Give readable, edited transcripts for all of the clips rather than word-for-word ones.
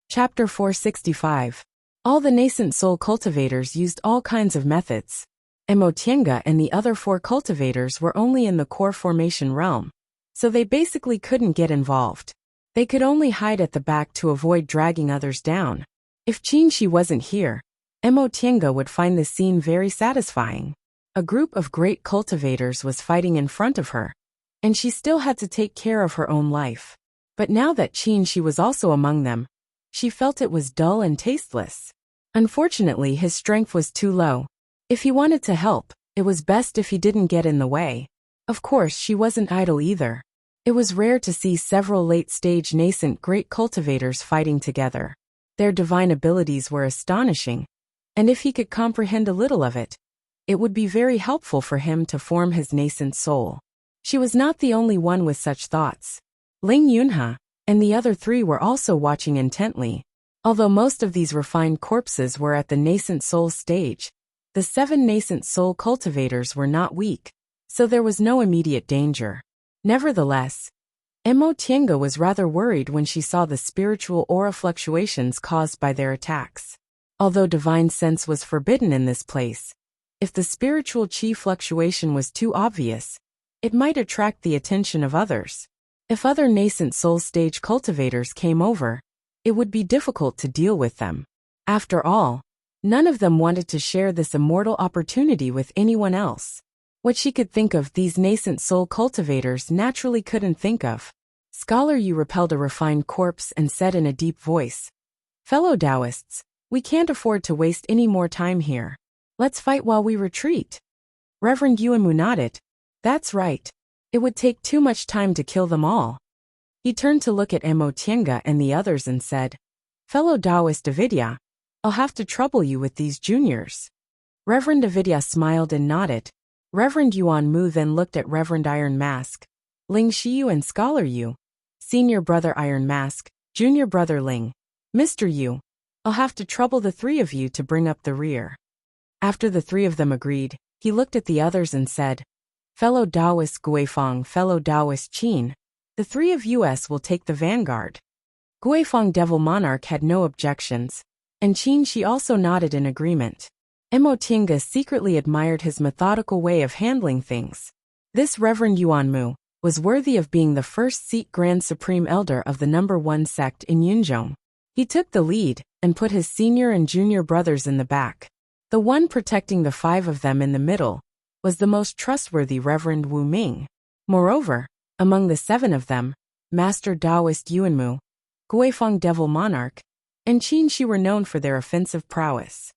Chapter 465. All the nascent soul cultivators used all kinds of methods. Emotienga and the other 4 cultivators were only in the core formation realm, so they basically couldn't get involved. They could only hide at the back to avoid dragging others down. If Qinshi wasn't here, Emotienga would find the scene very satisfying. A group of great cultivators was fighting in front of her, and she still had to take care of her own life. But now that Qinshi was also among them, she felt it was dull and tasteless. Unfortunately, his strength was too low. If he wanted to help, it was best if he didn't get in the way. Of course, she wasn't idle either. It was rare to see several late-stage nascent great cultivators fighting together. Their divine abilities were astonishing, and if he could comprehend a little of it, it would be very helpful for him to form his nascent soul. She was not the only one with such thoughts. Ling Yunhe and the other 3 were also watching intently. Although most of these refined corpses were at the nascent soul stage, the 7 nascent soul cultivators were not weak, so there was no immediate danger. Nevertheless, Emotienga was rather worried when she saw the spiritual aura fluctuations caused by their attacks. Although divine sense was forbidden in this place, if the spiritual chi fluctuation was too obvious, it might attract the attention of others. If other nascent soul stage cultivators came over, it would be difficult to deal with them. After all, none of them wanted to share this immortal opportunity with anyone else. What she could think of, these nascent soul cultivators naturally couldn't think of. Scholar Yu repelled a refined corpse and said in a deep voice, "Fellow Taoists, we can't afford to waste any more time here. Let's fight while we retreat." Reverend Yuanmu nodded. "That's right. It would take too much time to kill them all." He turned to look at Emotienga and the others and said, "Fellow Taoist Avidya, I'll have to trouble you with these juniors." Reverend Avidya smiled and nodded. Reverend Yuanmu then looked at Reverend Iron Mask, Ling Shiyu and Scholar Yu. "Senior Brother Iron Mask, Junior Brother Ling, Mr. Yu, I'll have to trouble the 3 of you to bring up the rear." After the 3 of them agreed, he looked at the others and said, "Fellow Taoist Guifeng, fellow Taoist Qin, the 3 of us will take the vanguard." Guifeng Devil Monarch had no objections, and Qinshi also nodded in agreement. Emotienga secretly admired his methodical way of handling things. This Reverend Yuanmu was worthy of being the first Sikh Grand Supreme Elder of the number 1 sect in Yunzhong. He took the lead and put his senior and junior brothers in the back. The one protecting the 5 of them in the middle was the most trustworthy Reverend Wu Ming. Moreover, among the 7 of them, Master Taoist Yuanmu, Guifeng Devil Monarch, and Qinshi were known for their offensive prowess.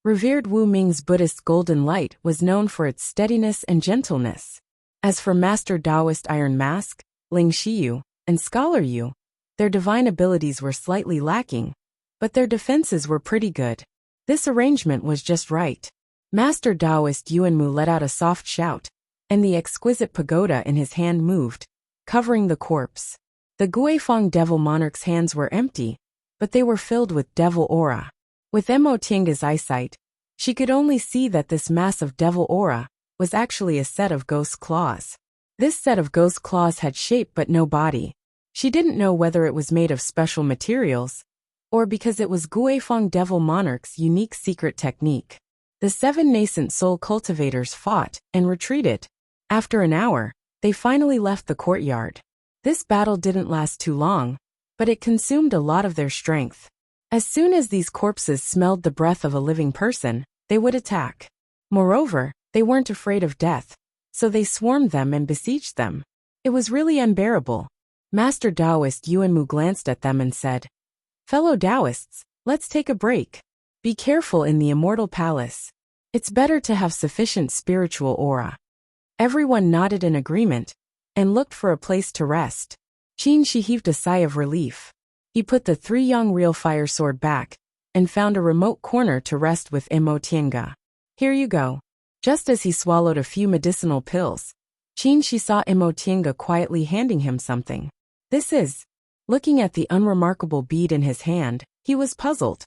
Revered Wu Ming's Buddhist golden light was known for its steadiness and gentleness. As for Master Taoist Iron Mask, Ling Shiyu, and Scholar Yu, their divine abilities were slightly lacking, but their defenses were pretty good. This arrangement was just right. Master Taoist Yuanmu let out a soft shout, and the exquisite pagoda in his hand moved, covering the corpse. The Guifeng Devil Monarch's hands were empty, but they were filled with devil aura. With Emotienga's eyesight, she could only see that this mass of devil aura was actually a set of ghost claws. This set of ghost claws had shape but no body. She didn't know whether it was made of special materials, or because it was Guifeng Devil Monarch's unique secret technique. The 7 nascent soul cultivators fought and retreated. After an hour, they finally left the courtyard. This battle didn't last too long, but it consumed a lot of their strength. As soon as these corpses smelled the breath of a living person, they would attack. Moreover, they weren't afraid of death, so they swarmed them and besieged them. It was really unbearable. Master Taoist Yuanmu glanced at them and said, "Fellow Taoists, let's take a break. Be careful in the immortal palace. It's better to have sufficient spiritual aura." Everyone nodded in agreement and looked for a place to rest. Qinshi heaved a sigh of relief. He put the 3 young real fire sword back and found a remote corner to rest with Emotienga. "Here you go." Just as he swallowed a few medicinal pills, Qinshi saw Emotienga quietly handing him something. "This is..." Looking at the unremarkable bead in his hand, he was puzzled.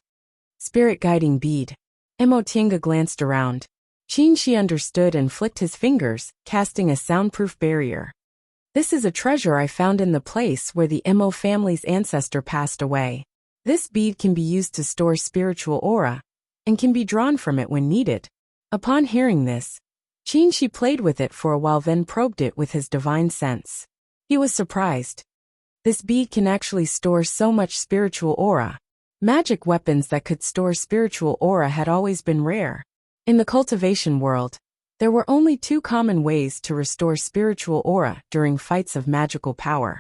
"Spirit guiding bead." Emotienga glanced around. Qinshi understood and flicked his fingers, casting a soundproof barrier. "This is a treasure I found in the place where the Emo family's ancestor passed away. This bead can be used to store spiritual aura, and can be drawn from it when needed. Upon hearing this, Qin Shi played with it for a while, then probed it with his divine sense. He was surprised. This bead can actually store so much spiritual aura. Magic weapons that could store spiritual aura had always been rare. In the cultivation world, there were only two common ways to restore spiritual aura during fights of magical power: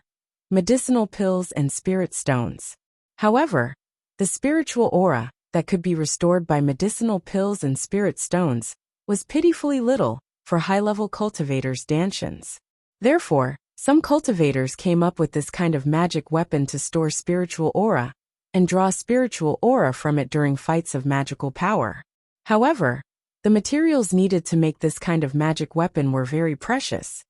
medicinal pills and spirit stones. However, the spiritual aura that could be restored by medicinal pills and spirit stones was pitifully little for high-level cultivators' dantians. Therefore, some cultivators came up with this kind of magic weapon to store spiritual aura and draw spiritual aura from it during fights of magical power. However, the materials needed to make this kind of magic weapon were very precious,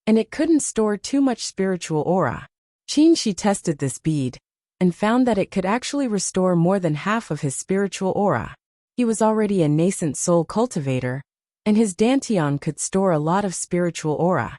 and it couldn't store too much spiritual aura. Qin Shi tested this bead and found that it could actually restore more than half of his spiritual aura. He was already a nascent soul cultivator, and his dantian could store a lot of spiritual aura.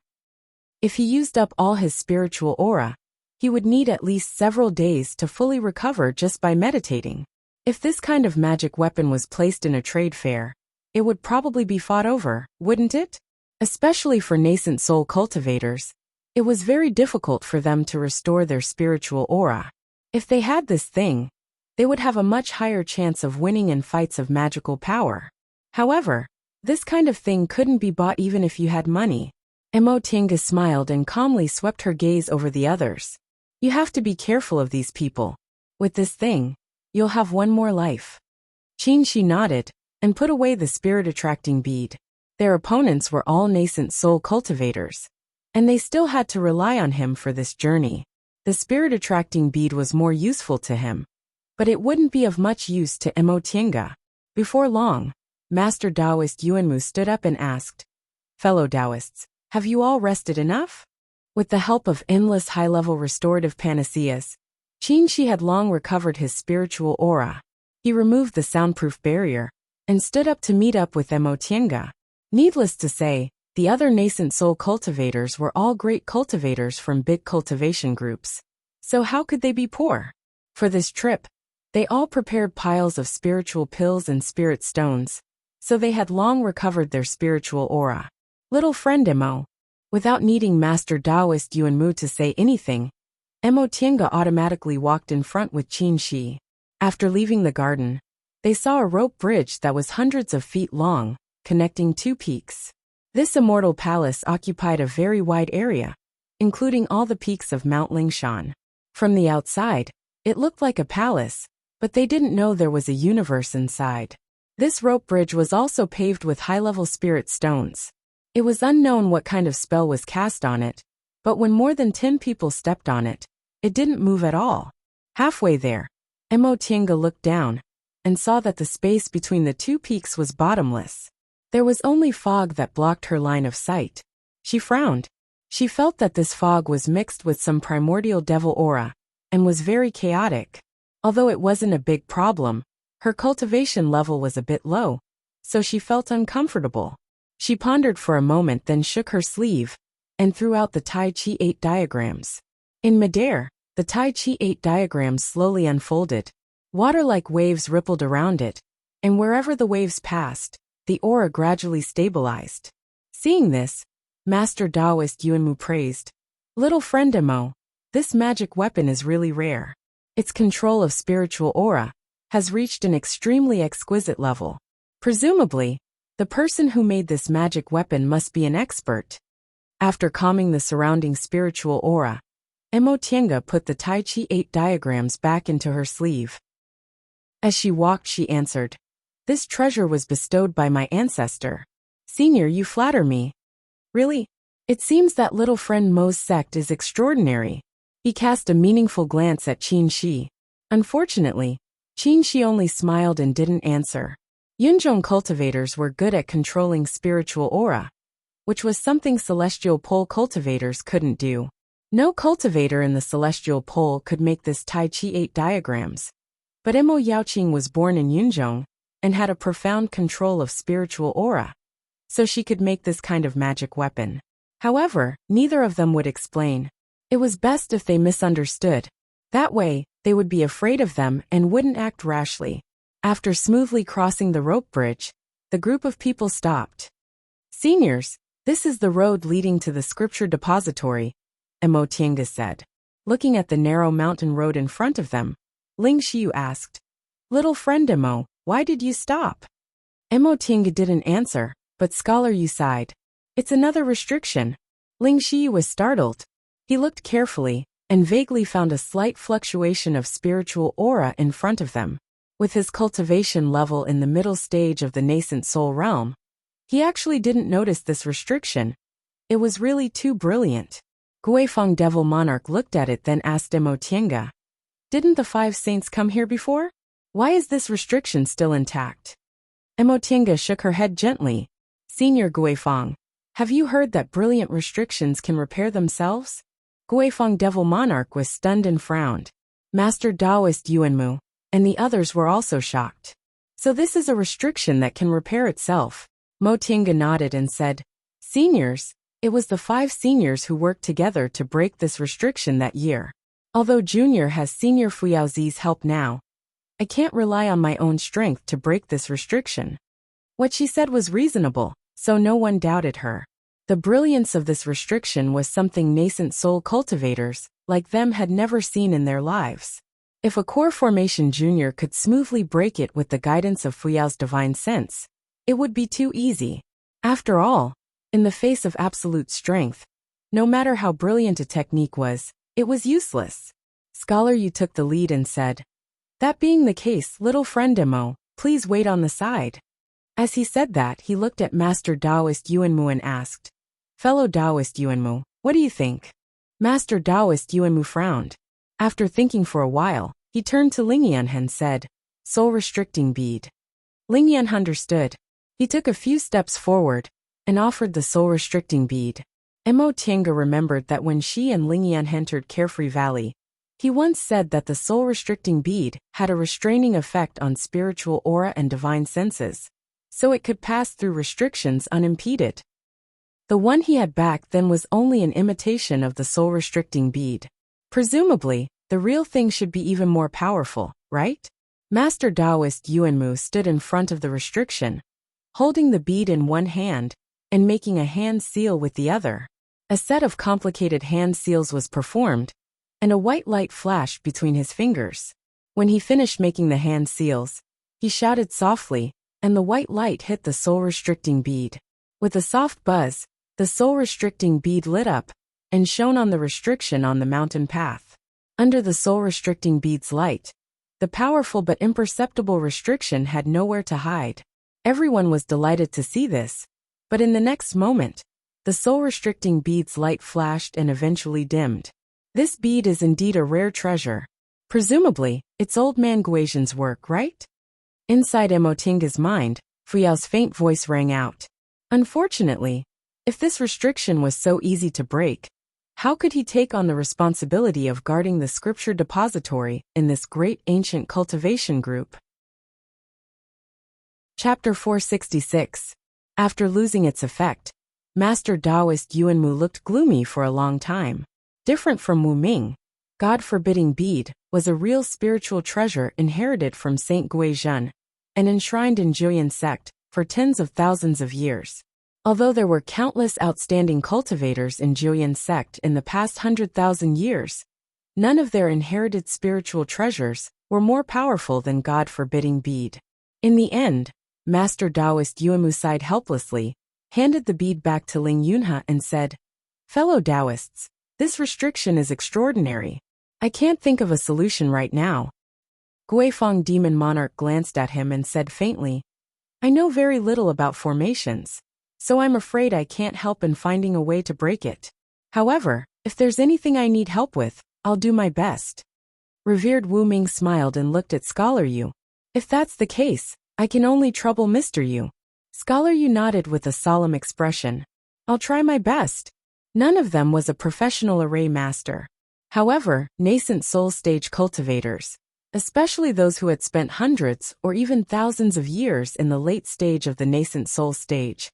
If he used up all his spiritual aura, he would need at least several days to fully recover just by meditating. If this kind of magic weapon was placed in a trade fair, it would probably be fought over, wouldn't it? Especially for nascent soul cultivators, it was very difficult for them to restore their spiritual aura. If they had this thing, they would have a much higher chance of winning in fights of magical power. However, this kind of thing couldn't be bought even if you had money. Mo Tiange smiled and calmly swept her gaze over the others. You have to be careful of these people. With this thing, you'll have one more life. Qin Shi nodded and put away the spirit-attracting bead. Their opponents were all nascent soul cultivators, and they still had to rely on him for this journey. The spirit-attracting bead was more useful to him, but it wouldn't be of much use to Mo Tiange. Before long, Master Taoist Yuanmu stood up and asked, "Fellow Taoists, have you all rested enough?" With the help of endless high-level restorative panaceas, Qin Shi had long recovered his spiritual aura. He removed the soundproof barrier and stood up to meet up with Mo Tiange. Needless to say, the other nascent soul cultivators were all great cultivators from big cultivation groups. So how could they be poor? For this trip, they all prepared piles of spiritual pills and spirit stones, so they had long recovered their spiritual aura. Little friend Mo. Without needing Master Taoist Yuanmu to say anything, Mo Tiange automatically walked in front with Qin Shi. After leaving the garden, they saw a rope bridge that was hundreds of feet long, connecting two peaks. This immortal palace occupied a very wide area, including all the peaks of Mount Lingshan. From the outside, it looked like a palace, but they didn't know there was a universe inside. This rope bridge was also paved with high-level spirit stones. It was unknown what kind of spell was cast on it, but when more than 10 people stepped on it, it didn't move at all. Halfway there, Mo Tiange looked down and saw that the space between the two peaks was bottomless. There was only fog that blocked her line of sight. She frowned. She felt that this fog was mixed with some primordial devil aura, and was very chaotic. Although it wasn't a big problem, her cultivation level was a bit low, so she felt uncomfortable. She pondered for a moment, then shook her sleeve and threw out the Tai Chi 8 diagrams. In midair, the Tai Chi 8 diagrams slowly unfolded. Water-like waves rippled around it, and wherever the waves passed, the aura gradually stabilized. Seeing this, Master Taoist Yuanmu praised, "Little friend Mo, this magic weapon is really rare. Its control of spiritual aura has reached an extremely exquisite level. Presumably, the person who made this magic weapon must be an expert." After calming the surrounding spiritual aura, Mo Tiange put the Tai Chi 8 diagrams back into her sleeve. As she walked, she answered, "This treasure was bestowed by my ancestor. Senior, you flatter me." "Really? It seems that little friend Mo's sect is extraordinary." He cast a meaningful glance at Qin Shi. Unfortunately, Qin Shi only smiled and didn't answer. Yunzhong cultivators were good at controlling spiritual aura, which was something celestial pole cultivators couldn't do. No cultivator in the celestial pole could make this Tai Chi 8 diagrams. But Mo Yaoqing was born in Yunzhong and had a profound control of spiritual aura, so she could make this kind of magic weapon. However, neither of them would explain. It was best if they misunderstood. That way, they would be afraid of them and wouldn't act rashly. After smoothly crossing the rope bridge, the group of people stopped. Seniors, this is the road leading to the scripture depository, Emotienga said. Looking at the narrow mountain road in front of them, Ling Xiu asked, "Little friend Emo, why did you stop?" Emotienga didn't answer, but Scholar Yu sighed. "It's another restriction." Ling Xiu was startled. He looked carefully, and vaguely found a slight fluctuation of spiritual aura in front of them. With his cultivation level in the middle stage of the nascent soul realm, he actually didn't notice this restriction. It was really too brilliant. Guifeng Devil Monarch looked at it, then asked Emotienga, "Didn't the 5 saints come here before? Why is this restriction still intact?" Emotienga shook her head gently. "Senior Guifeng, have you heard that brilliant restrictions can repair themselves?" Guifeng Devil Monarch was stunned and frowned. Master Taoist Yuanmu and the others were also shocked. "So this is a restriction that can repair itself?" Motienga nodded and said, "Seniors, it was the 5 seniors who worked together to break this restriction that year. Although Junior has Senior Fuyaozi's help now, I can't rely on my own strength to break this restriction." What she said was reasonable, so no one doubted her. The brilliance of this restriction was something nascent soul cultivators, like them, had never seen in their lives. If a core formation junior could smoothly break it with the guidance of Fuyao's divine sense, it would be too easy. After all, in the face of absolute strength, no matter how brilliant a technique was, it was useless. Scholar Yu took the lead and said, "That being the case, little friend Emo, please wait on the side." As he said that, he looked at Master Taoist Yuanmu and asked, "Fellow Taoist Yuanmu, what do you think?" Master Taoist Yuanmu frowned. After thinking for a while, he turned to Lingyan and said, "Soul restricting bead." Lingyan understood. He took a few steps forward and offered the soul restricting bead. Emotienga remembered that when she and Lingyan entered Carefree Valley, he once said that the soul restricting bead had a restraining effect on spiritual aura and divine senses, so it could pass through restrictions unimpeded. The one he had back then was only an imitation of the soul restricting bead. Presumably, the real thing should be even more powerful, right? Master Taoist Yuanmu stood in front of the restriction, holding the bead in one hand and making a hand seal with the other. A set of complicated hand seals was performed, and a white light flashed between his fingers. When he finished making the hand seals, he shouted softly, and the white light hit the soul-restricting bead. With a soft buzz, the soul-restricting bead lit up and shone on the restriction on the mountain path. Under the soul-restricting bead's light, the powerful but imperceptible restriction had nowhere to hide. Everyone was delighted to see this, but in the next moment, the soul-restricting bead's light flashed and eventually dimmed. This bead is indeed a rare treasure. Presumably, it's old man Guizhen's work, right? Inside Emotinga's mind, Fuyao's faint voice rang out. Unfortunately, if this restriction was so easy to break, how could he take on the responsibility of guarding the scripture depository in this great ancient cultivation group? Chapter 466. After losing its effect, Master Taoist Yuanmu looked gloomy for a long time. Different from Wu Ming, God-forbidding bead was a real spiritual treasure inherited from Saint Guizhen and enshrined in Juyan sect for tens of thousands of years. Although there were countless outstanding cultivators in Juyan sect in the past 100,000 years, none of their inherited spiritual treasures were more powerful than God-forbidding bead. In the end, Master Taoist Yuanmu sighed helplessly, handed the bead back to Ling Yunhe and said, "Fellow Taoists, this restriction is extraordinary. I can't think of a solution right now." Guifeng Demon Monarch glanced at him and said faintly, "I know very little about formations, so I'm afraid I can't help in finding a way to break it. However, if there's anything I need help with, I'll do my best." Revered Wu Ming smiled and looked at Scholar Yu. "If that's the case, I can only trouble Mr. Yu." Scholar Yu nodded with a solemn expression. "I'll try my best." None of them was a professional array master. However, nascent soul stage cultivators, especially those who had spent hundreds or even thousands of years in the late stage of the nascent soul stage,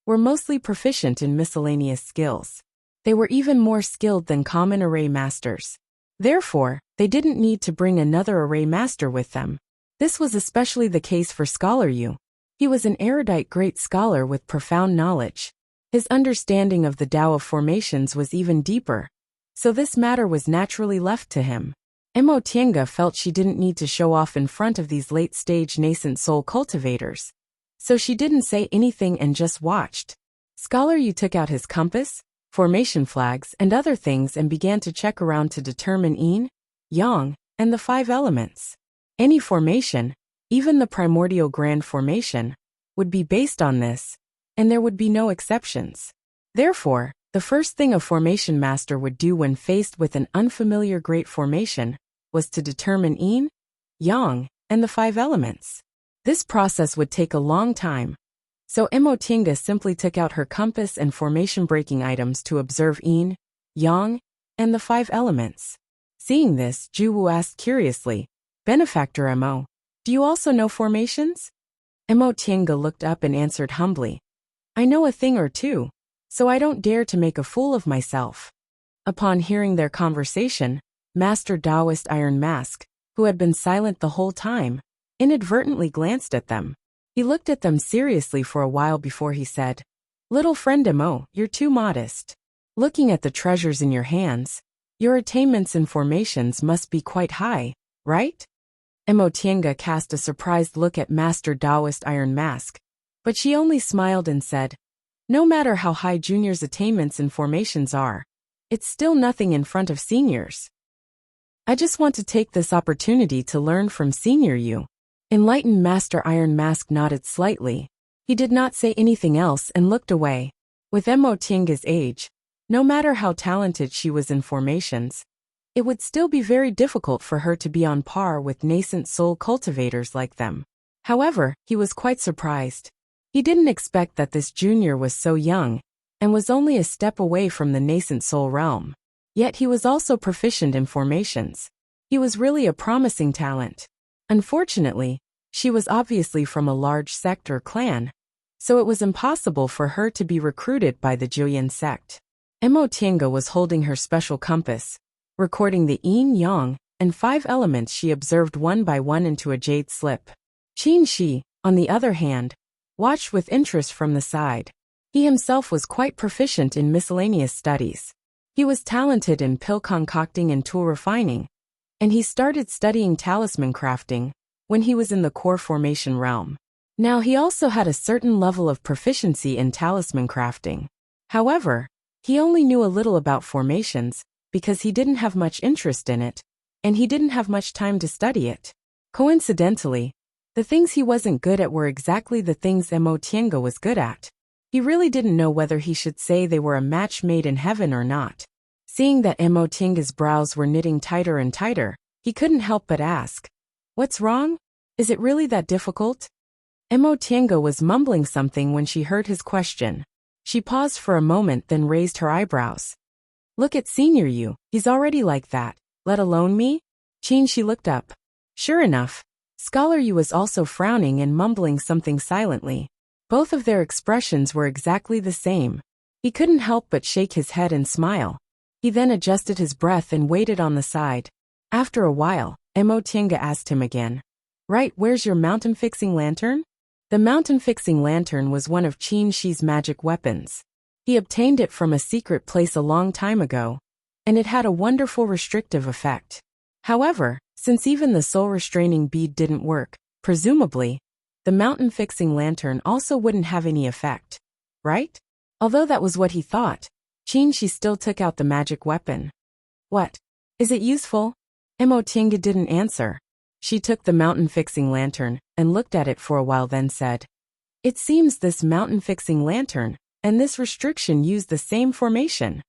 were mostly proficient in miscellaneous skills. They were even more skilled than common array masters. Therefore, they didn't need to bring another array master with them. This was especially the case for Scholar Yu. He was an erudite great scholar with profound knowledge. His understanding of the Tao of formations was even deeper, so this matter was naturally left to him. Mo Tiange felt she didn't need to show off in front of these late-stage nascent soul cultivators, so she didn't say anything and just watched. Scholar Yu took out his compass, formation flags, and other things and began to check around to determine yin, yang, and the 5 elements. Any formation, even the primordial grand formation, would be based on this, and there would be no exceptions. Therefore, the first thing a formation master would do when faced with an unfamiliar great formation was to determine yin, yang, and the 5 elements. This process would take a long time, so Mo Tiange simply took out her compass and formation-breaking items to observe yin, yang, and the 5 elements. Seeing this, Ju Wu asked curiously, "Benefactor Mo, do you also know formations?" Mo Tiange looked up and answered humbly, "I know a thing or two, so I don't dare to make a fool of myself." Upon hearing their conversation, Master Taoist Iron Mask, who had been silent the whole time, inadvertently glanced at them. He looked at them seriously for a while before he said, "Little friend Mo, you're too modest. Looking at the treasures in your hands, your attainments and formations must be quite high, right?" Mo Tiange cast a surprised look at Master Taoist Iron Mask, but she only smiled and said, "No matter how high juniors' attainments and formations are, it's still nothing in front of seniors. I just want to take this opportunity to learn from Senior Yu." Enlightened Master Iron Mask nodded slightly. He did not say anything else and looked away. With Mo Tiange's age, no matter how talented she was in formations, it would still be very difficult for her to be on par with nascent soul cultivators like them. However, he was quite surprised. He didn't expect that this junior was so young, and was only a step away from the nascent soul realm. Yet he was also proficient in formations. He was really a promising talent. Unfortunately, she was obviously from a large sect or clan, so it was impossible for her to be recruited by the Juyin sect. Mo Tiange was holding her special compass, recording the yin, yang, and 5 elements she observed one by one into a jade slip. Qin Shi, on the other hand, watched with interest from the side. He himself was quite proficient in miscellaneous studies. He was talented in pill concocting and tool refining, and he started studying talisman crafting when he was in the core formation realm. Now he also had a certain level of proficiency in talisman crafting. However, he only knew a little about formations because he didn't have much interest in it, and he didn't have much time to study it. Coincidentally, the things he wasn't good at were exactly the things Mo Tiange was good at. He really didn't know whether he should say they were a match made in heaven or not. Seeing that Mo Tiange's brows were knitting tighter and tighter, he couldn't help but ask, "What's wrong? Is it really that difficult?" Mo Tiange was mumbling something when she heard his question. She paused for a moment, then raised her eyebrows. "Look at Senior Yu, he's already like that, let alone me?" Qin Shi looked up. Sure enough, Scholar Yu was also frowning and mumbling something silently. Both of their expressions were exactly the same. He couldn't help but shake his head and smile. He then adjusted his breath and waited on the side. After a while, Mo Tiange asked him again, "Right, where's your mountain-fixing lantern?" The mountain-fixing lantern was one of Qin Shi's magic weapons. He obtained it from a secret place a long time ago, and it had a wonderful restrictive effect. However, since even the soul-restraining bead didn't work, presumably, the mountain-fixing lantern also wouldn't have any effect, right? Although that was what he thought, Qin Shi still took out the magic weapon. "What? Is it useful?" Mo Tiange didn't answer. She took the mountain-fixing lantern and looked at it for a while, then said, "It seems this mountain-fixing lantern and this restriction use the same formation."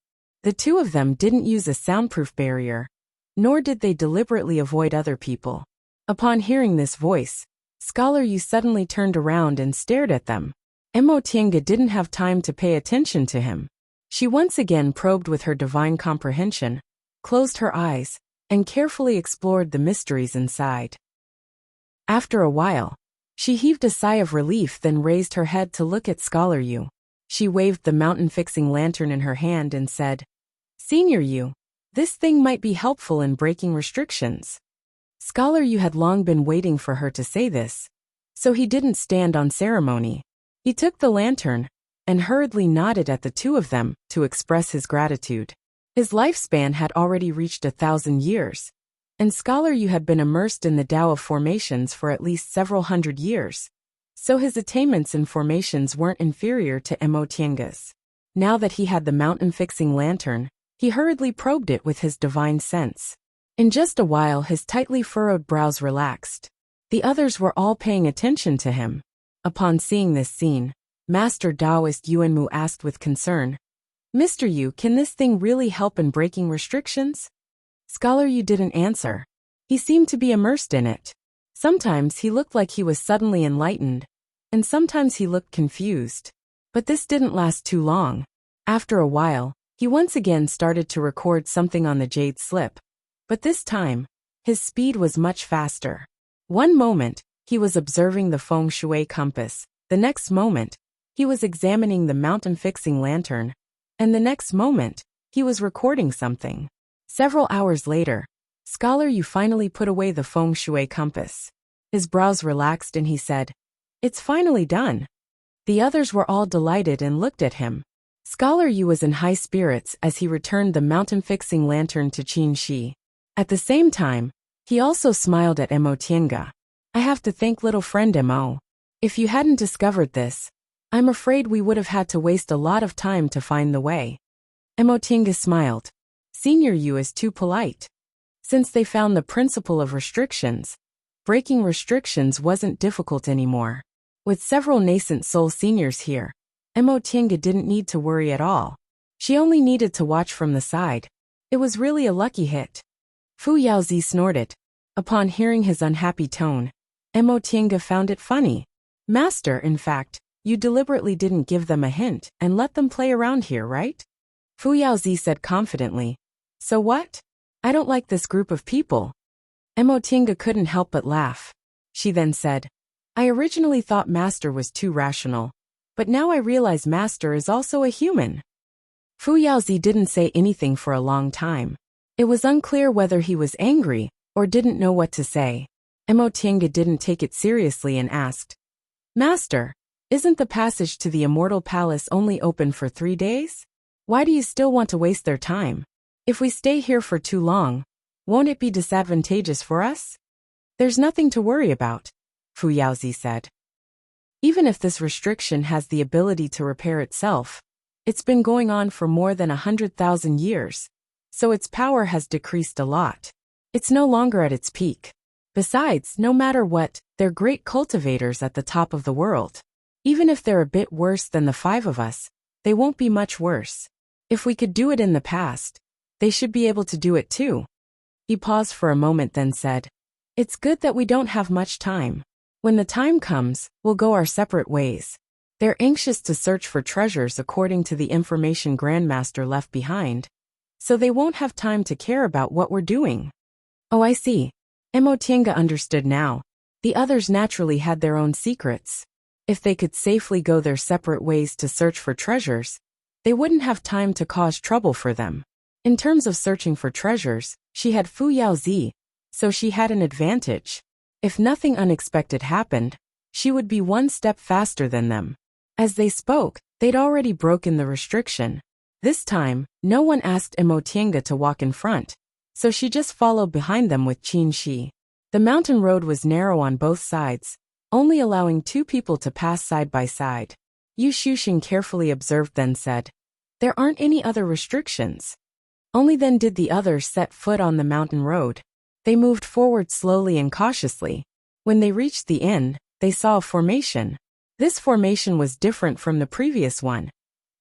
The two of them didn't use a soundproof barrier, nor did they deliberately avoid other people. Upon hearing this voice, Scholar Yu suddenly turned around and stared at them. Mo Tiange didn't have time to pay attention to him. She once again probed with her divine comprehension, closed her eyes, and carefully explored the mysteries inside. After a while, she heaved a sigh of relief, then raised her head to look at Scholar Yu. She waved the mountain-fixing lantern in her hand and said, "Senior Yu, This thing might be helpful in breaking restrictions. Scholar Yu had long been waiting for her to say this, so he didn't stand on ceremony. He took the lantern and hurriedly nodded at the two of them to express his gratitude. His lifespan had already reached 1,000 years, and Scholar Yu had been immersed in the Tao of formations for at least several hundred years, so his attainments in formations weren't inferior to Mo Tianga's. Now that he had the mountain-fixing lantern, he hurriedly probed it with his divine sense. In just a while his tightly furrowed brows relaxed. The others were all paying attention to him. Upon seeing this scene, Master Taoist Yuanmu asked with concern, "Mr. Yu, can this thing really help in breaking restrictions?" Scholar Yu didn't answer. He seemed to be immersed in it. Sometimes he looked like he was suddenly enlightened, and sometimes he looked confused. But this didn't last too long. After a while, he once again started to record something on the jade slip, but this time, his speed was much faster. One moment, he was observing the feng shui compass, the next moment, he was examining the mountain-fixing lantern, and the next moment, he was recording something. Several hours later, Scholar Yu finally put away the feng shui compass. His brows relaxed and he said, "It's finally done." The others were all delighted and looked at him. Scholar Yu was in high spirits as he returned the mountain-fixing lantern to Qin Shi. At the same time, he also smiled at Mo Tianga. "I have to thank little friend Mo. If you hadn't discovered this, I'm afraid we would have had to waste a lot of time to find the way." Mo Tianga smiled. Senior Yu is too polite. Since they found the principle of restrictions, breaking restrictions wasn't difficult anymore. With several nascent soul seniors here, Mo Tianga didn't need to worry at all. She only needed to watch from the side. It was really a lucky hit. Fu Yaozi snorted. Upon hearing his unhappy tone, Mo Tianga found it funny. "Master, in fact, you deliberately didn't give them a hint and let them play around here, right?" Fu Yaozi said confidently. "So what? I don't like this group of people." Mo Tianga couldn't help but laugh. She then said, "I originally thought Master was too rational, but now I realize Master is also a human." Fu Yaozi didn't say anything for a long time. It was unclear whether he was angry or didn't know what to say. Mo Tianga didn't take it seriously and asked, "Master, isn't the passage to the Immortal Palace only open for 3 days? Why do you still want to waste their time? If we stay here for too long, won't it be disadvantageous for us?" "There's nothing to worry about," Fu Yaozi said. "Even if this restriction has the ability to repair itself, it's been going on for more than 100,000 years, so its power has decreased a lot. It's no longer at its peak. Besides, no matter what, they're great cultivators at the top of the world. Even if they're a bit worse than the 5 of us, they won't be much worse. If we could do it in the past, they should be able to do it too." He paused for a moment then said, "It's good that we don't have much time. When the time comes, we'll go our separate ways. They're anxious to search for treasures according to the information Grandmaster left behind, so they won't have time to care about what we're doing." "Oh, I see." Mo Tianga understood now. The others naturally had their own secrets. If they could safely go their separate ways to search for treasures, they wouldn't have time to cause trouble for them. In terms of searching for treasures, she had Fu Yaozi, so she had an advantage. If nothing unexpected happened, she would be one step faster than them. As they spoke, they'd already broken the restriction. This time, no one asked Mo Tianga to walk in front, so she just followed behind them with Qin Shi. The mountain road was narrow on both sides, only allowing 2 people to pass side by side. Yu Shuxing carefully observed then said, "There aren't any other restrictions." Only then did the others set foot on the mountain road. They moved forward slowly and cautiously. When they reached the end, they saw a formation. This formation was different from the previous one.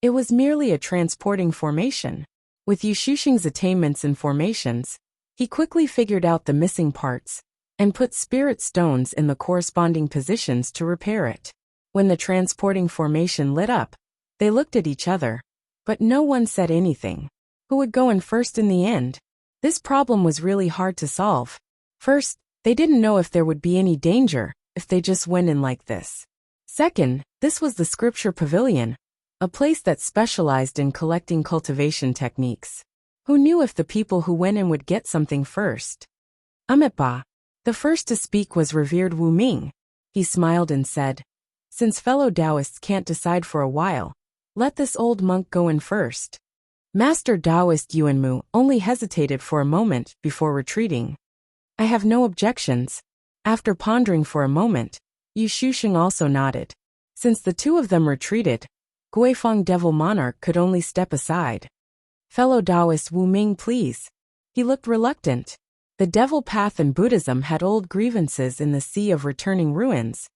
It was merely a transporting formation. With Yu Shuxing's attainments in formations, he quickly figured out the missing parts and put spirit stones in the corresponding positions to repair it. When the transporting formation lit up, they looked at each other, but no one said anything. Who would go in first in the end? This problem was really hard to solve. First, they didn't know if there would be any danger if they just went in like this. Second, this was the scripture pavilion, a place that specialized in collecting cultivation techniques. Who knew if the people who went in would get something first? Ba. The first to speak was revered Wu Ming. He smiled and said, "Since fellow Taoists can't decide for a while, let this old monk go in first." Master Taoist Yuanmu only hesitated for a moment before retreating. "I have no objections." After pondering for a moment, Yu Shusheng also nodded. Since the two of them retreated, Guifeng Devil Monarch could only step aside. "Fellow Taoist Wu Ming, please." He looked reluctant. The Devil Path and Buddhism had old grievances in the sea of returning ruins.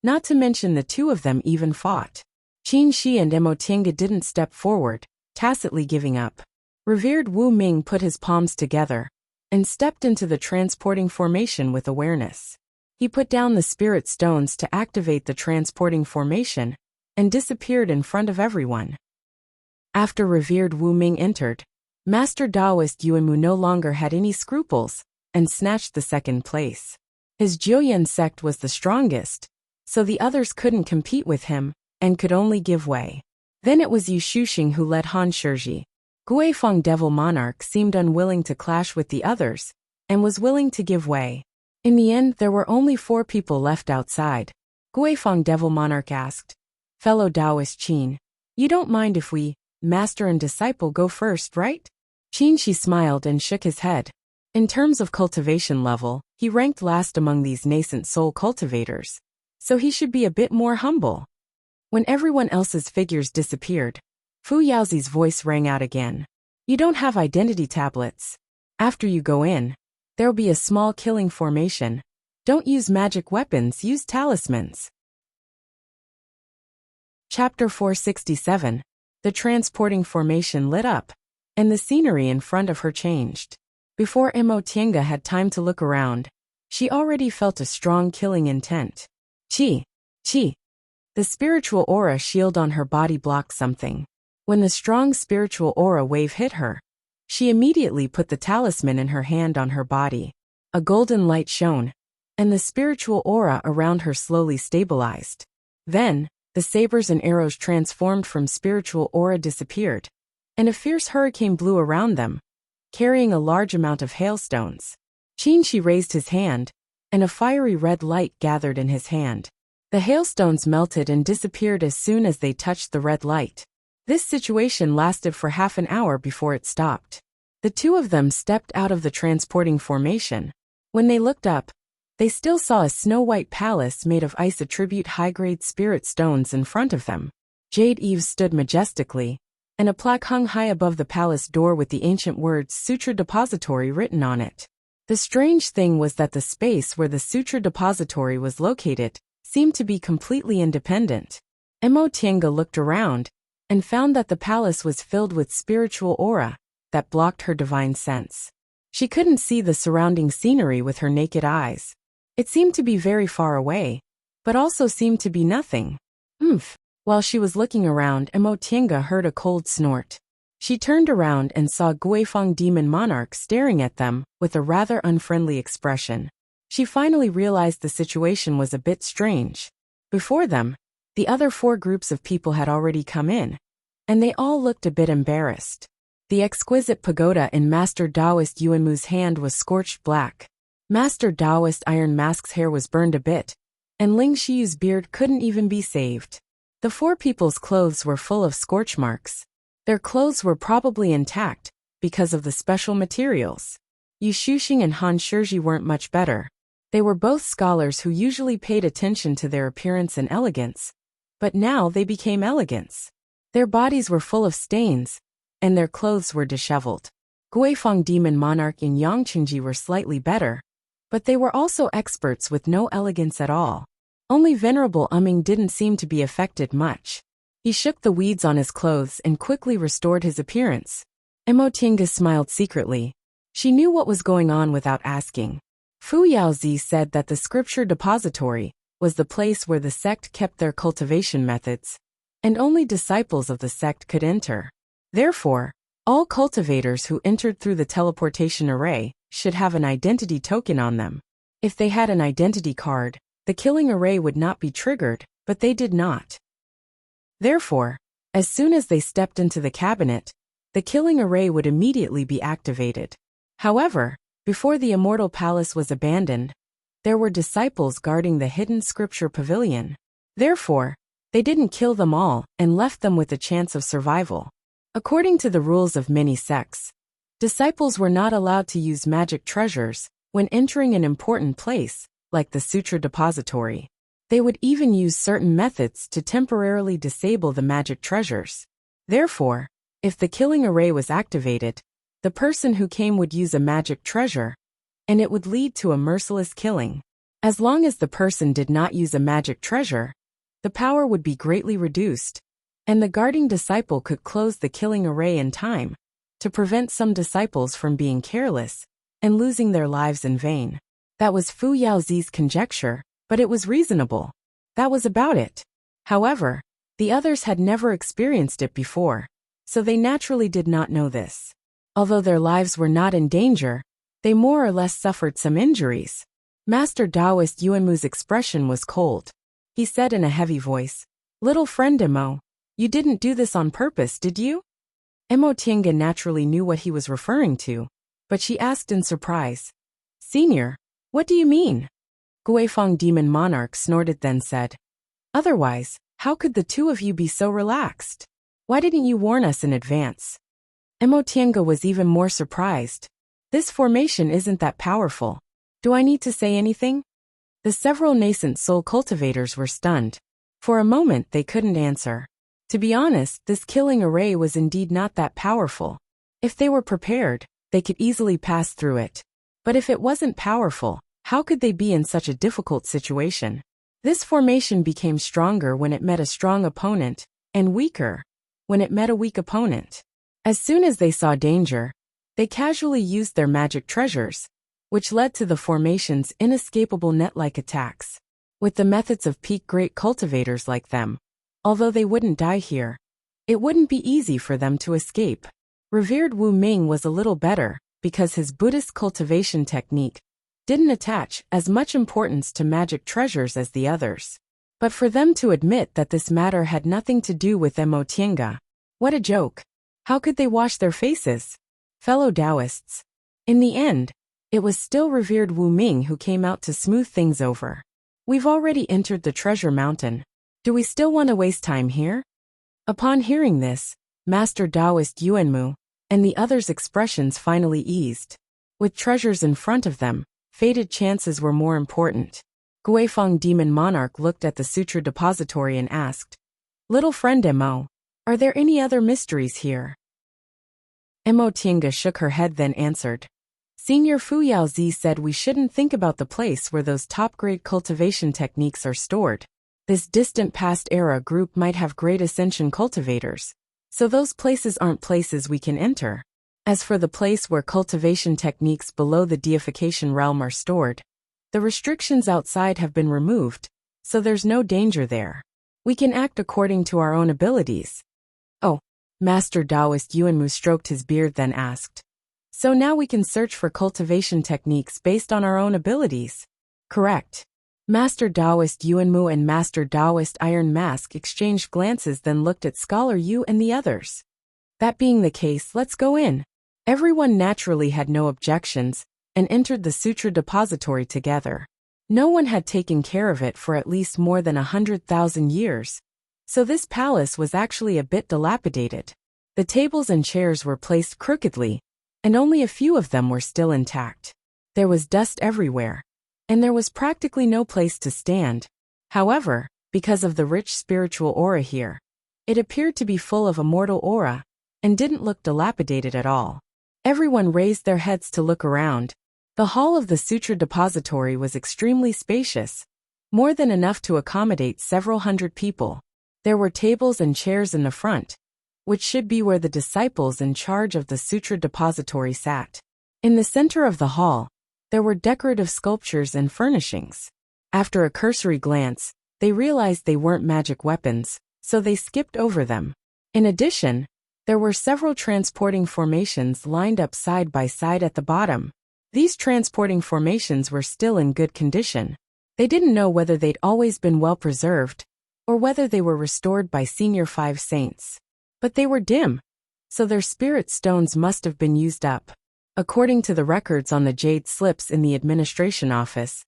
Not to mention the two of them even fought. Qin Shi and Emotienga didn't step forward, tacitly giving up. Revered Wu Ming put his palms together and stepped into the transporting formation with awareness. He put down the spirit stones to activate the transporting formation and disappeared in front of everyone. After revered Wu Ming entered, Master Taoist Yuanmu no longer had any scruples and snatched the second place. His Jiuyan sect was the strongest, so the others couldn't compete with him and could only give way. Then it was Yu Shusheng who led Han Shizhi. Guifeng Devil Monarch seemed unwilling to clash with the others and was willing to give way. In the end, there were only 4 people left outside. Guifeng Devil Monarch asked, "Fellow Taoist Qin, you don't mind if we, master and disciple, go first, right?" Qin Shi smiled and shook his head. In terms of cultivation level, he ranked last among these nascent soul cultivators, so he should be a bit more humble. When everyone else's figures disappeared, Fu Yaozi's voice rang out again. "You don't have identity tablets. After you go in, there'll be a small killing formation. Don't use magic weapons, use talismans." Chapter 467. The transporting formation lit up, and the scenery in front of her changed. Before Emotienga had time to look around, she already felt a strong killing intent. Qi. The spiritual aura shield on her body blocked something. When the strong spiritual aura wave hit her, she immediately put the talisman in her hand on her body. A golden light shone, and the spiritual aura around her slowly stabilized. Then, the sabers and arrows transformed from spiritual aura disappeared, and a fierce hurricane blew around them, carrying a large amount of hailstones. Qin Shi raised his hand, and a fiery red light gathered in his hand. The hailstones melted and disappeared as soon as they touched the red light. This situation lasted for half an hour before it stopped. The two of them stepped out of the transporting formation. When they looked up, they still saw a snow-white palace made of ice attribute high-grade spirit stones in front of them. Jade eaves stood majestically, and a plaque hung high above the palace door with the ancient words Sutra Depository written on it. The strange thing was that the space where the Sutra Depository was located seemed to be completely independent. Emotienga looked around and found that the palace was filled with spiritual aura that blocked her divine sense. She couldn't see the surrounding scenery with her naked eyes. It seemed to be very far away, but also seemed to be nothing. While she was looking around, Emotienga heard a cold snort. She turned around and saw Guifeng Demon Monarch staring at them with a rather unfriendly expression. She finally realized the situation was a bit strange. Before them, the other 4 groups of people had already come in, and they all looked a bit embarrassed. The exquisite pagoda in Master Taoist Yuanmu's hand was scorched black. Master Taoist Iron Mask's hair was burned a bit, and Ling Shiyu's beard couldn't even be saved. The 4 people's clothes were full of scorch marks. Their clothes were probably intact because of the special materials. Yu Shusheng and Han Shizhi weren't much better. They were both scholars who usually paid attention to their appearance and elegance, but now they became elegants. Their bodies were full of stains, and their clothes were disheveled. Guifeng Demon Monarch and Yang Qingji were slightly better, but they were also experts with no elegance at all. Only Venerable Ming didn't seem to be affected much. He shook the weeds on his clothes and quickly restored his appearance. Emotienga smiled secretly. She knew what was going on without asking. Fu Yaozi said that the scripture depository was the place where the sect kept their cultivation methods, and only disciples of the sect could enter. Therefore, all cultivators who entered through the teleportation array should have an identity token on them. If they had an identity card, the killing array would not be triggered, but they did not. Therefore, as soon as they stepped into the cabinet, the killing array would immediately be activated. However, before the immortal palace was abandoned, there were disciples guarding the hidden scripture pavilion. Therefore, they didn't kill them all and left them with a chance of survival. According to the rules of many sects, disciples were not allowed to use magic treasures when entering an important place, like the sutra depository. They would even use certain methods to temporarily disable the magic treasures. Therefore, if the killing array was activated, the person who came would use a magic treasure, and it would lead to a merciless killing. As long as the person did not use a magic treasure, the power would be greatly reduced, and the guarding disciple could close the killing array in time to prevent some disciples from being careless and losing their lives in vain. That was Fu Yaozi's conjecture, but it was reasonable. That was about it. However, the others had never experienced it before, so they naturally did not know this. Although their lives were not in danger, they more or less suffered some injuries. Master Taoist Yuanmu's expression was cold. He said in a heavy voice, "Little friend Emo, you didn't do this on purpose, did you?" Emo Tiange naturally knew what he was referring to, but she asked in surprise, "Senior, what do you mean?" Guifeng Demon Monarch snorted then said, "Otherwise, how could the two of you be so relaxed? Why didn't you warn us in advance?" Emo Tiange was even more surprised. "This formation isn't that powerful. Do I need to say anything?" The several nascent soul cultivators were stunned. For a moment they couldn't answer. To be honest, this killing array was indeed not that powerful. If they were prepared, they could easily pass through it. But if it wasn't powerful, how could they be in such a difficult situation? This formation became stronger when it met a strong opponent, and weaker when it met a weak opponent. As soon as they saw danger, they casually used their magic treasures, which led to the formation's inescapable net-like attacks. With the methods of peak great cultivators like them, although they wouldn't die here, it wouldn't be easy for them to escape. Revered Wu Ming was a little better, because his Buddhist cultivation technique didn't attach as much importance to magic treasures as the others. But for them to admit that this matter had nothing to do with Emo Tiange, what a joke! How could they wash their faces? Fellow Taoists. In the end, it was still revered Wu Ming who came out to smooth things over. "We've already entered the treasure mountain. Do we still want to waste time here?" Upon hearing this, Master Taoist Yuanmu and the others' expressions finally eased. With treasures in front of them, fated chances were more important. Guifeng Demon Monarch looked at the sutra depository and asked, "Little friend Emo, are there any other mysteries here?" Emo Tiange shook her head then answered, "Senior Fu Yaozi said we shouldn't think about the place where those top-grade cultivation techniques are stored. This distant past era group might have great ascension cultivators, so those places aren't places we can enter. As for the place where cultivation techniques below the deification realm are stored, the restrictions outside have been removed, so there's no danger there. We can act according to our own abilities." "Oh," Master Taoist Yuanmu stroked his beard then asked, "So now we can search for cultivation techniques based on our own abilities?" "Correct." Master Taoist Yuanmu and Master Taoist Iron Mask exchanged glances then looked at Scholar Yu and the others. "That being the case, let's go in." Everyone naturally had no objections, and entered the sutra depository together. No one had taken care of it for at least more than 100,000 years, so this palace was actually a bit dilapidated. The tables and chairs were placed crookedly, and only a few of them were still intact. There was dust everywhere, and there was practically no place to stand. However, because of the rich spiritual aura here, it appeared to be full of immortal aura, and didn't look dilapidated at all. Everyone raised their heads to look around. The hall of the sutra depository was extremely spacious, more than enough to accommodate several hundred people. There were tables and chairs in the front, which should be where the disciples in charge of the sutra depository sat. In the center of the hall, there were decorative sculptures and furnishings. After a cursory glance, they realized they weren't magic weapons, so they skipped over them. In addition, there were several transporting formations lined up side by side at the bottom. These transporting formations were still in good condition. They didn't know whether they'd always been well preserved, or whether they were restored by Senior 5 Saints. But they were dim, so their spirit stones must have been used up. According to the records on the jade slips in the administration office,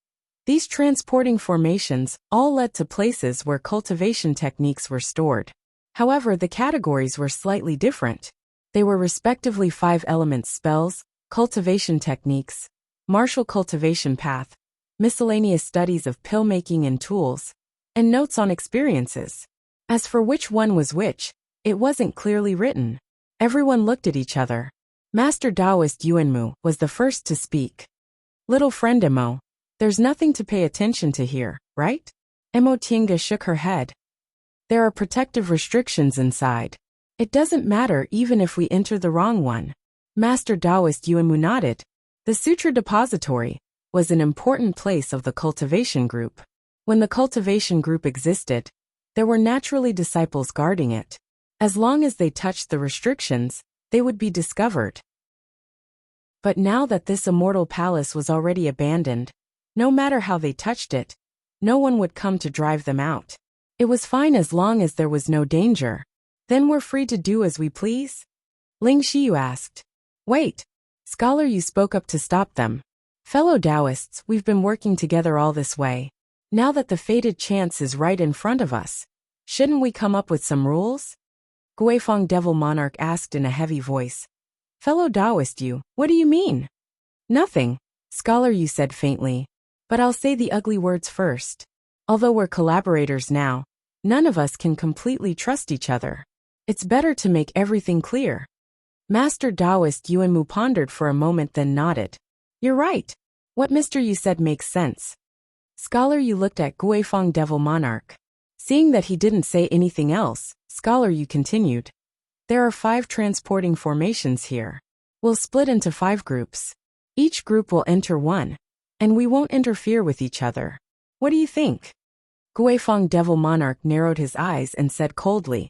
these transporting formations all led to places where cultivation techniques were stored. However, the categories were slightly different. They were respectively 5-element spells, cultivation techniques, martial cultivation path, miscellaneous studies of pill making and tools, and notes on experiences. As for which one was which, it wasn't clearly written. Everyone looked at each other. Master Taoist Yuanmu was the first to speak. Little friend Emo, there's nothing to pay attention to here, right? Emo Tiange shook her head. There are protective restrictions inside. It doesn't matter even if we enter the wrong one. Master Taoist Yuanmu nodded. The Sutra Depository was an important place of the cultivation group. When the cultivation group existed, there were naturally disciples guarding it. As long as they touched the restrictions, they would be discovered. But now that this immortal palace was already abandoned, no matter how they touched it, no one would come to drive them out. It was fine as long as there was no danger. Then we're free to do as we please? Ling Xiyu asked. Wait. Scholar Yu spoke up to stop them. Fellow Taoists, we've been working together all this way. Now that the fated chance is right in front of us, shouldn't we come up with some rules? Guifeng Devil Monarch asked in a heavy voice. Fellow Taoist Yu, what do you mean? Nothing, Scholar Yu said faintly. But I'll say the ugly words first. Although we're collaborators now, none of us can completely trust each other. It's better to make everything clear. Master Taoist Yuanmu pondered for a moment then nodded. You're right. What Mr. Yu said makes sense. Scholar Yu looked at Guifeng Devil Monarch. Seeing that he didn't say anything else, Scholar Yu continued. There are 5 transporting formations here. We'll split into 5 groups. Each group will enter one, and we won't interfere with each other. What do you think? Guifeng Devil Monarch narrowed his eyes and said coldly.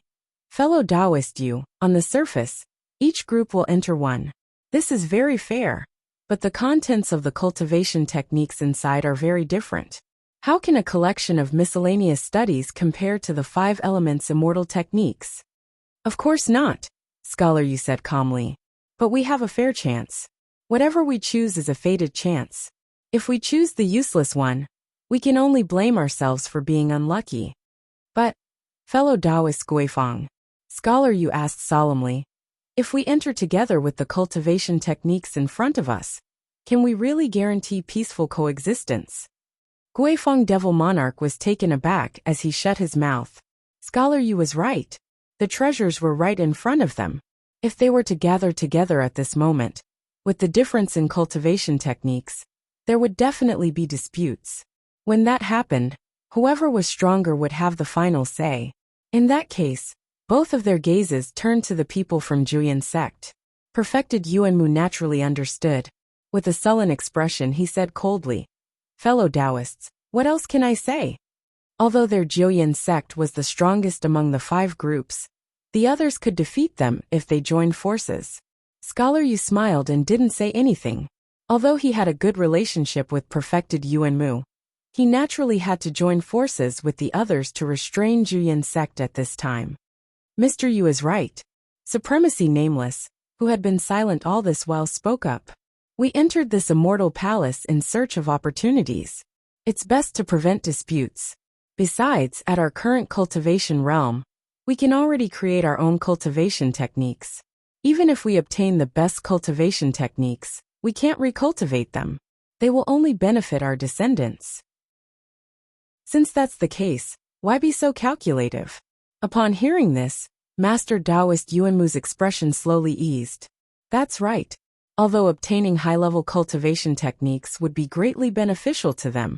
Fellow Taoist Yu, on the surface, each group will enter one. This is very fair, but the contents of the cultivation techniques inside are very different. How can a collection of miscellaneous studies compare to the 5 elements immortal techniques? Of course not, Scholar Yu said calmly. But we have a fair chance. Whatever we choose is a fated chance. If we choose the useless one, we can only blame ourselves for being unlucky. But, fellow Taoist Guifeng, Scholar Yu asked solemnly, if we enter together with the cultivation techniques in front of us, can we really guarantee peaceful coexistence? Guifeng Devil Monarch was taken aback as he shut his mouth. Scholar Yu was right. The treasures were right in front of them. If they were to gather together at this moment, with the difference in cultivation techniques, there would definitely be disputes. When that happened, whoever was stronger would have the final say. In that case, both of their gazes turned to the people from Juyin sect. Perfected Yuanmu naturally understood. With a sullen expression he said coldly, Fellow Taoists, what else can I say? Although their Juyin sect was the strongest among the 5 groups, the others could defeat them if they joined forces. Scholar Yu smiled and didn't say anything. Although he had a good relationship with Perfected Yuanmu, he naturally had to join forces with the others to restrain Juyin sect at this time. Mr. Yu is right. Supremacy Nameless, who had been silent all this while, spoke up. We entered this immortal palace in search of opportunities. It's best to prevent disputes. Besides, at our current cultivation realm, we can already create our own cultivation techniques. Even if we obtain the best cultivation techniques, we can't recultivate them. They will only benefit our descendants. Since that's the case, why be so calculative? Upon hearing this, Master Taoist Yuanmu's expression slowly eased. That's right. Although obtaining high-level cultivation techniques would be greatly beneficial to them,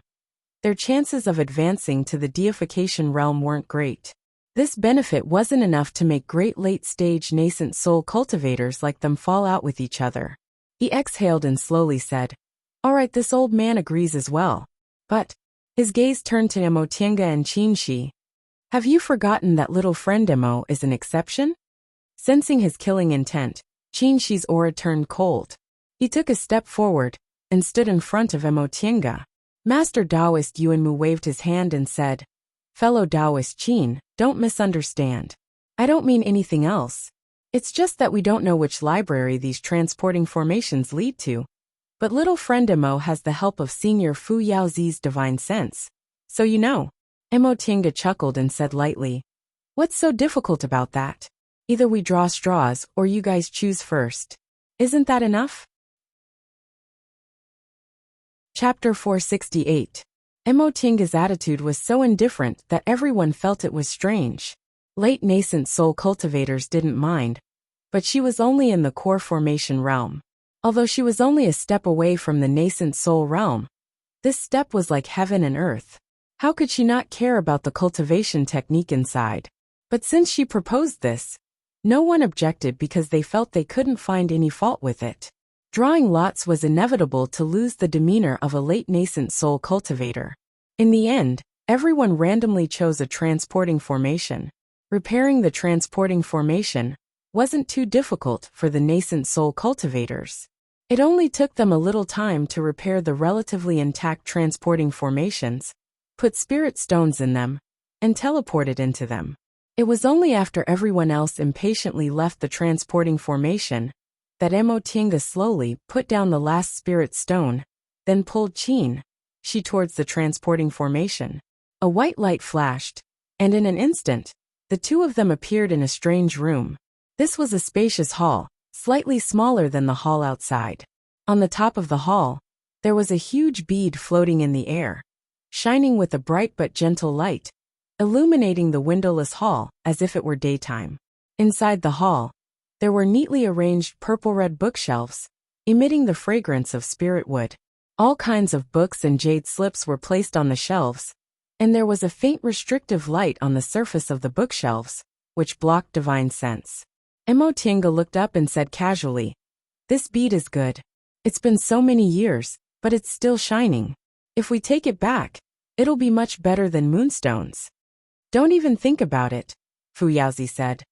their chances of advancing to the deification realm weren't great. This benefit wasn't enough to make great late-stage nascent soul cultivators like them fall out with each other. He exhaled and slowly said, All right, this old man agrees as well. But, his gaze turned to Emo Tiange and Qin Shi. Have you forgotten that little friend Emo is an exception? Sensing his killing intent, Qin Shi's aura turned cold. He took a step forward and stood in front of Emo Tiange. Master Taoist Yuanmu waved his hand and said, Fellow Taoist Qin, don't misunderstand. I don't mean anything else. It's just that we don't know which library these transporting formations lead to. But little friend Emo has the help of Senior Fu Yaozi's divine sense. So you know. Emo Tiange chuckled and said lightly, "What's so difficult about that? Either we draw straws or you guys choose first. Isn't that enough?" Chapter 468. Emo Tiange's attitude was so indifferent that everyone felt it was strange. Late nascent soul cultivators didn't mind, but she was only in the core formation realm. Although she was only a step away from the nascent soul realm, this step was like heaven and earth. How could she not care about the cultivation technique inside? But since she proposed this, no one objected because they felt they couldn't find any fault with it. Drawing lots was inevitable to lose the demeanor of a late nascent soul cultivator. In the end, everyone randomly chose a transporting formation. Repairing the transporting formation wasn't too difficult for the nascent soul cultivators. It only took them a little time to repair the relatively intact transporting formations, put spirit stones in them, and teleported into them. It was only after everyone else impatiently left the transporting formation that Emo Tiange slowly put down the last spirit stone, then pulled she towards the transporting formation. A white light flashed, and in an instant, the two of them appeared in a strange room. This was a spacious hall, slightly smaller than the hall outside. On the top of the hall, there was a huge bead floating in the air, shining with a bright but gentle light, illuminating the windowless hall as if it were daytime. Inside the hall, there were neatly arranged purple-red bookshelves, emitting the fragrance of spirit wood. All kinds of books and jade slips were placed on the shelves, and there was a faint restrictive light on the surface of the bookshelves, which blocked divine sense. Emo Tiange looked up and said casually, "This bead is good. It's been so many years, but it's still shining. If we take it back, it'll be much better than moonstones." "Don't even think about it," Fu Yaozi said.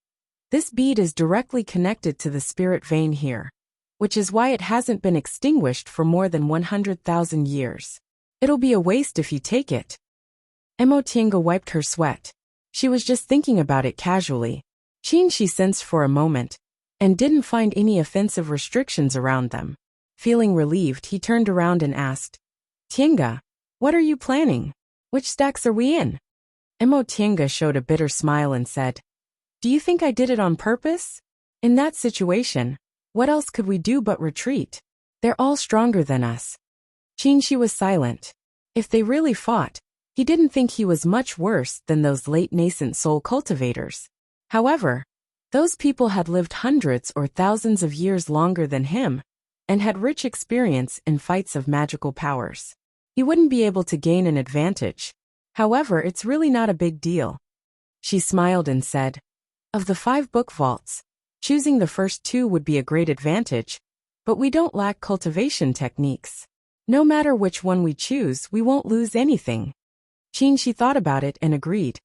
"This bead is directly connected to the spirit vein here, which is why it hasn't been extinguished for more than 100,000 years. It'll be a waste if you take it." Emo Tiange wiped her sweat. She was just thinking about it casually. She sensed for a moment, and didn't find any offensive restrictions around them. Feeling relieved, he turned around and asked, "Tiange, what are you planning? Which stacks are we in?" Emo Tiange showed a bitter smile and said, "Do you think I did it on purpose? In that situation, what else could we do but retreat? They're all stronger than us." She was silent. If they really fought, he didn't think he was much worse than those late nascent soul cultivators. However, those people had lived hundreds or thousands of years longer than him, and had rich experience in fights of magical powers. He wouldn't be able to gain an advantage. However, it's really not a big deal. She smiled and said, "Of the 5 book vaults, choosing the first 2 would be a great advantage, but we don't lack cultivation techniques. No matter which one we choose, we won't lose anything." She thought about it and agreed.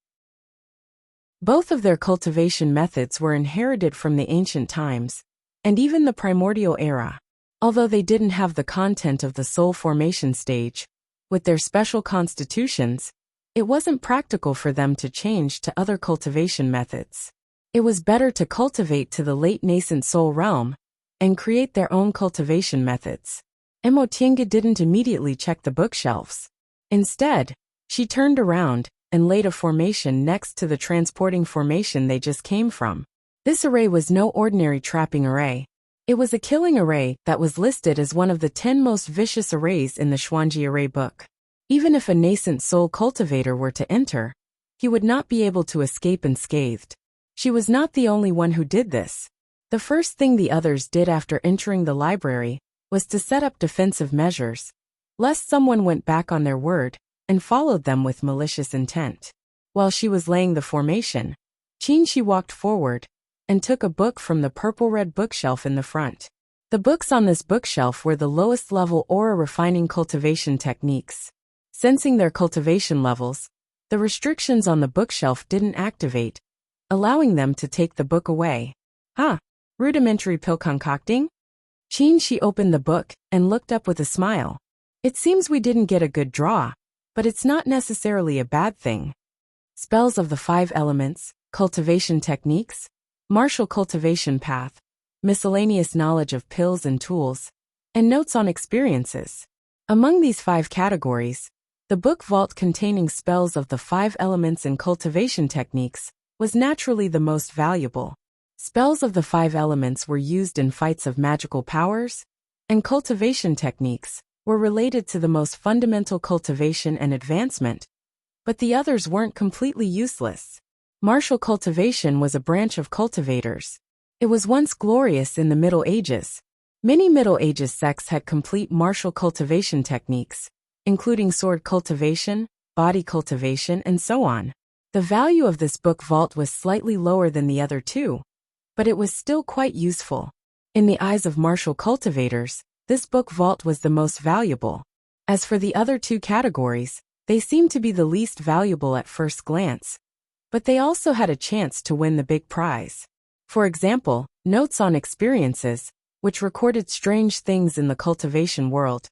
Both of their cultivation methods were inherited from the ancient times, and even the primordial era. Although they didn't have the content of the soul formation stage, with their special constitutions, it wasn't practical for them to change to other cultivation methods. It was better to cultivate to the late nascent soul realm, and create their own cultivation methods. Emo Tiange didn't immediately check the bookshelves. Instead, she turned around and laid a formation next to the transporting formation they just came from. This array was no ordinary trapping array. It was a killing array that was listed as one of the 10 most vicious arrays in the Xuanji array book. Even if a nascent soul cultivator were to enter, he would not be able to escape unscathed. She was not the only one who did this. The first thing the others did after entering the library was to set up defensive measures, lest someone went back on their word and followed them with malicious intent. While she was laying the formation, she walked forward and took a book from the purple-red bookshelf in the front. The books on this bookshelf were the lowest level aura refining cultivation techniques. Sensing their cultivation levels, the restrictions on the bookshelf didn't activate, allowing them to take the book away. Rudimentary pill concocting? She opened the book and looked up with a smile. "It seems we didn't get a good draw, but it's not necessarily a bad thing. Spells of the 5 elements, cultivation techniques, martial cultivation path, miscellaneous knowledge of pills and tools, and notes on experiences. Among these 5 categories, the book vault containing spells of the 5 elements and cultivation techniques was naturally the most valuable. Spells of the 5 elements were used in fights of magical powers, and cultivation techniques were related to the most fundamental cultivation and advancement, but the others weren't completely useless. Martial cultivation was a branch of cultivators. It was once glorious in the Middle Ages. Many Middle Ages sects had complete martial cultivation techniques, including sword cultivation, body cultivation, and so on. The value of this book vault was slightly lower than the other 2, but it was still quite useful. In the eyes of martial cultivators, this book vault was the most valuable. As for the other 2 categories, they seemed to be the least valuable at first glance, but they also had a chance to win the big prize. For example, notes on experiences, which recorded strange things in the cultivation world,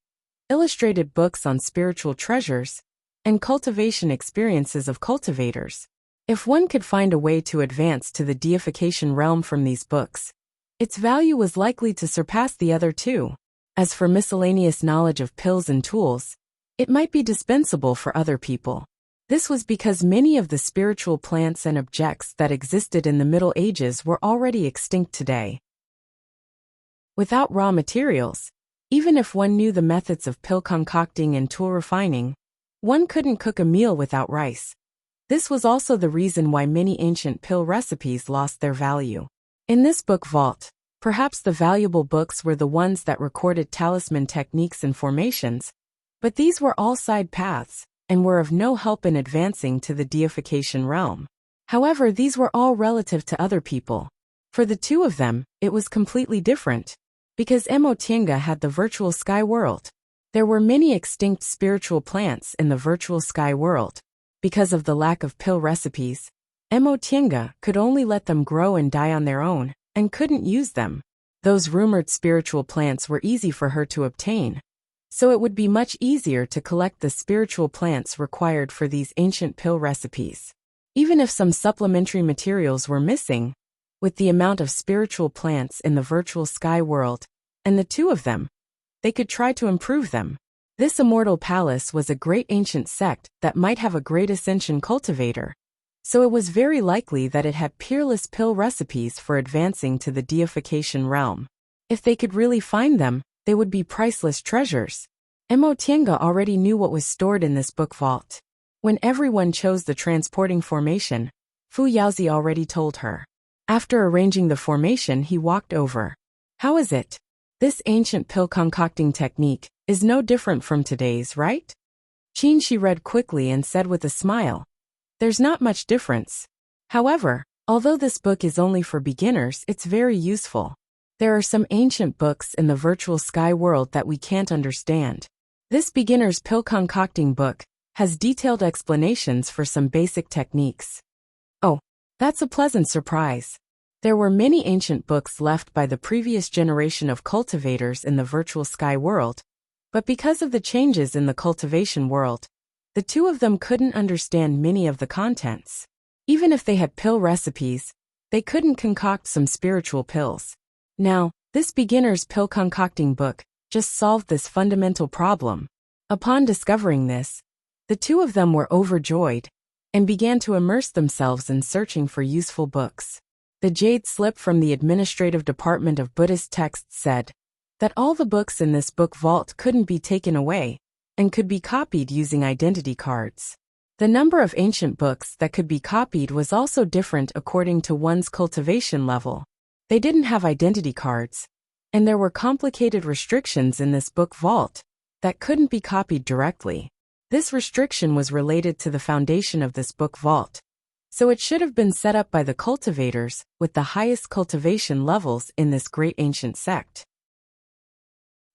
illustrated books on spiritual treasures, and cultivation experiences of cultivators. If one could find a way to advance to the deification realm from these books, its value was likely to surpass the other 2. As for miscellaneous knowledge of pills and tools, it might be dispensable for other people. This was because many of the spiritual plants and objects that existed in the Middle Ages were already extinct today. Without raw materials, even if one knew the methods of pill concocting and tool refining, one couldn't cook a meal without rice. This was also the reason why many ancient pill recipes lost their value. In this book vault, perhaps the valuable books were the ones that recorded talisman techniques and formations, but these were all side paths and were of no help in advancing to the deification realm. However, these were all relative to other people. For the 2 of them, it was completely different, because Emotienga had the virtual sky world. There were many extinct spiritual plants in the virtual sky world. Because of the lack of pill recipes, Emotienga could only let them grow and die on their own, and couldn't use them. Those rumored spiritual plants were easy for her to obtain, so it would be much easier to collect the spiritual plants required for these ancient pill recipes. Even if some supplementary materials were missing, with the amount of spiritual plants in the virtual sky world, and the 2 of them, they could try to improve them. This immortal palace was a great ancient sect that might have a great ascension cultivator, so it was very likely that it had peerless pill recipes for advancing to the deification realm. If they could really find them, they would be priceless treasures. Emotienga already knew what was stored in this book vault. When everyone chose the transporting formation, Fu Yaozi already told her. After arranging the formation, he walked over. How is it? This ancient pill concocting technique is no different from today's, right? Qin Shi read quickly and said with a smile, there's not much difference. However, although this book is only for beginners, it's very useful. There are some ancient books in the virtual sky world that we can't understand. This beginner's pill concocting book has detailed explanations for some basic techniques. Oh, that's a pleasant surprise. There were many ancient books left by the previous generation of cultivators in the virtual sky world, but because of the changes in the cultivation world, the 2 of them couldn't understand many of the contents. Even if they had pill recipes, they couldn't concoct some spiritual pills. Now, this beginner's pill concocting book just solved this fundamental problem. Upon discovering this, the 2 of them were overjoyed and began to immerse themselves in searching for useful books. The jade slip from the administrative department of Buddhist texts said that all the books in this book vault couldn't be taken away and could be copied using identity cards. The number of ancient books that could be copied was also different according to one's cultivation level. They didn't have identity cards, and there were complicated restrictions in this book vault that couldn't be copied directly. This restriction was related to the foundation of this book vault, so it should have been set up by the cultivators with the highest cultivation levels in this great ancient sect.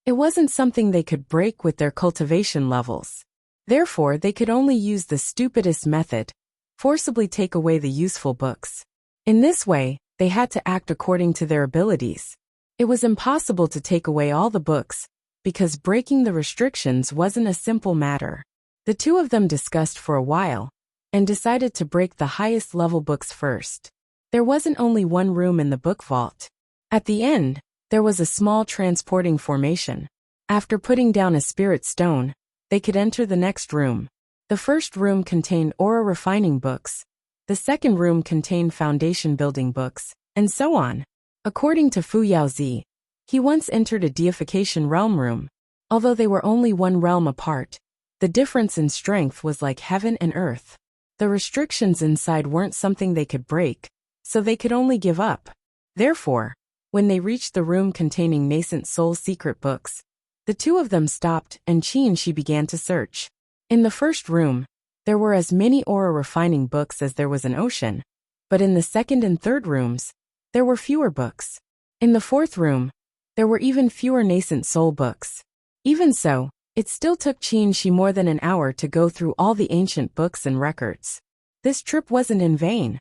It wasn't something they could break with their cultivation levels. Therefore, they could only use the stupidest method, forcibly take away the useful books. In this way, they had to act according to their abilities. It was impossible to take away all the books, because breaking the restrictions wasn't a simple matter. The 2 of them discussed for a while, and decided to break the highest level books first. There wasn't only one room in the book vault. At the end, there was a small transporting formation. After putting down a spirit stone, they could enter the next room. The first room contained aura refining books. The second room contained foundation building books, and so on. According to Fu Yaozi, he once entered a deification realm room. Although they were only one realm apart, the difference in strength was like heaven and earth. The restrictions inside weren't something they could break, so they could only give up. Therefore, when they reached the room containing nascent soul secret books, the two of them stopped and she began to search. In the first room, there were as many aura refining books as there was an ocean, but in the second and third rooms, there were fewer books. In the fourth room, there were even fewer nascent soul books. Even so, it still took Qin more than an hour to go through all the ancient books and records. This trip wasn't in vain.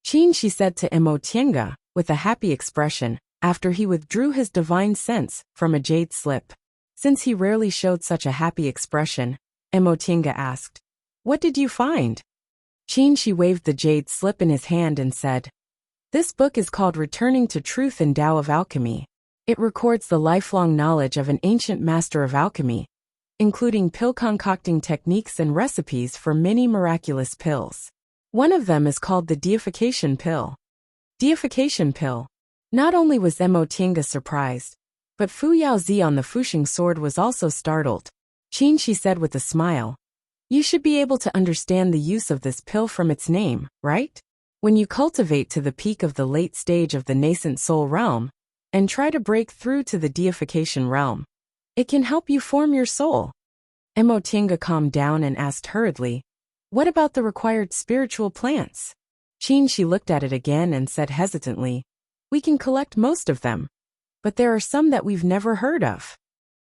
Qin said to Emotienga, with a happy expression, after he withdrew his divine sense from a jade slip. Since he rarely showed such a happy expression, Emotienga asked, "What did you find?" Qin waved the jade slip in his hand and said, "This book is called Returning to Truth in Tao of Alchemy. It records the lifelong knowledge of an ancient master of alchemy, including pill concocting techniques and recipes for many miraculous pills. One of them is called the deification pill." Deification pill. Not only was Emotienga surprised, but Fu Yaozi on the Fuxing sword was also startled. Qin said with a smile, "You should be able to understand the use of this pill from its name, right? When you cultivate to the peak of the late stage of the nascent soul realm, and try to break through to the deification realm, it can help you form your soul." Emotienga calmed down and asked hurriedly, "What about the required spiritual plants?" Qin looked at it again and said hesitantly, "We can collect most of them, but there are some that we've never heard of."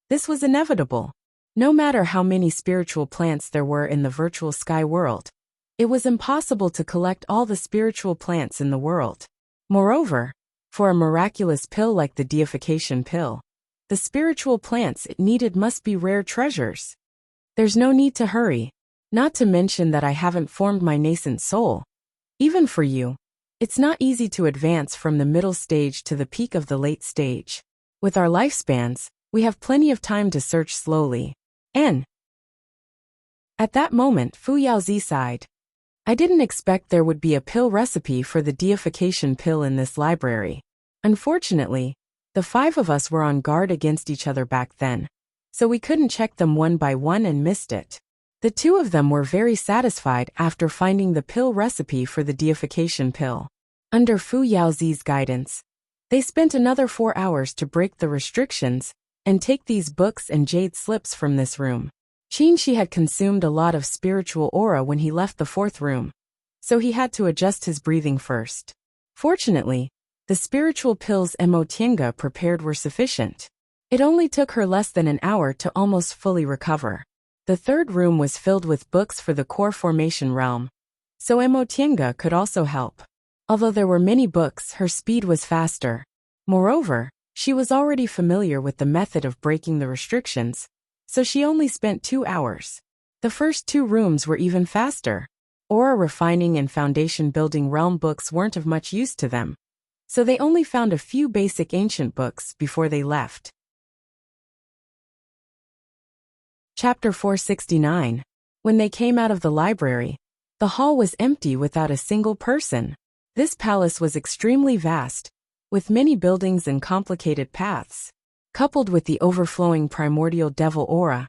This was inevitable. No matter how many spiritual plants there were in the virtual sky world, it was impossible to collect all the spiritual plants in the world. Moreover, for a miraculous pill like the deification pill, the spiritual plants it needed must be rare treasures. "There's no need to hurry, not to mention that I haven't formed my nascent soul. Even for you, it's not easy to advance from the middle stage to the peak of the late stage. With our lifespans, we have plenty of time to search slowly." At that moment, Fu Yaozi sighed. "I didn't expect there would be a pill recipe for the deification pill in this library. Unfortunately, the five of us were on guard against each other back then, so we couldn't check them one by one and missed it." The two of them were very satisfied after finding the pill recipe for the deification pill. Under Fu Yaozi's guidance, they spent another 4 hours to break the restrictions and take these books and jade slips from this room. Qin had consumed a lot of spiritual aura when he left the fourth room, so he had to adjust his breathing first. Fortunately, the spiritual pills Emotienga prepared were sufficient. It only took her less than an hour to almost fully recover. The third room was filled with books for the core formation realm, so Emotienga could also help. Although there were many books, her speed was faster. Moreover, she was already familiar with the method of breaking the restrictions, so she only spent 2 hours. The first 2 rooms were even faster. Aura refining and foundation building realm books weren't of much use to them, so they only found a few basic ancient books before they left. Chapter 469. When they came out of the library, the hall was empty without a single person. This palace was extremely vast, with many buildings and complicated paths. Coupled with the overflowing primordial devil aura,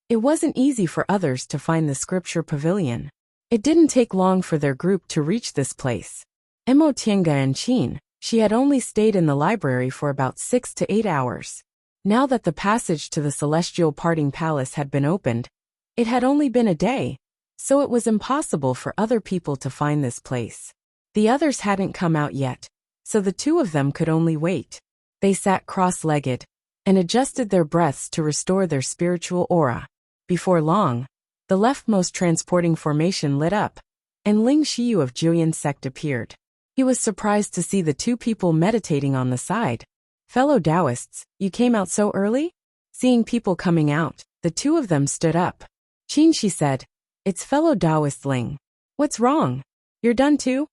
it wasn't easy for others to find the scripture pavilion. It didn't take long for their group to reach this place. Emotienga and Qin, she had only stayed in the library for about 6 to 8 hours. Now that the passage to the celestial parting palace had been opened, it had only been a day, so it was impossible for other people to find this place. The others hadn't come out yet, so the two of them could only wait. They sat cross-legged and adjusted their breaths to restore their spiritual aura. Before long, the leftmost transporting formation lit up, and Ling Xiyu of Juyan's sect appeared. He was surprised to see the two people meditating on the side. "Fellow Taoists, you came out so early?" Seeing people coming out, the two of them stood up. Qin said, "It's fellow Taoist Ling. What's wrong? You're done too?"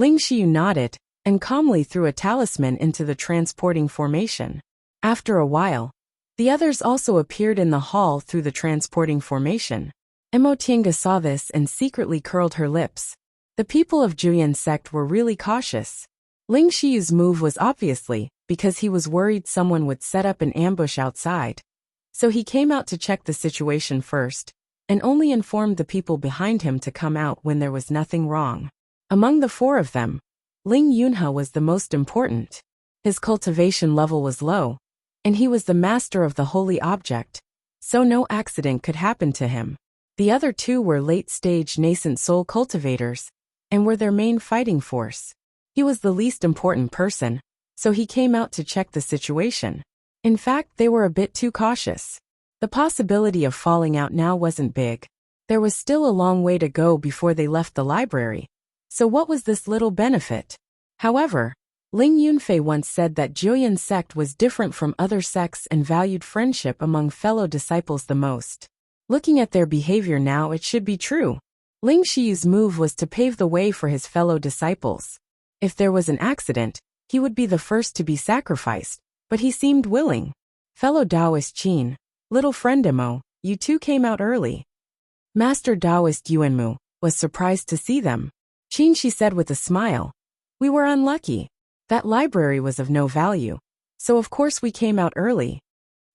Ling Xiu nodded, and calmly threw a talisman into the transporting formation. After a while, the others also appeared in the hall through the transporting formation. Emotienga saw this and secretly curled her lips. The people of Juyan sect were really cautious. Ling Xiu's move was obviously because he was worried someone would set up an ambush outside. So he came out to check the situation first, and only informed the people behind him to come out when there was nothing wrong. Among the four of them, Ling Yunhe was the most important. His cultivation level was low, and he was the master of the holy object, so no accident could happen to him. The other two were late-stage nascent soul cultivators, and were their main fighting force. He was the least important person, so he came out to check the situation. In fact, they were a bit too cautious. The possibility of falling out now wasn't big. There was still a long way to go before they left the library. So what was this little benefit? However, Ling Yunfei once said that Juyan sect was different from other sects and valued friendship among fellow disciples the most. Looking at their behavior now, it should be true. Ling Xiu's move was to pave the way for his fellow disciples. If there was an accident, he would be the first to be sacrificed, but he seemed willing. Fellow Taoist Qin, little friend Emo, you two came out early. Master Taoist Yuanmu was surprised to see them. Qin, she said with a smile. We were unlucky. That library was of no value, so of course we came out early.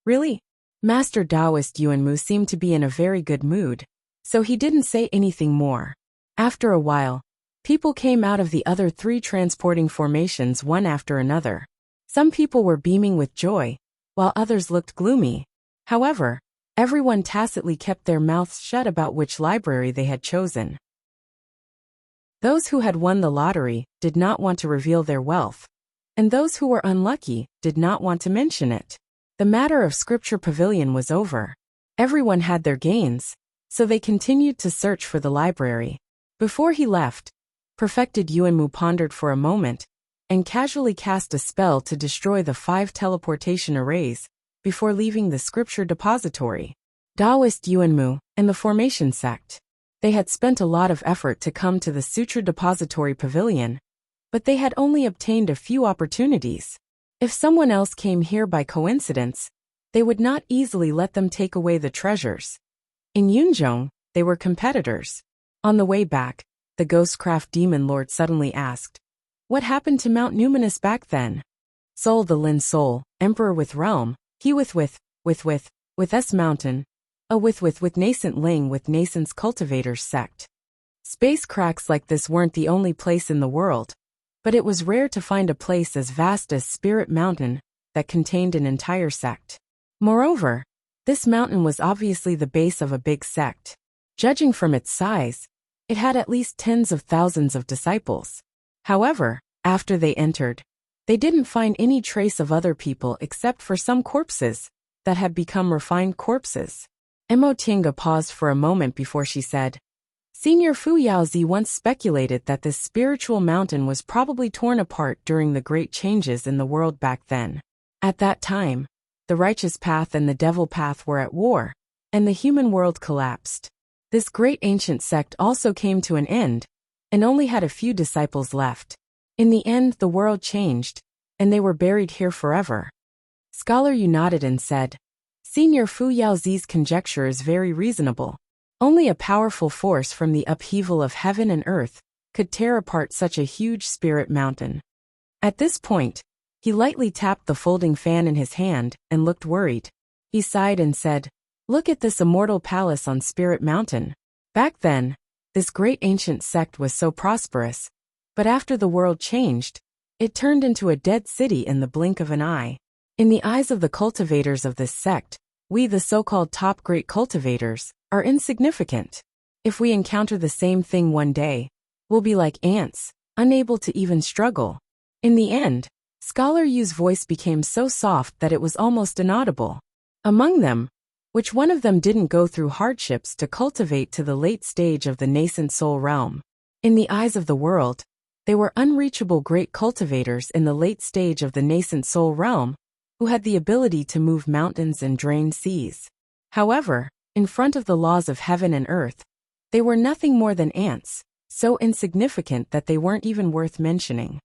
Really? Master Taoist Yuanmu seemed to be in a very good mood, so he didn't say anything more. After a while, people came out of the other three transporting formations one after another. Some people were beaming with joy, while others looked gloomy. However, everyone tacitly kept their mouths shut about which library they had chosen. Those who had won the lottery did not want to reveal their wealth, and those who were unlucky did not want to mention it. The matter of Scripture Pavilion was over. Everyone had their gains, so they continued to search for the library. Before he left, Perfected Yuanmu pondered for a moment, and casually cast a spell to destroy the 5 teleportation arrays before leaving the Scripture Depository. Taoist Yuanmu and the Formation Sect. They had spent a lot of effort to come to the Sutra Depository Pavilion, but they had only obtained a few opportunities. If someone else came here by coincidence, they would not easily let them take away the treasures. In Yunzhong, they were competitors. On the way back, the Ghostcraft Demon Lord suddenly asked, what happened to Mount Numinous back then? Sol the Lin Sol, Emperor with Realm, he with S Mountain, with Nascent Ling with Nascent's Cultivators sect. Space cracks like this weren't the only place in the world, but it was rare to find a place as vast as Spirit Mountain that contained an entire sect. Moreover, this mountain was obviously the base of a big sect. Judging from its size, it had at least tens of thousands of disciples. However, after they entered, they didn't find any trace of other people except for some corpses that had become refined corpses. Emotienga paused for a moment before she said, Senior Fu Yaozi once speculated that this spiritual mountain was probably torn apart during the great changes in the world back then. At that time, the righteous path and the devil path were at war, and the human world collapsed. This great ancient sect also came to an end, and only had a few disciples left. In the end, the world changed, and they were buried here forever. Scholar Yu nodded and said, Senior Fu Yaozi's conjecture is very reasonable. Only a powerful force from the upheaval of heaven and earth could tear apart such a huge spirit mountain. At this point, he lightly tapped the folding fan in his hand and looked worried. He sighed and said, Look at this immortal palace on Spirit Mountain. Back then, this great ancient sect was so prosperous, but after the world changed, it turned into a dead city in the blink of an eye. In the eyes of the cultivators of this sect, we, the so-called top great cultivators, are insignificant. If we encounter the same thing one day, we'll be like ants, unable to even struggle. In the end, Scholar Yu's voice became so soft that it was almost inaudible. Among them, which one of them didn't go through hardships to cultivate to the late stage of the nascent soul realm? In the eyes of the world, they were unreachable great cultivators in the late stage of the nascent soul realm, who had the ability to move mountains and drain seas. However, in front of the laws of heaven and earth, they were nothing more than ants, so insignificant that they weren't even worth mentioning.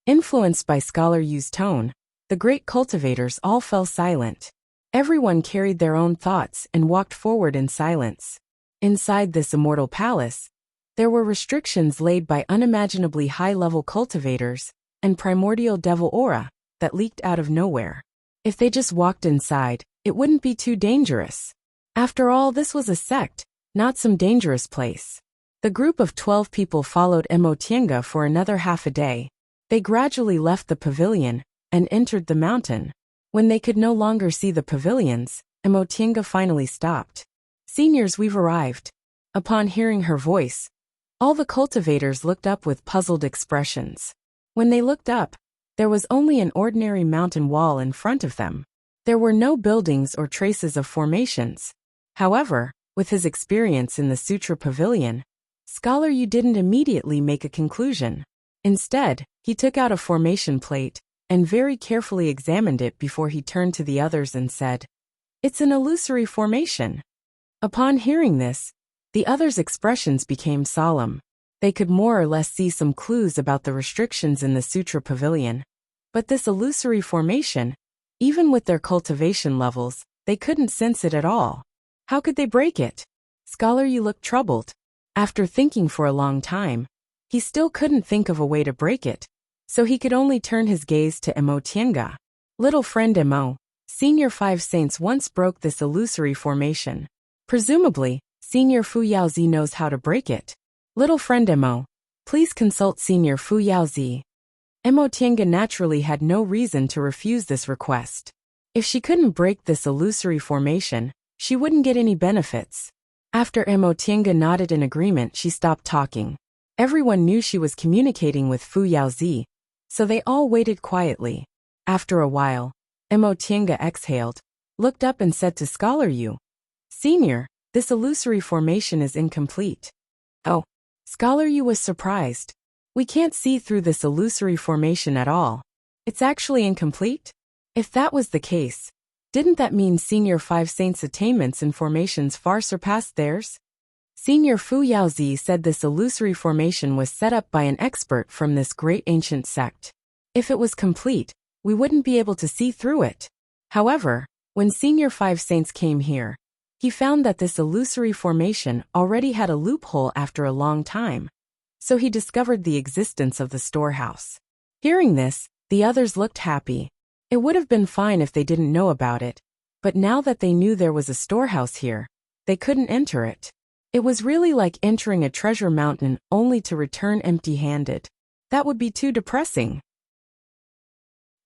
Influenced by Scholar Yu's tone, the great cultivators all fell silent. Everyone carried their own thoughts and walked forward in silence. Inside this immortal palace, there were restrictions laid by unimaginably high-level cultivators and primordial devil aura that leaked out of nowhere. If they just walked inside, it wouldn't be too dangerous. After all, this was a sect, not some dangerous place. The group of 12 people followed Emotienga for another half a day. They gradually left the pavilion and entered the mountain. When they could no longer see the pavilions, Emotienga finally stopped. "Seniors, we've arrived." Upon hearing her voice, all the cultivators looked up with puzzled expressions. When they looked up, there was only an ordinary mountain wall in front of them. There were no buildings or traces of formations. However, with his experience in the Sutra Pavilion, Scholar Yu didn't immediately make a conclusion. Instead, he took out a formation plate and very carefully examined it before he turned to the others and said, "It's an illusory formation." Upon hearing this, the others' expressions became solemn. They could more or less see some clues about the restrictions in the Sutra Pavilion. But this illusory formation, even with their cultivation levels, they couldn't sense it at all. How could they break it? Scholar Yu looked troubled. After thinking for a long time, he still couldn't think of a way to break it, so he could only turn his gaze to Emotienga. "Little friend Emo, Senior 5 Saints once broke this illusory formation. Presumably, Senior Fu Yaozi knows how to break it. Little friend Emo, please consult Senior Fu Yaozi." Emotienga naturally had no reason to refuse this request. If she couldn't break this illusory formation, she wouldn't get any benefits. After Emotienga nodded in agreement, she stopped talking. Everyone knew she was communicating with Fu Yaozi, so they all waited quietly. After a while, Emotienga exhaled, looked up and said to Scholar Yu, "Senior, this illusory formation is incomplete." "Oh." Scholar Yu was surprised. "We can't see through this illusory formation at all. It's actually incomplete?" If that was the case, didn't that mean Senior 5 Saints' attainments and formations far surpassed theirs? Senior Fu Yaozi said this illusory formation was set up by an expert from this great ancient sect. If it was complete, we wouldn't be able to see through it. However, when Senior 5 Saints came here, he found that this illusory formation already had a loophole after a long time. So he discovered the existence of the storehouse. Hearing this, the others looked happy. It would have been fine if they didn't know about it, but now that they knew there was a storehouse here, they couldn't enter it. It was really like entering a treasure mountain only to return empty-handed. That would be too depressing.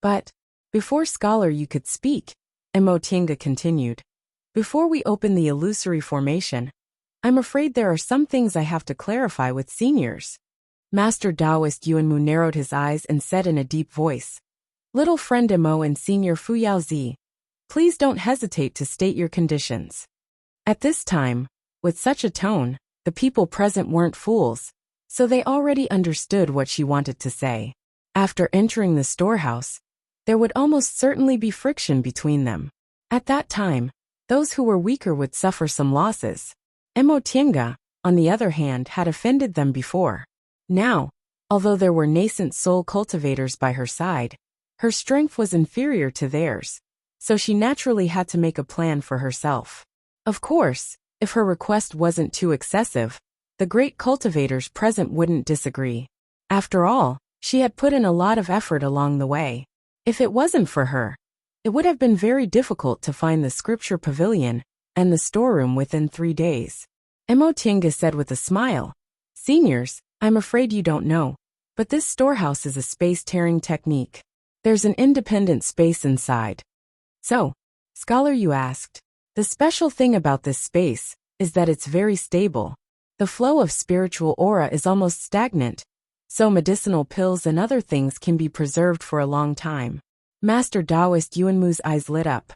But, before Scholar Yu could speak, Emotienga continued, "Before we open the illusory formation, I'm afraid there are some things I have to clarify with seniors." Master Taoist Yuanmu narrowed his eyes and said in a deep voice, "Little friend Emo and Senior Fu Yaozi, please don't hesitate to state your conditions." At this time, with such a tone, the people present weren't fools, so they already understood what she wanted to say. After entering the storehouse, there would almost certainly be friction between them. At that time, those who were weaker would suffer some losses. Emotienga, on the other hand, had offended them before. Now, although there were nascent soul cultivators by her side, her strength was inferior to theirs, so she naturally had to make a plan for herself. Of course, if her request wasn't too excessive, the great cultivators present wouldn't disagree. After all, she had put in a lot of effort along the way. If it wasn't for her, it would have been very difficult to find the scripture pavilion and the storeroom within 3 days. Emotienga said with a smile, "Seniors, I'm afraid you don't know, but this storehouse is a space-tearing technique. There's an independent space inside." "So," Scholar Yu asked, "the special thing about this space is that it's very stable. The flow of spiritual aura is almost stagnant, so medicinal pills and other things can be preserved for a long time." Master Taoist Yuanmu's eyes lit up.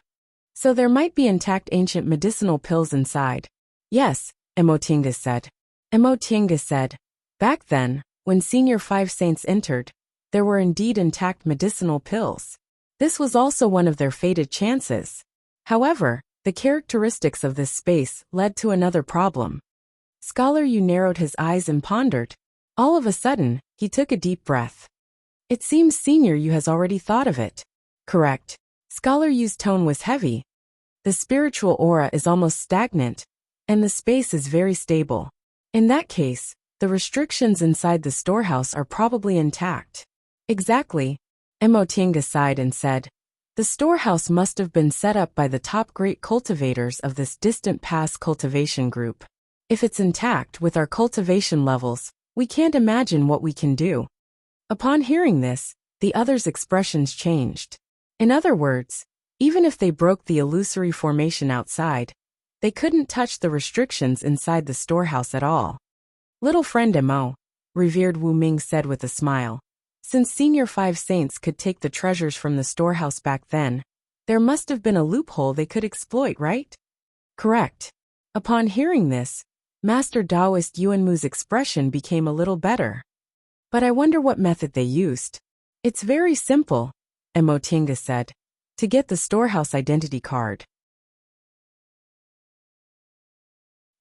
"So there might be intact ancient medicinal pills inside." "Yes," Emotienga said. Emotienga said, "Back then, when Senior 5 Saints entered, there were indeed intact medicinal pills. This was also one of their fated chances. However, the characteristics of this space led to another problem. Scholar Yu narrowed his eyes and pondered. All of a sudden, he took a deep breath. It seems Senior Yu has already thought of it. Correct. Scholar Yu's tone was heavy. The spiritual aura is almost stagnant, and the space is very stable. In that case, the restrictions inside the storehouse are probably intact. Exactly. Emotienga sighed and said, the storehouse must have been set up by the top great cultivators of this distant past cultivation group. If it's intact with our cultivation levels, we can't imagine what we can do. Upon hearing this, the others' expressions changed. In other words, even if they broke the illusory formation outside, they couldn't touch the restrictions inside the storehouse at all. Little friend Emo, revered Wu Ming said with a smile. Since Senior Five Saints could take the treasures from the storehouse back then, there must have been a loophole they could exploit, right? Correct. Upon hearing this, Master Taoist Yuanmu's expression became a little better. But I wonder what method they used. It's very simple, Emotienga said, to get the storehouse identity card.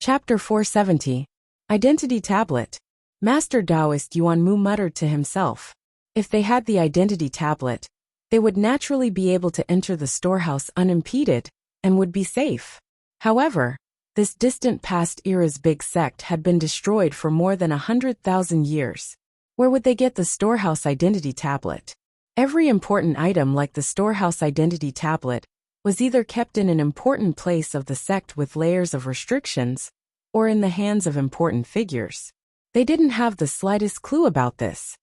Chapter 470. Identity Tablet. Master Taoist Yuanmu muttered to himself. If they had the identity tablet, they would naturally be able to enter the storehouse unimpeded and would be safe. However, this distant past era's big sect had been destroyed for more than 100,000 years. Where would they get the storehouse identity tablet? Every important item like the storehouse identity tablet was either kept in an important place of the sect with layers of restrictions, or in the hands of important figures. They didn't have the slightest clue about this.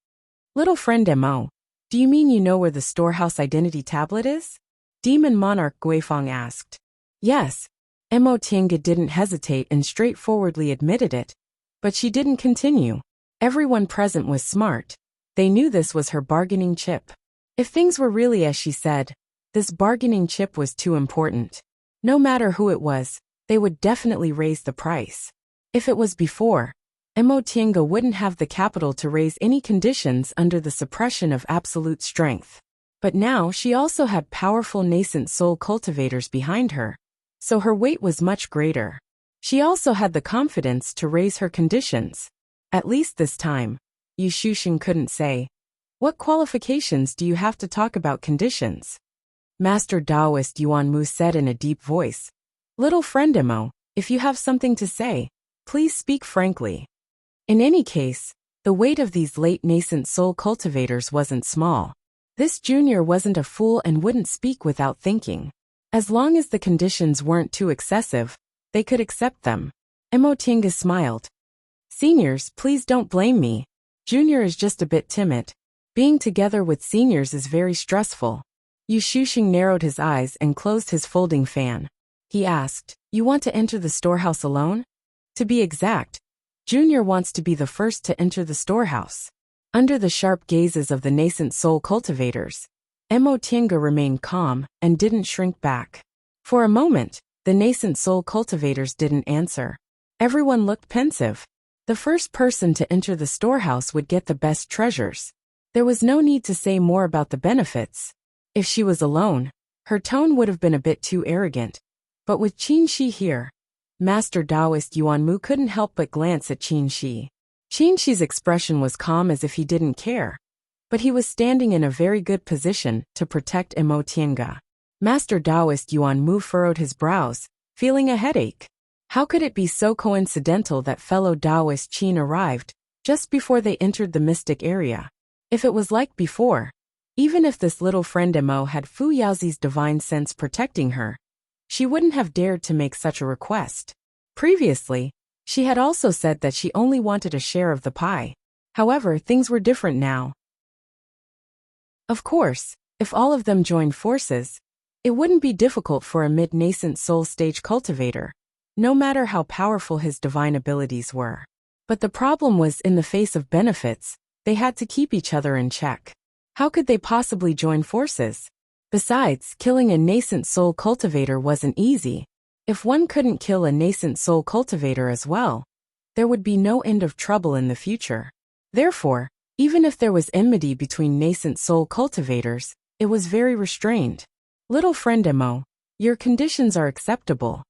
Little friend Emo, do you mean you know where the storehouse identity tablet is? Demon Monarch Guifang asked. Yes. Emotienga didn't hesitate and straightforwardly admitted it, but she didn't continue. Everyone present was smart. They knew this was her bargaining chip. If things were really as she said, this bargaining chip was too important. No matter who it was, they would definitely raise the price. If it was before, Emotienga wouldn't have the capital to raise any conditions under the suppression of absolute strength. But now she also had powerful nascent soul cultivators behind her, so her weight was much greater. She also had the confidence to raise her conditions. At least this time, Yu Shushin couldn't say, what qualifications do you have to talk about conditions? Master Taoist Yuanmu said in a deep voice. Little friend Emo, if you have something to say, please speak frankly. In any case, the weight of these late nascent soul cultivators wasn't small. This junior wasn't a fool and wouldn't speak without thinking. As long as the conditions weren't too excessive, they could accept them. Emotienga smiled. Seniors, please don't blame me. Junior is just a bit timid. Being together with seniors is very stressful. Yu Shuxing narrowed his eyes and closed his folding fan. He asked, you want to enter the storehouse alone? To be exact, Junior wants to be the first to enter the storehouse. Under the sharp gazes of the nascent soul cultivators, Emotienga remained calm and didn't shrink back. For a moment, the nascent soul cultivators didn't answer. Everyone looked pensive. The first person to enter the storehouse would get the best treasures. There was no need to say more about the benefits. If she was alone, her tone would have been a bit too arrogant. But with Qin Shi here, Master Taoist Yuanmu couldn't help but glance at Qin Shi. Qin Shi's expression was calm as if he didn't care. But he was standing in a very good position to protect Emotienga. Master Taoist Yuanmu furrowed his brows, feeling a headache. How could it be so coincidental that fellow Taoist Qin arrived just before they entered the mystic area? If it was like before, even if this little friend Emo had Fu Yaozi's divine sense protecting her, she wouldn't have dared to make such a request. Previously, she had also said that she only wanted a share of the pie. However, things were different now. Of course, if all of them joined forces, it wouldn't be difficult for a mid-nascent soul stage cultivator, no matter how powerful his divine abilities were. But the problem was in the face of benefits, they had to keep each other in check. How could they possibly join forces? Besides, killing a nascent soul cultivator wasn't easy. If one couldn't kill a nascent soul cultivator as well, there would be no end of trouble in the future. Therefore, even if there was enmity between nascent soul cultivators, it was very restrained. Little friend Emo, your conditions are acceptable.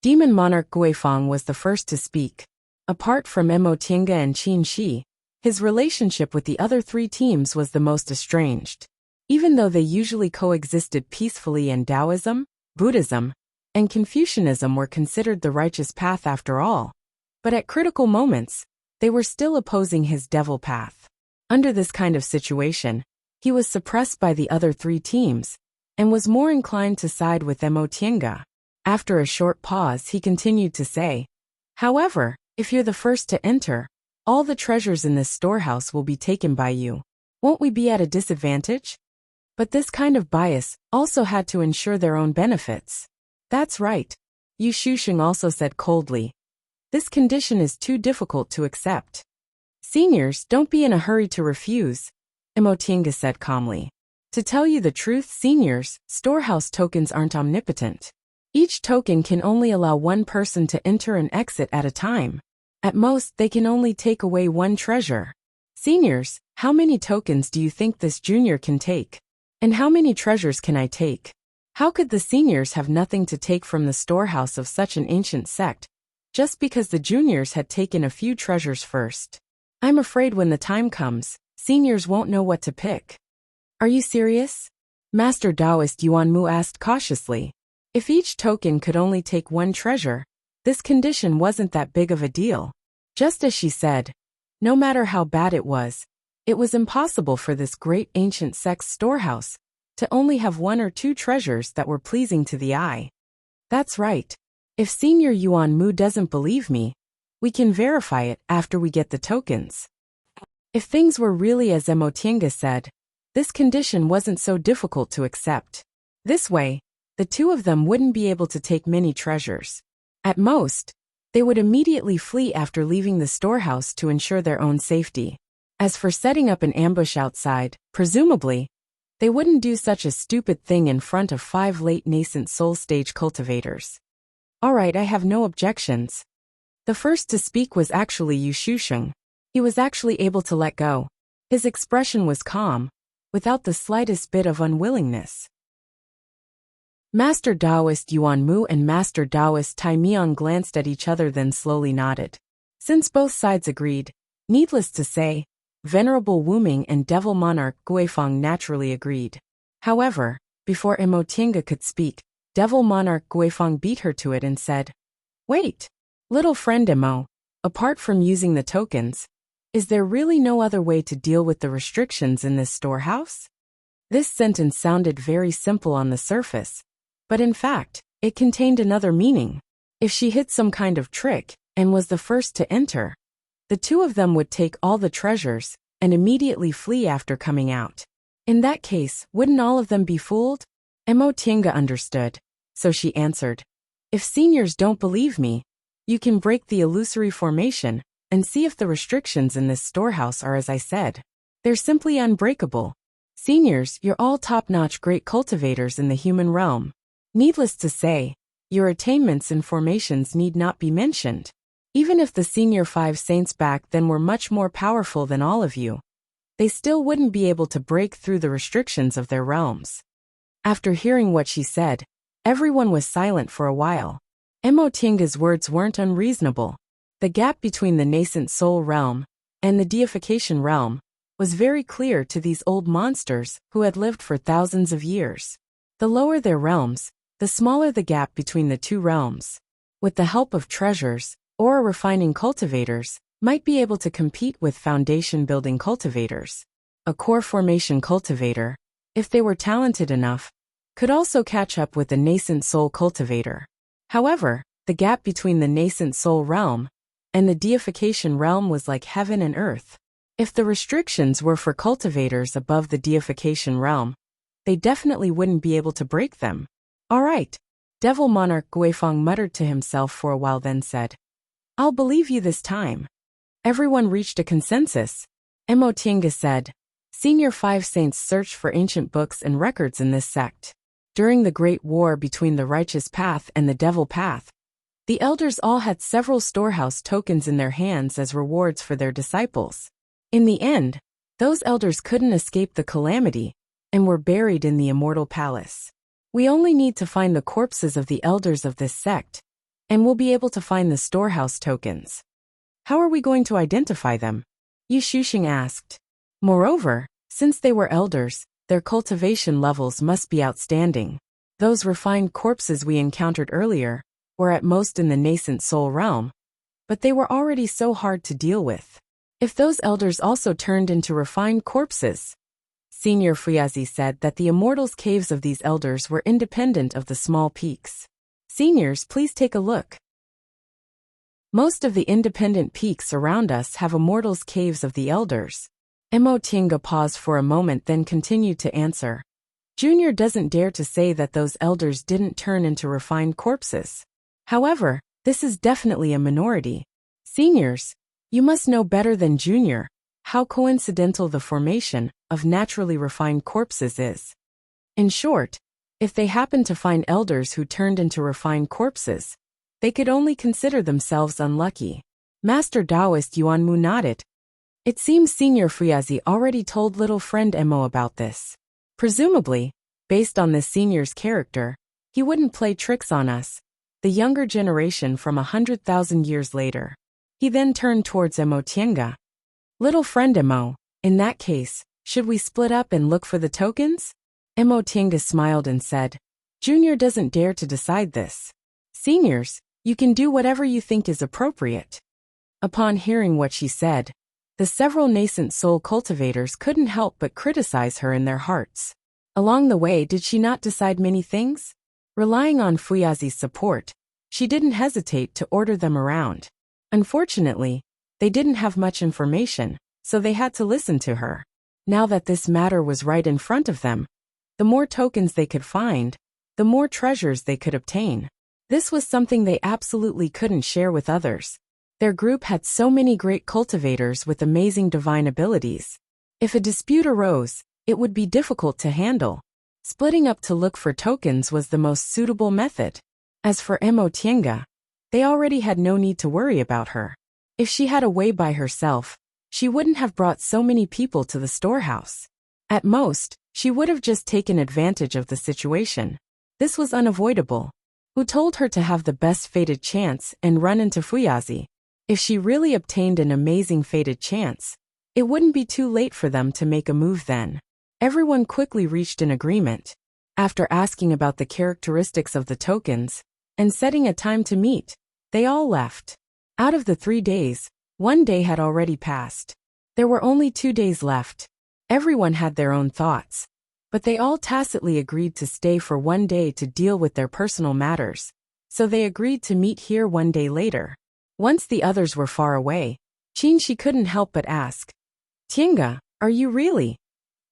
Demon Monarch Guifang was the first to speak. Apart from Emotinga and Qin Shi, his relationship with the other three teams was the most estranged. Even though they usually coexisted peacefully and Taoism, Buddhism, and Confucianism were considered the righteous path after all. But at critical moments, they were still opposing his devil path. Under this kind of situation, he was suppressed by the other three teams, and was more inclined to side with Emotinga. After a short pause he continued to say, "However, if you're the first to enter, all the treasures in this storehouse will be taken by you. Won't we be at a disadvantage?" But this kind of bias also had to ensure their own benefits. "That's right," Yu Shusheng also said coldly. "This condition is too difficult to accept." "Seniors, don't be in a hurry to refuse," Emotinga said calmly. "To tell you the truth, seniors, storehouse tokens aren't omnipotent. Each token can only allow one person to enter and exit at a time. At most, they can only take away one treasure. Seniors, how many tokens do you think this junior can take? And how many treasures can I take? How could the seniors have nothing to take from the storehouse of such an ancient sect, just because the juniors had taken a few treasures first? I'm afraid when the time comes, seniors won't know what to pick." "Are you serious?" Master Taoist Yuan Mu asked cautiously. If each token could only take one treasure, this condition wasn't that big of a deal. Just as she said, no matter how bad it was impossible for this great ancient sect's storehouse to only have one or two treasures that were pleasing to the eye. "That's right. If Senior Yuan Mu doesn't believe me, we can verify it after we get the tokens." If things were really as Emotinga said, this condition wasn't so difficult to accept. This way, the two of them wouldn't be able to take many treasures. At most, they would immediately flee after leaving the storehouse to ensure their own safety. As for setting up an ambush outside, presumably, they wouldn't do such a stupid thing in front of 5 late nascent soul stage cultivators. "All right, I have no objections." The first to speak was actually Yu Shusheng. He was actually able to let go. His expression was calm, without the slightest bit of unwillingness. Master Taoist Yuan Mu and Master Taoist Tai Miang glanced at each other, then slowly nodded. Since both sides agreed, needless to say, Venerable Wu Ming and Devil Monarch Guifeng naturally agreed. However, before Emotinga could speak, Devil Monarch Guifeng beat her to it and said, "Wait, little friend Emo, apart from using the tokens, is there really no other way to deal with the restrictions in this storehouse?" This sentence sounded very simple on the surface, but in fact, it contained another meaning. If she hit some kind of trick and was the first to enter, the two of them would take all the treasures and immediately flee after coming out. In that case, wouldn't all of them be fooled? Emotinga understood, so she answered, "If seniors don't believe me, you can break the illusory formation and see if the restrictions in this storehouse are as I said. They're simply unbreakable. Seniors, you're all top-notch great cultivators in the human realm. Needless to say, your attainments and formations need not be mentioned. Even if the senior 5 saints back then were much more powerful than all of you, they still wouldn't be able to break through the restrictions of their realms." After hearing what she said, everyone was silent for a while. Emotinga's words weren't unreasonable. The gap between the nascent soul realm and the deification realm was very clear to these old monsters who had lived for thousands of years. The lower their realms, the smaller the gap between the two realms. With the help of treasures, aura refining cultivators might be able to compete with foundation building cultivators. A core formation cultivator, if they were talented enough, could also catch up with the nascent soul cultivator. However, the gap between the nascent soul realm and the deification realm was like heaven and earth. If the restrictions were for cultivators above the deification realm, they definitely wouldn't be able to break them. "All right," Devil Monarch Guifeng muttered to himself for a while, then said, "I'll believe you this time." Everyone reached a consensus. Emotinga said, "Senior 5 saints searched for ancient books and records in this sect. During the great war between the righteous path and the devil path, the elders all had several storehouse tokens in their hands as rewards for their disciples. In the end, those elders couldn't escape the calamity and were buried in the immortal palace. We only need to find the corpses of the elders of this sect, and we'll be able to find the storehouse tokens." How are we going to identify them? Yu Shuxing asked. Moreover, since they were elders, their cultivation levels must be outstanding. Those refined corpses we encountered earlier were at most in the nascent soul realm, but they were already so hard to deal with. If those elders also turned into refined corpses, Senior Fuyazi said that the immortals' caves of these elders were independent of the small peaks. Seniors, please take a look. Most of the independent peaks around us have immortals' caves of the elders. Mo Tiange paused for a moment, then continued to answer. Junior doesn't dare to say that those elders didn't turn into refined corpses. However, this is definitely a minority. Seniors, you must know better than Junior how coincidental the formation of naturally refined corpses is. In short, if they happened to find elders who turned into refined corpses, they could only consider themselves unlucky. Master Taoist Yuan Mu nodded. It seems Senior Fuyazi already told little friend Mo about this. Presumably, based on this senior's character, he wouldn't play tricks on us, the younger generation from 100,000 years later. He then turned towards Mo Tiange. Little friend Mo, in that case, should we split up and look for the tokens? Mo Tiange smiled and said, Junior doesn't dare to decide this. Seniors, you can do whatever you think is appropriate. Upon hearing what she said, the several nascent soul cultivators couldn't help but criticize her in their hearts. Along the way, did she not decide many things? Relying on Fuyazi's support, she didn't hesitate to order them around. Unfortunately, they didn't have much information, so they had to listen to her. Now that this matter was right in front of them, the more tokens they could find, the more treasures they could obtain. This was something they absolutely couldn't share with others. Their group had so many great cultivators with amazing divine abilities. If a dispute arose, it would be difficult to handle. Splitting up to look for tokens was the most suitable method. As for Mo Tiange, they already had no need to worry about her. If she had a way by herself, she wouldn't have brought so many people to the storehouse. At most, she would have just taken advantage of the situation. This was unavoidable. Who told her to have the best fated chance and run into Fuyazi? If she really obtained an amazing fated chance, it wouldn't be too late for them to make a move then. Everyone quickly reached an agreement. After asking about the characteristics of the tokens and setting a time to meet, they all left. Out of the 3 days, 1 day had already passed. There were only 2 days left. Everyone had their own thoughts, but they all tacitly agreed to stay for 1 day to deal with their personal matters, so they agreed to meet here 1 day later. Once the others were far away, she couldn't help but ask, Tiange, are you really?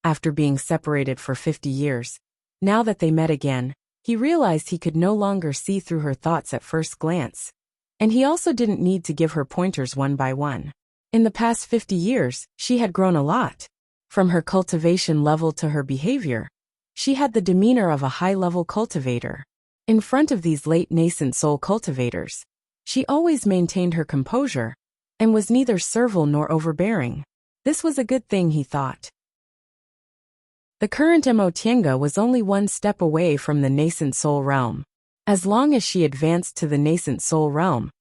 After being separated for 50 years, now that they met again, he realized he could no longer see through her thoughts at first glance. And he also didn't need to give her pointers one by one. In the past 50 years, she had grown a lot. From her cultivation level to her behavior, she had the demeanor of a high-level cultivator. In front of these late nascent soul cultivators, she always maintained her composure and was neither servile nor overbearing. This was a good thing, he thought. The current Mo Tiange was only 1 step away from the nascent soul realm. As long as she advanced to the nascent soul realm,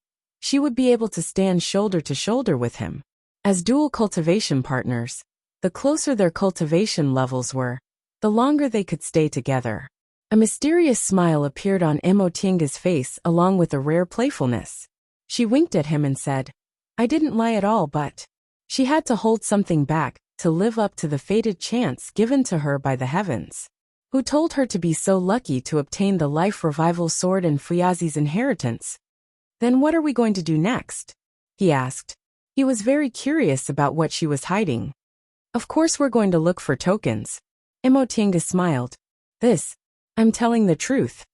she would be able to stand shoulder to shoulder with him. As dual cultivation partners, the closer their cultivation levels were, the longer they could stay together. A mysterious smile appeared on Mo Tiange's face along with a rare playfulness. She winked at him and said, I didn't lie at all, but she had to hold something back to live up to the fated chance given to her by the heavens. Who told her to be so lucky to obtain the life revival sword and Fuyazi's inheritance? Then what are we going to do next? He asked. He was very curious about what she was hiding. Of course we're going to look for tokens. Mo Tiange smiled. I'm telling the truth.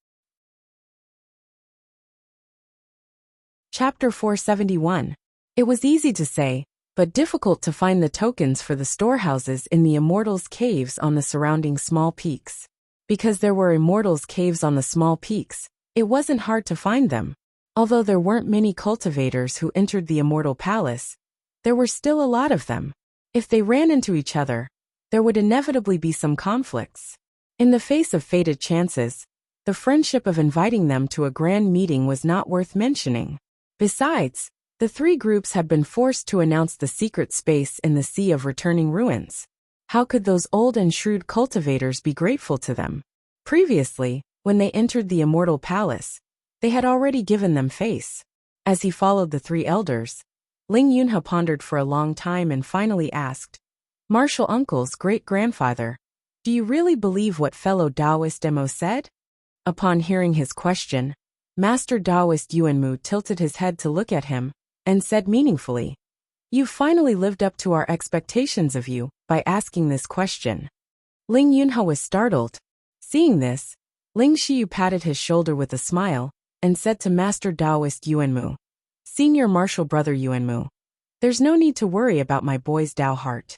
Chapter 471. It was easy to say, but difficult to find the tokens for the storehouses in the Immortals' caves on the surrounding small peaks. Because there were Immortals' caves on the small peaks, it wasn't hard to find them. Although there weren't many cultivators who entered the Immortal Palace, there were still a lot of them. If they ran into each other, there would inevitably be some conflicts. In the face of fated chances, the friendship of inviting them to a grand meeting was not worth mentioning. Besides, The three groups had been forced to announce the secret space in the Sea of Returning Ruins. How could those old and shrewd cultivators be grateful to them? Previously, when they entered the Immortal Palace, they had already given them face. As he followed the three elders, Ling Yunhe pondered for a long time and finally asked, "Martial Uncle's great-grandfather, do you really believe what fellow Taoist Mo said?" Upon hearing his question, Master Taoist Yuanmu tilted his head to look at him, and said meaningfully, "You've finally lived up to our expectations of you by asking this question." Ling Yunhe was startled. Seeing this, Ling Xiyu patted his shoulder with a smile, and said to Master Taoist Yuanmu, "Senior martial brother Yuanmu, there's no need to worry about my boy's Tao heart."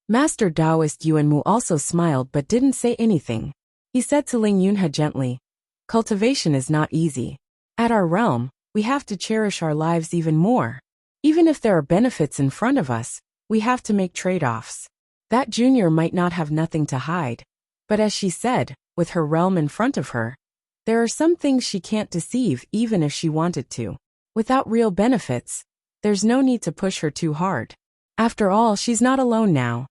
Master Taoist Yuanmu also smiled but didn't say anything. He said to Ling Yunhe gently, "Cultivation is not easy. At our realm, we have to cherish our lives even more. Even if there are benefits in front of us, we have to make trade-offs." That junior might not have nothing to hide, but as she said, with her realm in front of her, there are some things she can't deceive even if she wanted to. Without real benefits, there's no need to push her too hard. After all, she's not alone now.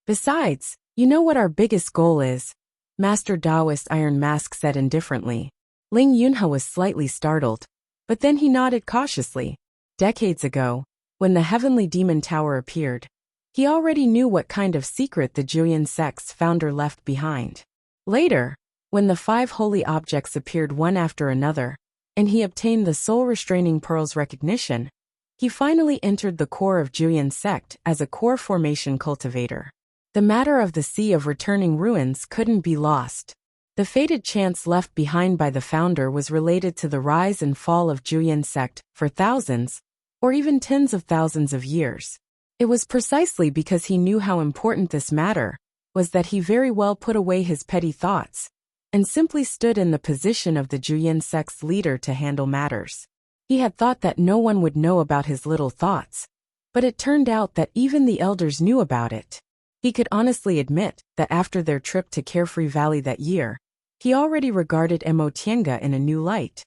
Besides, you know what our biggest goal is? Master Taoist Iron Mask said indifferently. Ling Yunhe was slightly startled, but then he nodded cautiously. Decades ago, when the Heavenly Demon Tower appeared, he already knew what kind of secret the Juyin sect's founder left behind. Later, when the 5 holy objects appeared one after another, and he obtained the Soul Restraining Pearl's recognition, he finally entered the core of Juyin sect as a core formation cultivator. The matter of the Sea of Returning Ruins couldn't be lost. The fated chance left behind by the founder was related to the rise and fall of Juyin sect for thousands, or even tens of thousands of years. It was precisely because he knew how important this matter was that he very well put away his petty thoughts and simply stood in the position of the Juyin sect's leader to handle matters. He had thought that no one would know about his little thoughts, but it turned out that even the elders knew about it. He could honestly admit that after their trip to Carefree Valley that year, he already regarded Mo Tiange in a new light.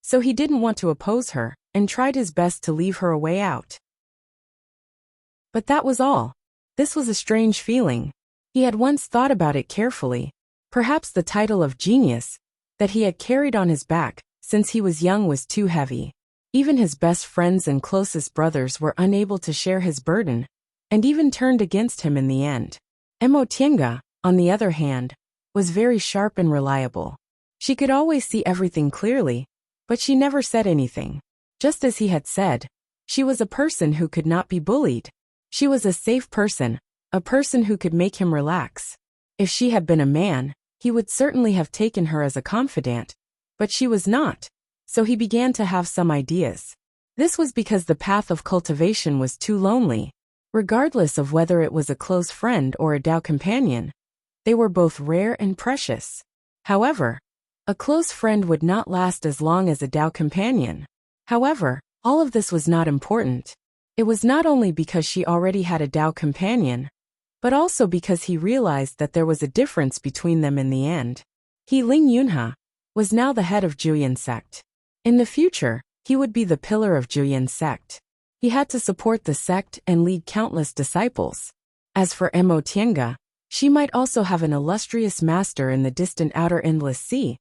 So he didn't want to oppose her, and tried his best to leave her a way out. But that was all. This was a strange feeling. He had once thought about it carefully. Perhaps the title of genius that he had carried on his back since he was young was too heavy. Even his best friends and closest brothers were unable to share his burden, and even turned against him in the end. Mo Tiange, on the other hand, was very sharp and reliable. She could always see everything clearly, but she never said anything. Just as he had said, she was a person who could not be bullied. She was a safe person, a person who could make him relax. If she had been a man, he would certainly have taken her as a confidant, but she was not, so he began to have some ideas. This was because the path of cultivation was too lonely. Regardless of whether it was a close friend or a Tao companion, they were both rare and precious. However, a close friend would not last as long as a Tao companion. However, all of this was not important. It was not only because she already had a Tao companion, but also because he realized that there was a difference between them in the end. He, Ling Yunhe, was now the head of Juyin sect. In the future, he would be the pillar of Juyin sect. He had to support the sect and lead countless disciples. As for Mo Tiange, she might also have an illustrious master in the distant outer endless sea.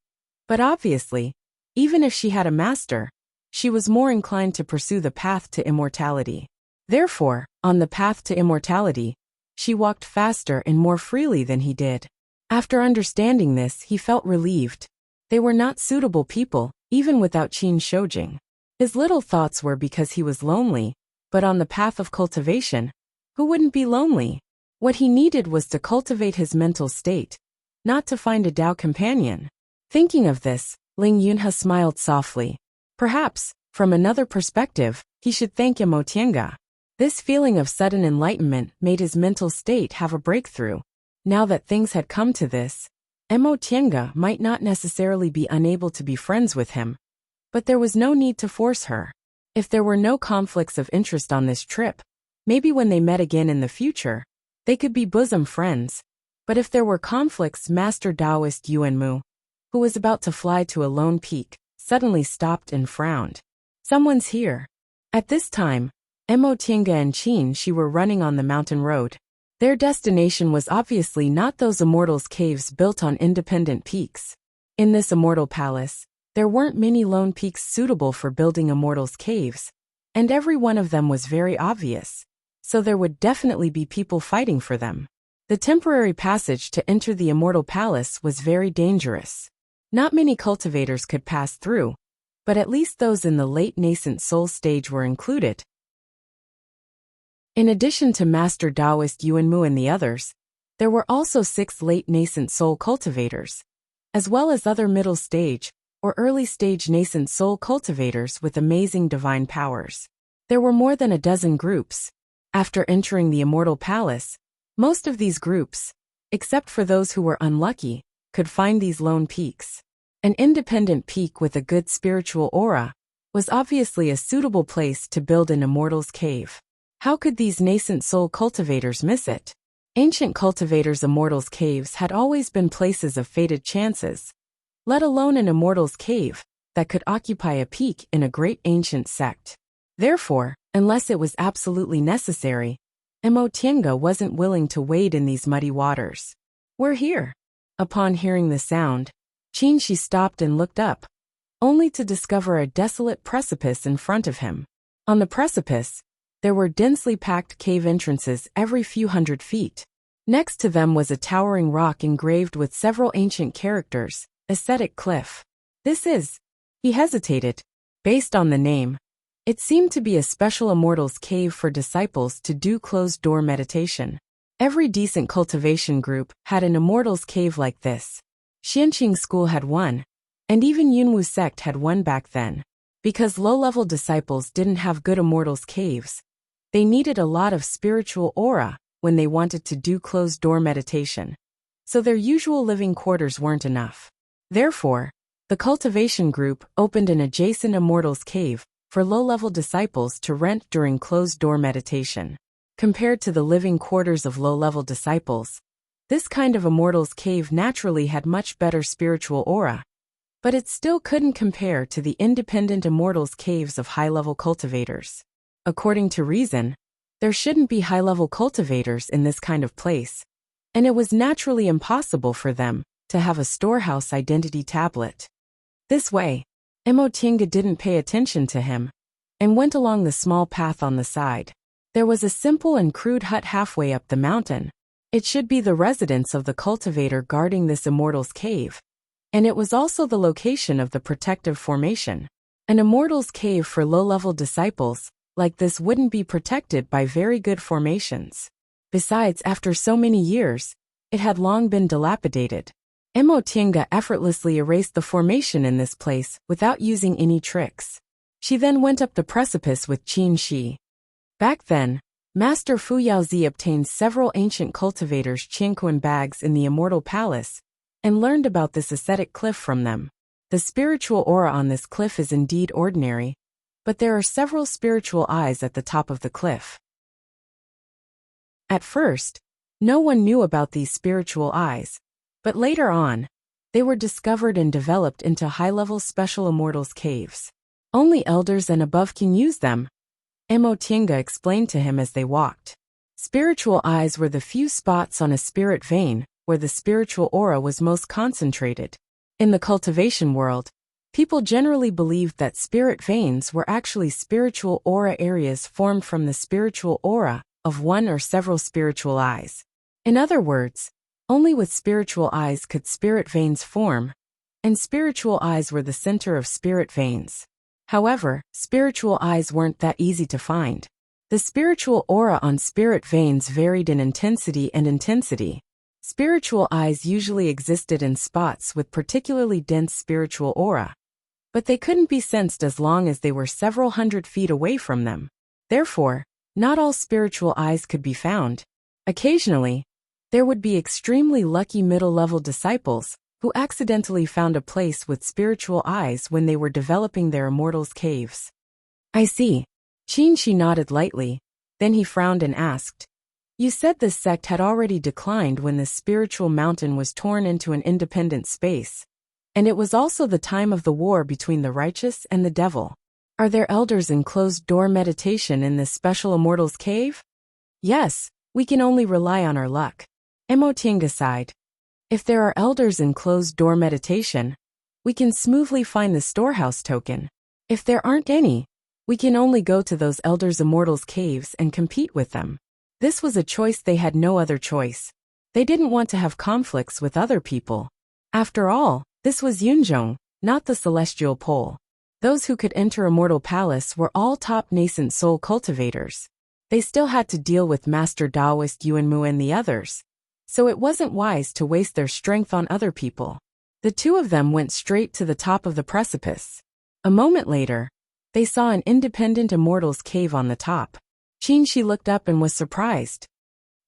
But obviously, even if she had a master, she was more inclined to pursue the path to immortality. Therefore, on the path to immortality, she walked faster and more freely than he did. After understanding this, he felt relieved. They were not suitable people, even without Qin Shoujing. His little thoughts were because he was lonely, but on the path of cultivation, who wouldn't be lonely? What he needed was to cultivate his mental state, not to find a Tao companion. Thinking of this, Ling Yunhe smiled softly. Perhaps, from another perspective, he should thank Mo Tiange. This feeling of sudden enlightenment made his mental state have a breakthrough. Now that things had come to this, Mo Tiange might not necessarily be unable to be friends with him, but there was no need to force her. If there were no conflicts of interest on this trip, maybe when they met again in the future, they could be bosom friends. But if there were conflicts, Master Taoist Yuanmu, who was about to fly to a lone peak, suddenly stopped and frowned. "Someone's here." At this time, Mo Tiange and Qin Shi were running on the mountain road. Their destination was obviously not those immortals' caves built on independent peaks. In this immortal palace, there weren't many lone peaks suitable for building immortals' caves, and every one of them was very obvious, so there would definitely be people fighting for them. The temporary passage to enter the immortal palace was very dangerous. Not many cultivators could pass through, but at least those in the late nascent soul stage were included. In addition to Master Taoist Yuanmu and the others, there were also 6 late nascent soul cultivators, as well as other middle stage or early stage nascent soul cultivators with amazing divine powers. There were more than a dozen groups. After entering the immortal palace, most of these groups, except for those who were unlucky, could find these lone peaks. An independent peak with a good spiritual aura was obviously a suitable place to build an immortal's cave. How could these nascent soul cultivators miss it? Ancient cultivators' immortals' caves had always been places of fated chances, let alone an immortal's cave that could occupy a peak in a great ancient sect. Therefore, unless it was absolutely necessary, Mo Tiange wasn't willing to wade in these muddy waters. "We're here." Upon hearing the sound, Qin Shi stopped and looked up, only to discover a desolate precipice in front of him. On the precipice, there were densely packed cave entrances every few hundred feet. Next to them was a towering rock engraved with several ancient characters, ascetic cliff. This is, he hesitated. Based on the name, it seemed to be a special immortal's cave for disciples to do closed-door meditation. Every decent cultivation group had an immortal's cave like this. Xianqing School had one, and even Yunwu sect had one back then. Because low-level disciples didn't have good immortal's caves, they needed a lot of spiritual aura when they wanted to do closed-door meditation, so their usual living quarters weren't enough. Therefore, the cultivation group opened an adjacent immortal's cave for low-level disciples to rent during closed-door meditation. Compared to the living quarters of low-level disciples, this kind of immortal's cave naturally had much better spiritual aura, but it still couldn't compare to the independent immortal's caves of high-level cultivators. According to reason, there shouldn't be high-level cultivators in this kind of place, and it was naturally impossible for them to have a storehouse identity tablet. This way, Mo Tiange didn't pay attention to him, and went along the small path on the side. There was a simple and crude hut halfway up the mountain. It should be the residence of the cultivator guarding this immortal's cave, and it was also the location of the protective formation. An immortal's cave for low-level disciples like this wouldn't be protected by very good formations. Besides, after so many years, it had long been dilapidated. Mo Tiange effortlessly erased the formation in this place without using any tricks. She then went up the precipice with Qin Shi. Back then, Master Fu Yaozi obtained several ancient cultivators' Qianquan bags in the Immortal Palace, and learned about this ascetic cliff from them. The spiritual aura on this cliff is indeed ordinary, but there are several spiritual eyes at the top of the cliff. At first, no one knew about these spiritual eyes, but later on, they were discovered and developed into high-level special immortals' caves. Only elders and above can use them, Mo Tiange explained to him as they walked. Spiritual eyes were the few spots on a spirit vein where the spiritual aura was most concentrated. In the cultivation world, people generally believed that spirit veins were actually spiritual aura areas formed from the spiritual aura of one or several spiritual eyes. In other words, only with spiritual eyes could spirit veins form, and spiritual eyes were the center of spirit veins. However, spiritual eyes weren't that easy to find. The spiritual aura on spirit veins varied in intensity and intensity. Spiritual eyes usually existed in spots with particularly dense spiritual aura, but they couldn't be sensed as long as they were several hundred feet away from them. Therefore, not all spiritual eyes could be found. Occasionally, there would be extremely lucky middle-level disciples who accidentally found a place with spiritual eyes when they were developing their immortals' caves. I see. Qin Shi nodded lightly, then he frowned and asked, "You said this sect had already declined when the spiritual mountain was torn into an independent space, and it was also the time of the war between the righteous and the devil." Are there elders in closed-door meditation in this special immortal's cave? Yes, we can only rely on our luck. Emotienga sighed. If there are elders in closed-door meditation, we can smoothly find the storehouse token. If there aren't any, we can only go to those elders' immortals' caves and compete with them. This was a choice they had no other choice. They didn't want to have conflicts with other people. After all, this was Yunzhong, not the celestial pole. Those who could enter Immortal Palace were all top nascent soul cultivators. They still had to deal with Master Taoist Yuanmu and the others, so it wasn't wise to waste their strength on other people. The two of them went straight to the top of the precipice. A moment later, they saw an independent immortal's cave on the top. Qinshi looked up and was surprised.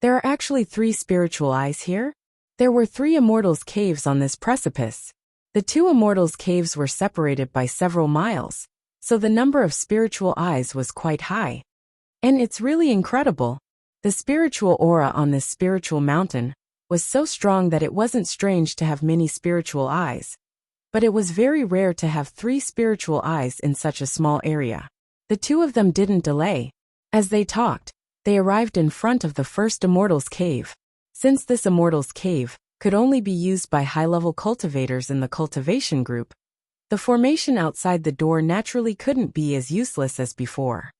There are actually 3 spiritual eyes here? There were 3 immortals' caves on this precipice. The 2 immortals' caves were separated by several miles, so the number of spiritual eyes was quite high. And it's really incredible. The spiritual aura on this spiritual mountain was so strong that it wasn't strange to have many spiritual eyes, but it was very rare to have 3 spiritual eyes in such a small area. The 2 of them didn't delay. As they talked, they arrived in front of the first immortal's cave. Since this immortal's cave could only be used by high-level cultivators in the cultivation group, the formation outside the door naturally couldn't be as useless as before.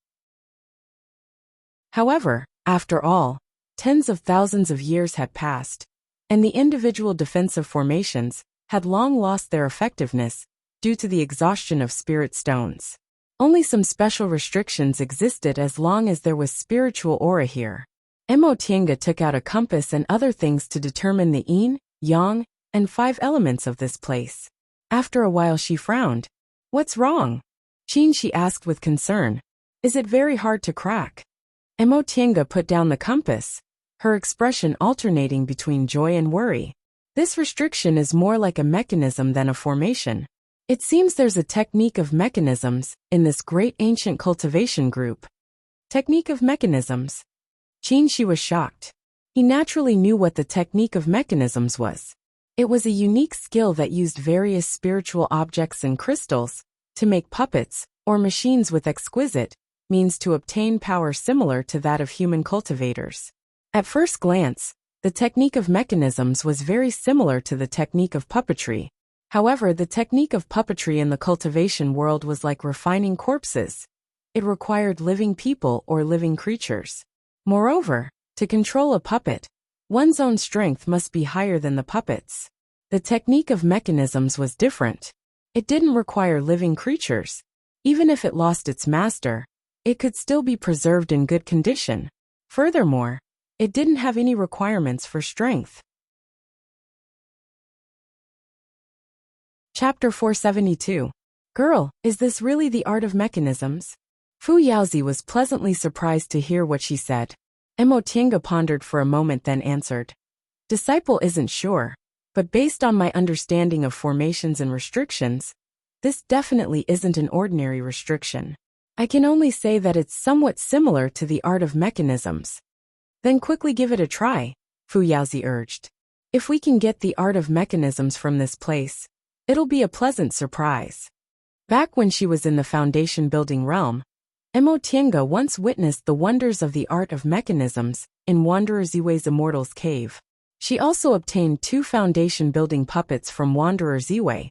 However, after all, tens of thousands of years had passed, and the individual defensive formations had long lost their effectiveness due to the exhaustion of spirit stones. Only some special restrictions existed as long as there was spiritual aura here. Emotienga took out a compass and other things to determine the yin, yang, and 5 elements of this place. After a while she frowned. What's wrong? Qinshi asked with concern. Is it very hard to crack? Emotienga put down the compass, her expression alternating between joy and worry. This restriction is more like a mechanism than a formation. It seems there's a technique of mechanisms in this great ancient cultivation group. Technique of mechanisms? Qinshi was shocked. He naturally knew what the technique of mechanisms was. It was a unique skill that used various spiritual objects and crystals to make puppets or machines with exquisite means to obtain power similar to that of human cultivators. At first glance, the technique of mechanisms was very similar to the technique of puppetry. However, the technique of puppetry in the cultivation world was like refining corpses. It required living people or living creatures. Moreover, to control a puppet, one's own strength must be higher than the puppet's. The technique of mechanisms was different. It didn't require living creatures. Even if it lost its master, it could still be preserved in good condition. Furthermore, it didn't have any requirements for strength. Chapter 472. Girl, is this really the art of mechanisms? Fu Yaozi was pleasantly surprised to hear what she said. Emotienga pondered for a moment then answered. Disciple isn't sure, but based on my understanding of formations and restrictions, this definitely isn't an ordinary restriction. I can only say that it's somewhat similar to the art of mechanisms. Then quickly give it a try, Fu Yaozi urged. If we can get the art of mechanisms from this place, it'll be a pleasant surprise. Back when she was in the foundation building realm, Emotienga once witnessed the wonders of the art of mechanisms in Wanderer Ziwei's Immortal's Cave. She also obtained 2 foundation building puppets from Wanderer Ziwei,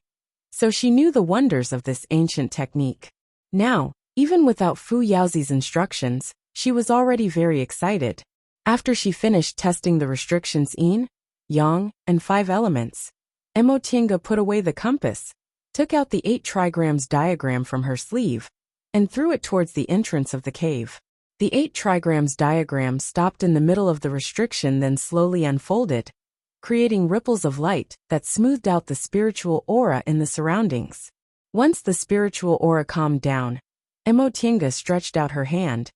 so she knew the wonders of this ancient technique. Now, even without Fu Yaozi's instructions, she was already very excited. After she finished testing the restrictions yin, yang, and 5 elements, Emotienga put away the compass, took out the 8 trigrams diagram from her sleeve, and threw it towards the entrance of the cave. The 8 trigrams diagram stopped in the middle of the restriction then slowly unfolded, creating ripples of light that smoothed out the spiritual aura in the surroundings. Once the spiritual aura calmed down, Emotienga stretched out her hand,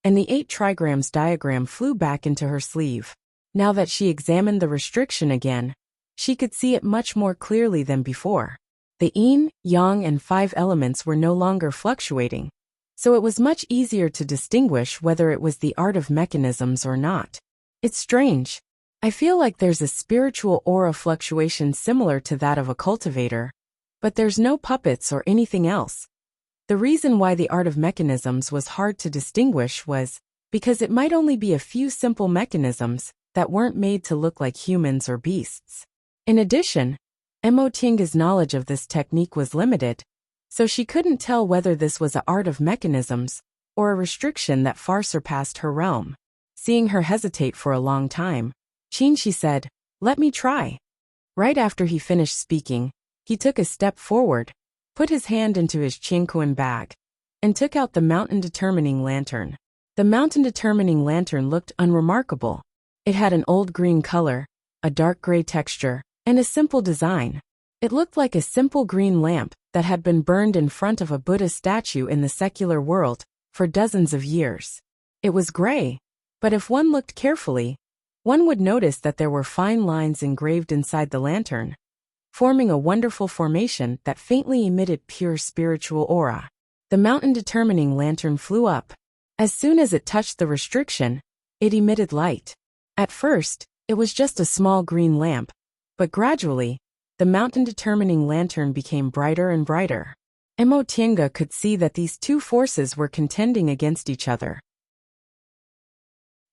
and the 8 trigrams diagram flew back into her sleeve. Now that she examined the restriction again, she could see it much more clearly than before. The yin, yang, and 5 elements were no longer fluctuating, so it was much easier to distinguish whether it was the art of mechanisms or not. It's strange. I feel like there's a spiritual aura fluctuation similar to that of a cultivator, but there's no puppets or anything else. The reason why the art of mechanisms was hard to distinguish was because it might only be a few simple mechanisms that weren't made to look like humans or beasts. In addition, Emotienga's knowledge of this technique was limited, so she couldn't tell whether this was an art of mechanisms or a restriction that far surpassed her realm. Seeing her hesitate for a long time, Qinshi said, "Let me try." Right after he finished speaking, he took a step forward, put his hand into his Qingquan bag, and took out the mountain determining lantern. The mountain determining lantern looked unremarkable. It had an old green color, a dark gray texture, and a simple design. It looked like a simple green lamp that had been burned in front of a Buddha statue in the secular world for dozens of years. It was gray, but if one looked carefully, one would notice that there were fine lines engraved inside the lantern, forming a wonderful formation that faintly emitted pure spiritual aura. The mountain determining lantern flew up. As soon as it touched the restriction, it emitted light. At first, it was just a small green lamp, but gradually, the mountain determining lantern became brighter and brighter. Emotienga could see that these two forces were contending against each other.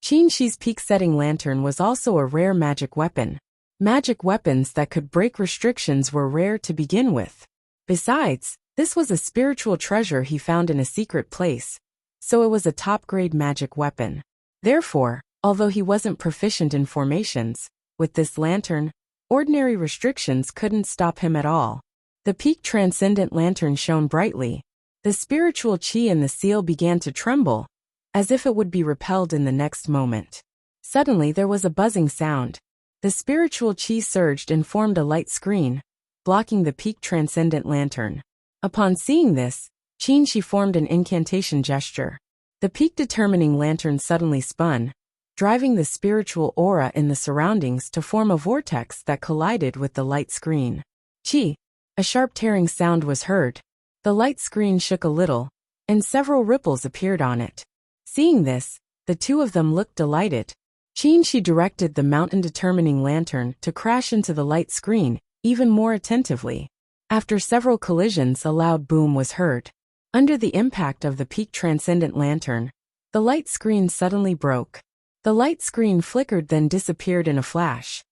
Qinshi's peak-setting lantern was also a rare magic weapon. Magic weapons that could break restrictions were rare to begin with. Besides, this was a spiritual treasure he found in a secret place, so it was a top-grade magic weapon. Therefore, although he wasn't proficient in formations, with this lantern, ordinary restrictions couldn't stop him at all. The peak transcendent lantern shone brightly. The spiritual qi in the seal began to tremble, as if it would be repelled in the next moment. Suddenly there was a buzzing sound. The spiritual qi surged and formed a light screen, blocking the peak transcendent lantern. Upon seeing this, Qinshi formed an incantation gesture. The peak determining lantern suddenly spun, driving the spiritual aura in the surroundings to form a vortex that collided with the light screen. Qi! A sharp tearing sound was heard. The light screen shook a little, and several ripples appeared on it. Seeing this, the two of them looked delighted. Qinshi directed the mountain determining lantern to crash into the light screen even more attentively. After several collisions, a loud boom was heard. Under the impact of the peak transcendent lantern, the light screen suddenly broke. The light screen flickered then disappeared in a flash.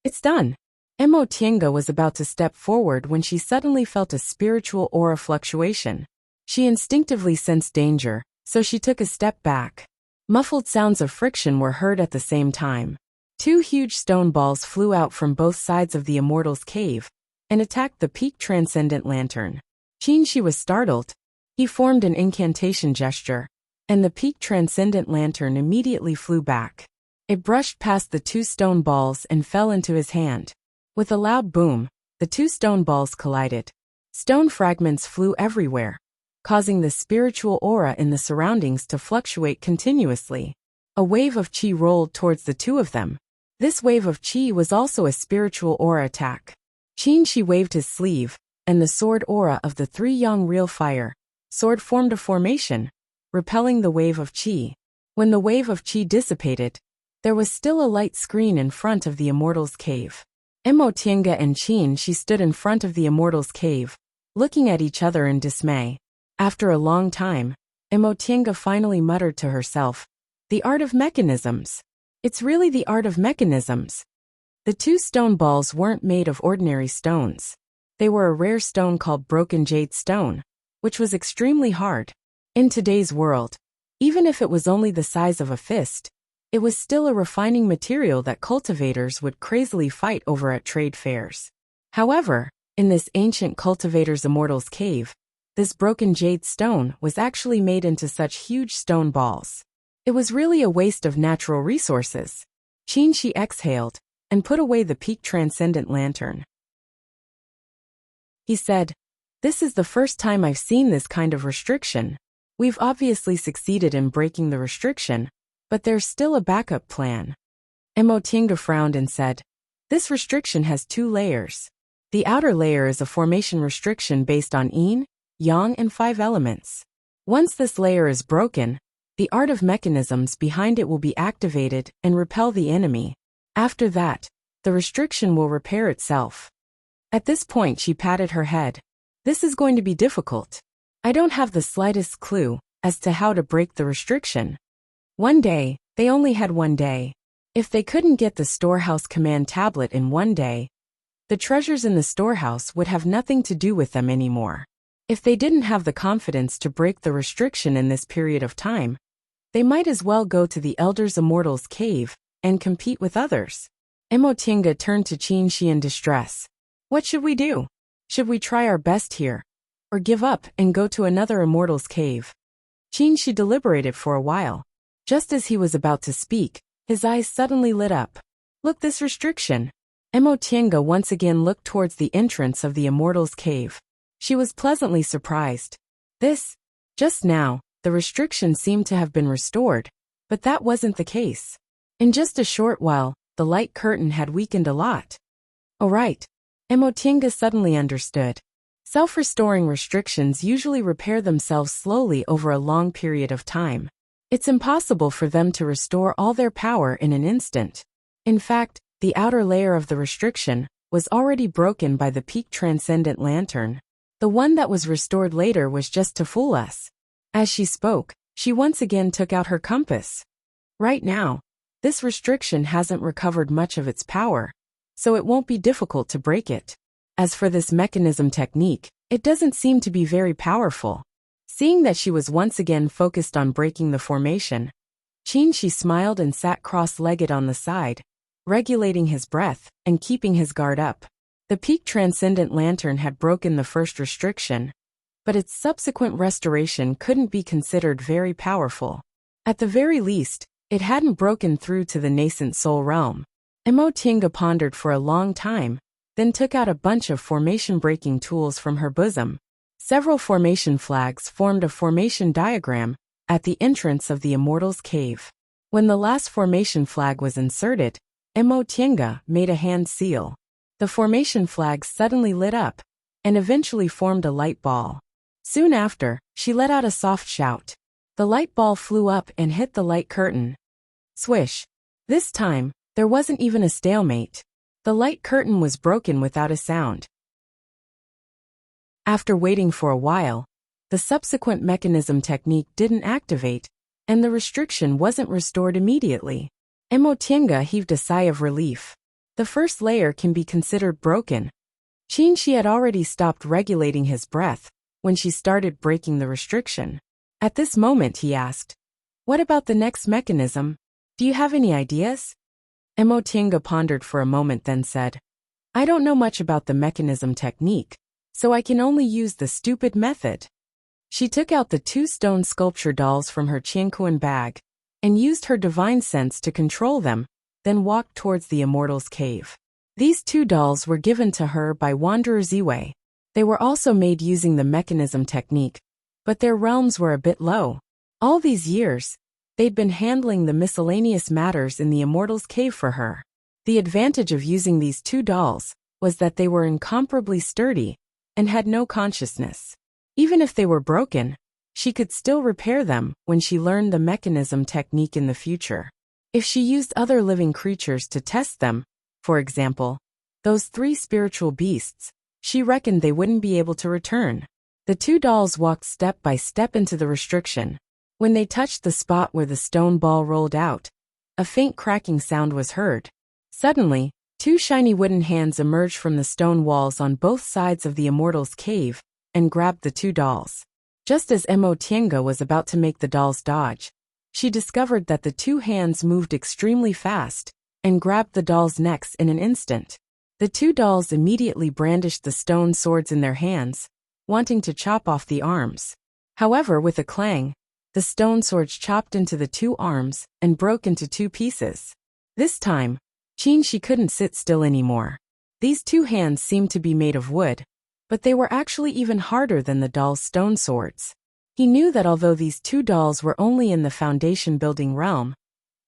"It's done." Emotienga was about to step forward when she suddenly felt a spiritual aura fluctuation. She instinctively sensed danger, so she took a step back. Muffled sounds of friction were heard at the same time. Two huge stone balls flew out from both sides of the immortal's cave and attacked the peak transcendent lantern. Qinshi was startled. He formed an incantation gesture, and the peak transcendent lantern immediately flew back. It brushed past the two stone balls and fell into his hand. With a loud boom, the two stone balls collided. Stone fragments flew everywhere, causing the spiritual aura in the surroundings to fluctuate continuously. A wave of qi rolled towards the two of them. This wave of qi was also a spiritual aura attack. Qinshi waved his sleeve, and the sword aura of the three young real fire sword formed a formation, repelling the wave of qi. When the wave of qi dissipated, there was still a light screen in front of the immortal's cave. Emotienga and Qinshi stood in front of the immortal's cave, looking at each other in dismay. After a long time, Emotienga finally muttered to herself, "The art of mechanisms. It's really the art of mechanisms." The two stone balls weren't made of ordinary stones. They were a rare stone called broken jade stone, which was extremely hard. In today's world, even if it was only the size of a fist, it was still a refining material that cultivators would crazily fight over at trade fairs. However, in this ancient cultivator's immortal's cave, this broken jade stone was actually made into such huge stone balls. It was really a waste of natural resources. Qinshi exhaled and put away the peak transcendent lantern. He said, "This is the first time I've seen this kind of restriction. We've obviously succeeded in breaking the restriction, but there's still a backup plan." Emotienga frowned and said, "This restriction has two layers. The outer layer is a formation restriction based on yin, yang and 5 elements. Once this layer is broken, the art of mechanisms behind it will be activated and repel the enemy. After that, the restriction will repair itself." At this point she patted her head. "This is going to be difficult. I don't have the slightest clue as to how to break the restriction. One day, they only had one day. If they couldn't get the storehouse command tablet in one day, the treasures in the storehouse would have nothing to do with them anymore. If they didn't have the confidence to break the restriction in this period of time, they might as well go to the Elders Immortals cave and compete with others. Emotinga turned to Qinshi in distress. What should we do? Should we try our best here, or give up and go to another Immortals cave? Qinshi deliberated for a while. Just as he was about to speak, his eyes suddenly lit up. Look, this restriction. Emotinga once again looked towards the entrance of the Immortals cave. She was pleasantly surprised. Just now, the restriction seemed to have been restored, but that wasn't the case. In just a short while, the light curtain had weakened a lot. Oh right. Emotinga suddenly understood. Self-restoring restrictions usually repair themselves slowly over a long period of time. It's impossible for them to restore all their power in an instant. In fact, the outer layer of the restriction was already broken by the peak transcendent lantern. The one that was restored later was just to fool us. As she spoke, she once again took out her compass. Right now, this restriction hasn't recovered much of its power, so it won't be difficult to break it. As for this mechanism technique, it doesn't seem to be very powerful. Seeing that she was once again focused on breaking the formation, Qinshi smiled and sat cross-legged on the side, regulating his breath and keeping his guard up. The peak transcendent lantern had broken the first restriction, but its subsequent restoration couldn't be considered very powerful. At the very least, it hadn't broken through to the nascent soul realm. Emotinga pondered for a long time, then took out a bunch of formation-breaking tools from her bosom. Several formation flags formed a formation diagram at the entrance of the Immortals cave. When the last formation flag was inserted, Emotinga made a hand seal. The formation flag suddenly lit up, and eventually formed a light ball. Soon after, she let out a soft shout. The light ball flew up and hit the light curtain. Swish! This time, there wasn't even a stalemate. The light curtain was broken without a sound. After waiting for a while, the subsequent mechanism technique didn't activate, and the restriction wasn't restored immediately. Emotinga heaved a sigh of relief. The first layer can be considered broken. Qinshi had already stopped regulating his breath when she started breaking the restriction. At this moment he asked, "What about the next mechanism? Do you have any ideas?" Emotinga pondered for a moment then said, "I don't know much about the mechanism technique, so I can only use the stupid method." She took out the 2 stone sculpture dolls from her Qianquan bag and used her divine sense to control them, then walked towards the Immortals cave. These 2 dolls were given to her by Wanderer Ziwei. They were also made using the mechanism technique, but their realms were a bit low. All these years, they'd been handling the miscellaneous matters in the Immortals cave for her. The advantage of using these 2 dolls was that they were incomparably sturdy and had no consciousness. Even if they were broken, she could still repair them when she learned the mechanism technique in the future. If she used other living creatures to test them, for example, those 3 spiritual beasts, she reckoned they wouldn't be able to return. The 2 dolls walked step by step into the restriction. When they touched the spot where the stone ball rolled out, a faint cracking sound was heard. Suddenly, 2 shiny wooden hands emerged from the stone walls on both sides of the Immortals cave and grabbed the 2 dolls. Just as Emotinga was about to make the dolls dodge, she discovered that the 2 hands moved extremely fast and grabbed the dolls' necks in an instant. The 2 dolls immediately brandished the stone swords in their hands, wanting to chop off the arms. However, with a clang, the stone swords chopped into the 2 arms and broke into 2 pieces. This time, Qinshi couldn't sit still anymore. These 2 hands seemed to be made of wood, but they were actually even harder than the dolls' stone swords. He knew that although these 2 dolls were only in the foundation building realm,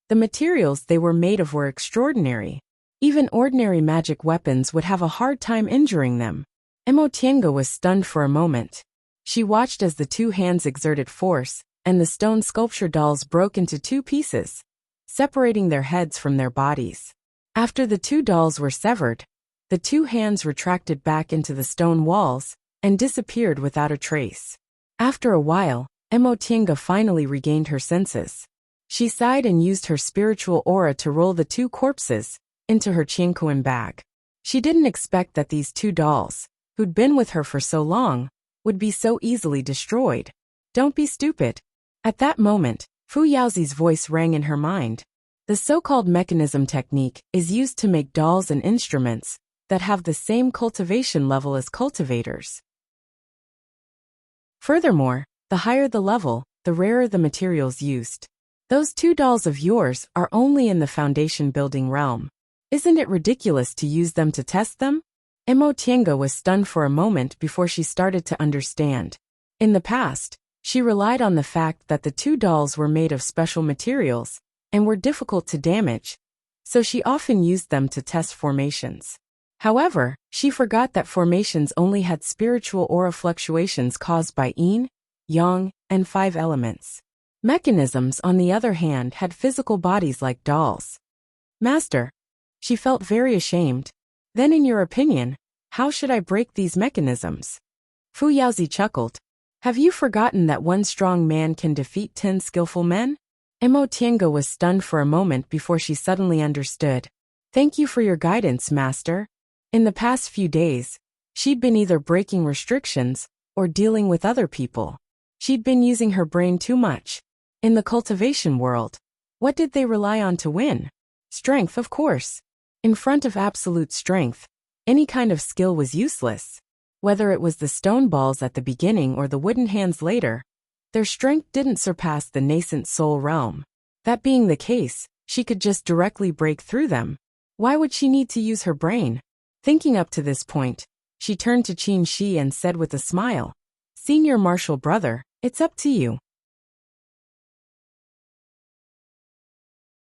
the materials they were made of were extraordinary. Even ordinary magic weapons would have a hard time injuring them. Emotinga was stunned for a moment. She watched as the 2 hands exerted force, and the stone sculpture dolls broke into 2 pieces, separating their heads from their bodies. After the 2 dolls were severed, the 2 hands retracted back into the stone walls and disappeared without a trace. After a while, Emotinga finally regained her senses. She sighed and used her spiritual aura to roll the two corpses into her Chinkuan bag. She didn't expect that these two dolls, who'd been with her for so long, would be so easily destroyed. Don't be stupid. At that moment, Fu Yaozi's voice rang in her mind. The so-called mechanism technique is used to make dolls and instruments that have the same cultivation level as cultivators. Furthermore, the higher the level, the rarer the materials used. Those two dolls of yours are only in the foundation building realm. Isn't it ridiculous to use them to test them? Emo Tienga was stunned for a moment before she started to understand. In the past, she relied on the fact that the two dolls were made of special materials and were difficult to damage, so she often used them to test formations. However, she forgot that formations only had spiritual aura fluctuations caused by yin, yang, and 5 elements. Mechanisms, on the other hand, had physical bodies like dolls. Master. She felt very ashamed. Then in your opinion, how should I break these mechanisms? Fu Yaozi chuckled. Have you forgotten that one strong man can defeat 10 skillful men? Emo Tienga was stunned for a moment before she suddenly understood. Thank you for your guidance, Master. In the past few days, she'd been either breaking restrictions or dealing with other people. She'd been using her brain too much. In the cultivation world, what did they rely on to win? Strength, of course. In front of absolute strength, any kind of skill was useless. Whether it was the stone balls at the beginning or the wooden hands later, their strength didn't surpass the nascent soul realm. That being the case, she could just directly break through them. Why would she need to use her brain? Thinking up to this point, she turned to Qin Shi and said with a smile, Senior Martial Brother, it's up to you.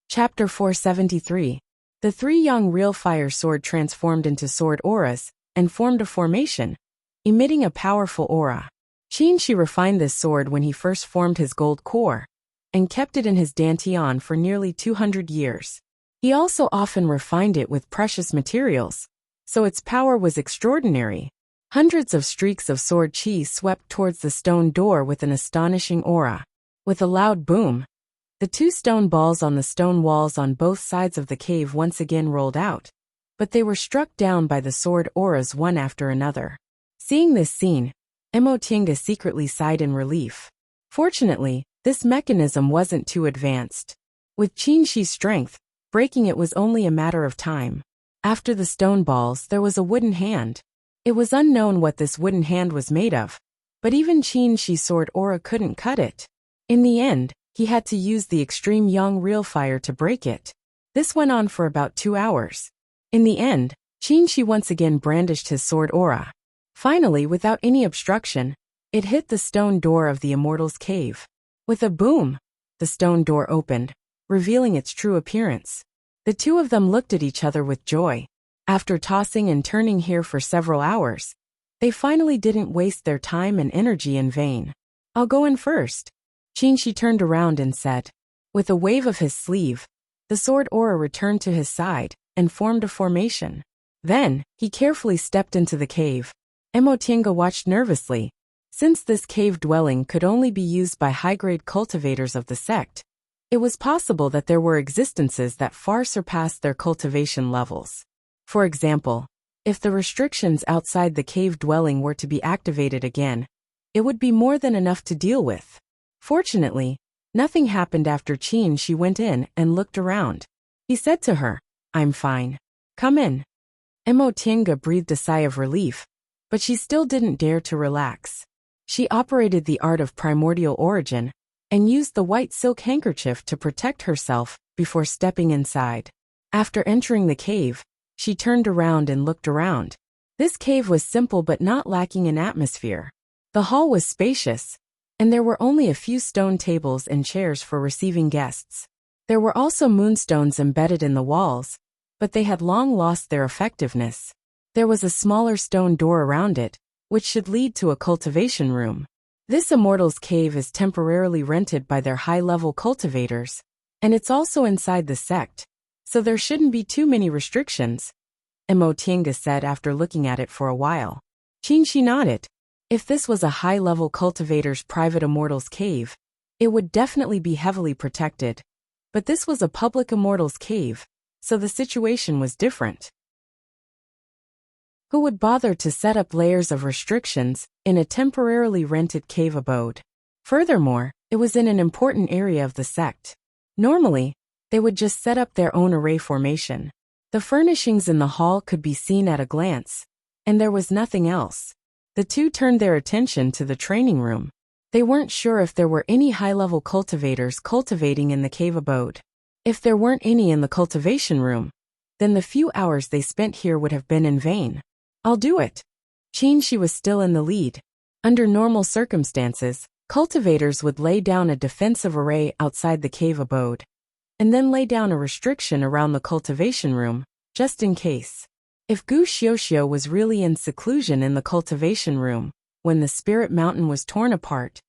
Chapter 473. The 3 young real fire sword transformed into sword auras and formed a formation, emitting a powerful aura. Qin Shi refined this sword when he first formed his gold core, and kept it in his dantian for nearly 200 years. He also often refined it with precious materials, so its power was extraordinary. Hundreds of streaks of sword chi swept towards the stone door with an astonishing aura. With a loud boom, the 2 stone balls on the stone walls on both sides of the cave once again rolled out, but they were struck down by the sword auras one after another. Seeing this scene, Emo Tienga secretly sighed in relief. Fortunately, this mechanism wasn't too advanced. With Qin Shi's strength, breaking it was only a matter of time. After the stone balls, there was a wooden hand. It was unknown what this wooden hand was made of, but even Qin Shi's sword aura couldn't cut it. In the end, he had to use the extreme yang real fire to break it. This went on for about 2 hours. In the end, Qin Shi once again brandished his sword aura. Finally, without any obstruction, it hit the stone door of the Immortal's cave. With a boom, the stone door opened, revealing its true appearance. The two of them looked at each other with joy. After tossing and turning here for several hours, they finally didn't waste their time and energy in vain. I'll go in first. Qin Shi turned around and said. With a wave of his sleeve, the sword aura returned to his side and formed a formation. Then, he carefully stepped into the cave. Emo Tienga watched nervously. Since this cave dwelling could only be used by high-grade cultivators of the sect, it was possible that there were existences that far surpassed their cultivation levels. For example, if the restrictions outside the cave dwelling were to be activated again, it would be more than enough to deal with. Fortunately, nothing happened after Qin Shi went in and looked around. He said to her, I'm fine. Come in. Emo Tienga breathed a sigh of relief, but she still didn't dare to relax. She operated the art of primordial origin and used the white silk handkerchief to protect herself before stepping inside. After entering the cave, she turned around and looked around. This cave was simple but not lacking in atmosphere. The hall was spacious, and there were only a few stone tables and chairs for receiving guests. There were also moonstones embedded in the walls, but they had long lost their effectiveness. There was a smaller stone door around it, which should lead to a cultivation room. This Immortal's cave is temporarily rented by their high-level cultivators, and it's also inside the sect, so there shouldn't be too many restrictions, Emo Tienga said after looking at it for a while. Qin Shi nodded. If this was a high-level cultivator's private immortal's cave, it would definitely be heavily protected. But this was a public immortal's cave, so the situation was different. Who would bother to set up layers of restrictions in a temporarily rented cave abode? Furthermore, it was in an important area of the sect. Normally, they would just set up their own array formation. The furnishings in the hall could be seen at a glance, and there was nothing else. The two turned their attention to the training room. They weren't sure if there were any high-level cultivators cultivating in the cave abode. If there weren't any in the cultivation room, then the few hours they spent here would have been in vain. I'll do it. She was still in the lead. Under normal circumstances, cultivators would lay down a defensive array outside the cave abode, and then lay down a restriction around the cultivation room, just in case. If Gu Xiuxiu was really in seclusion in the cultivation room, when the spirit mountain was torn apart,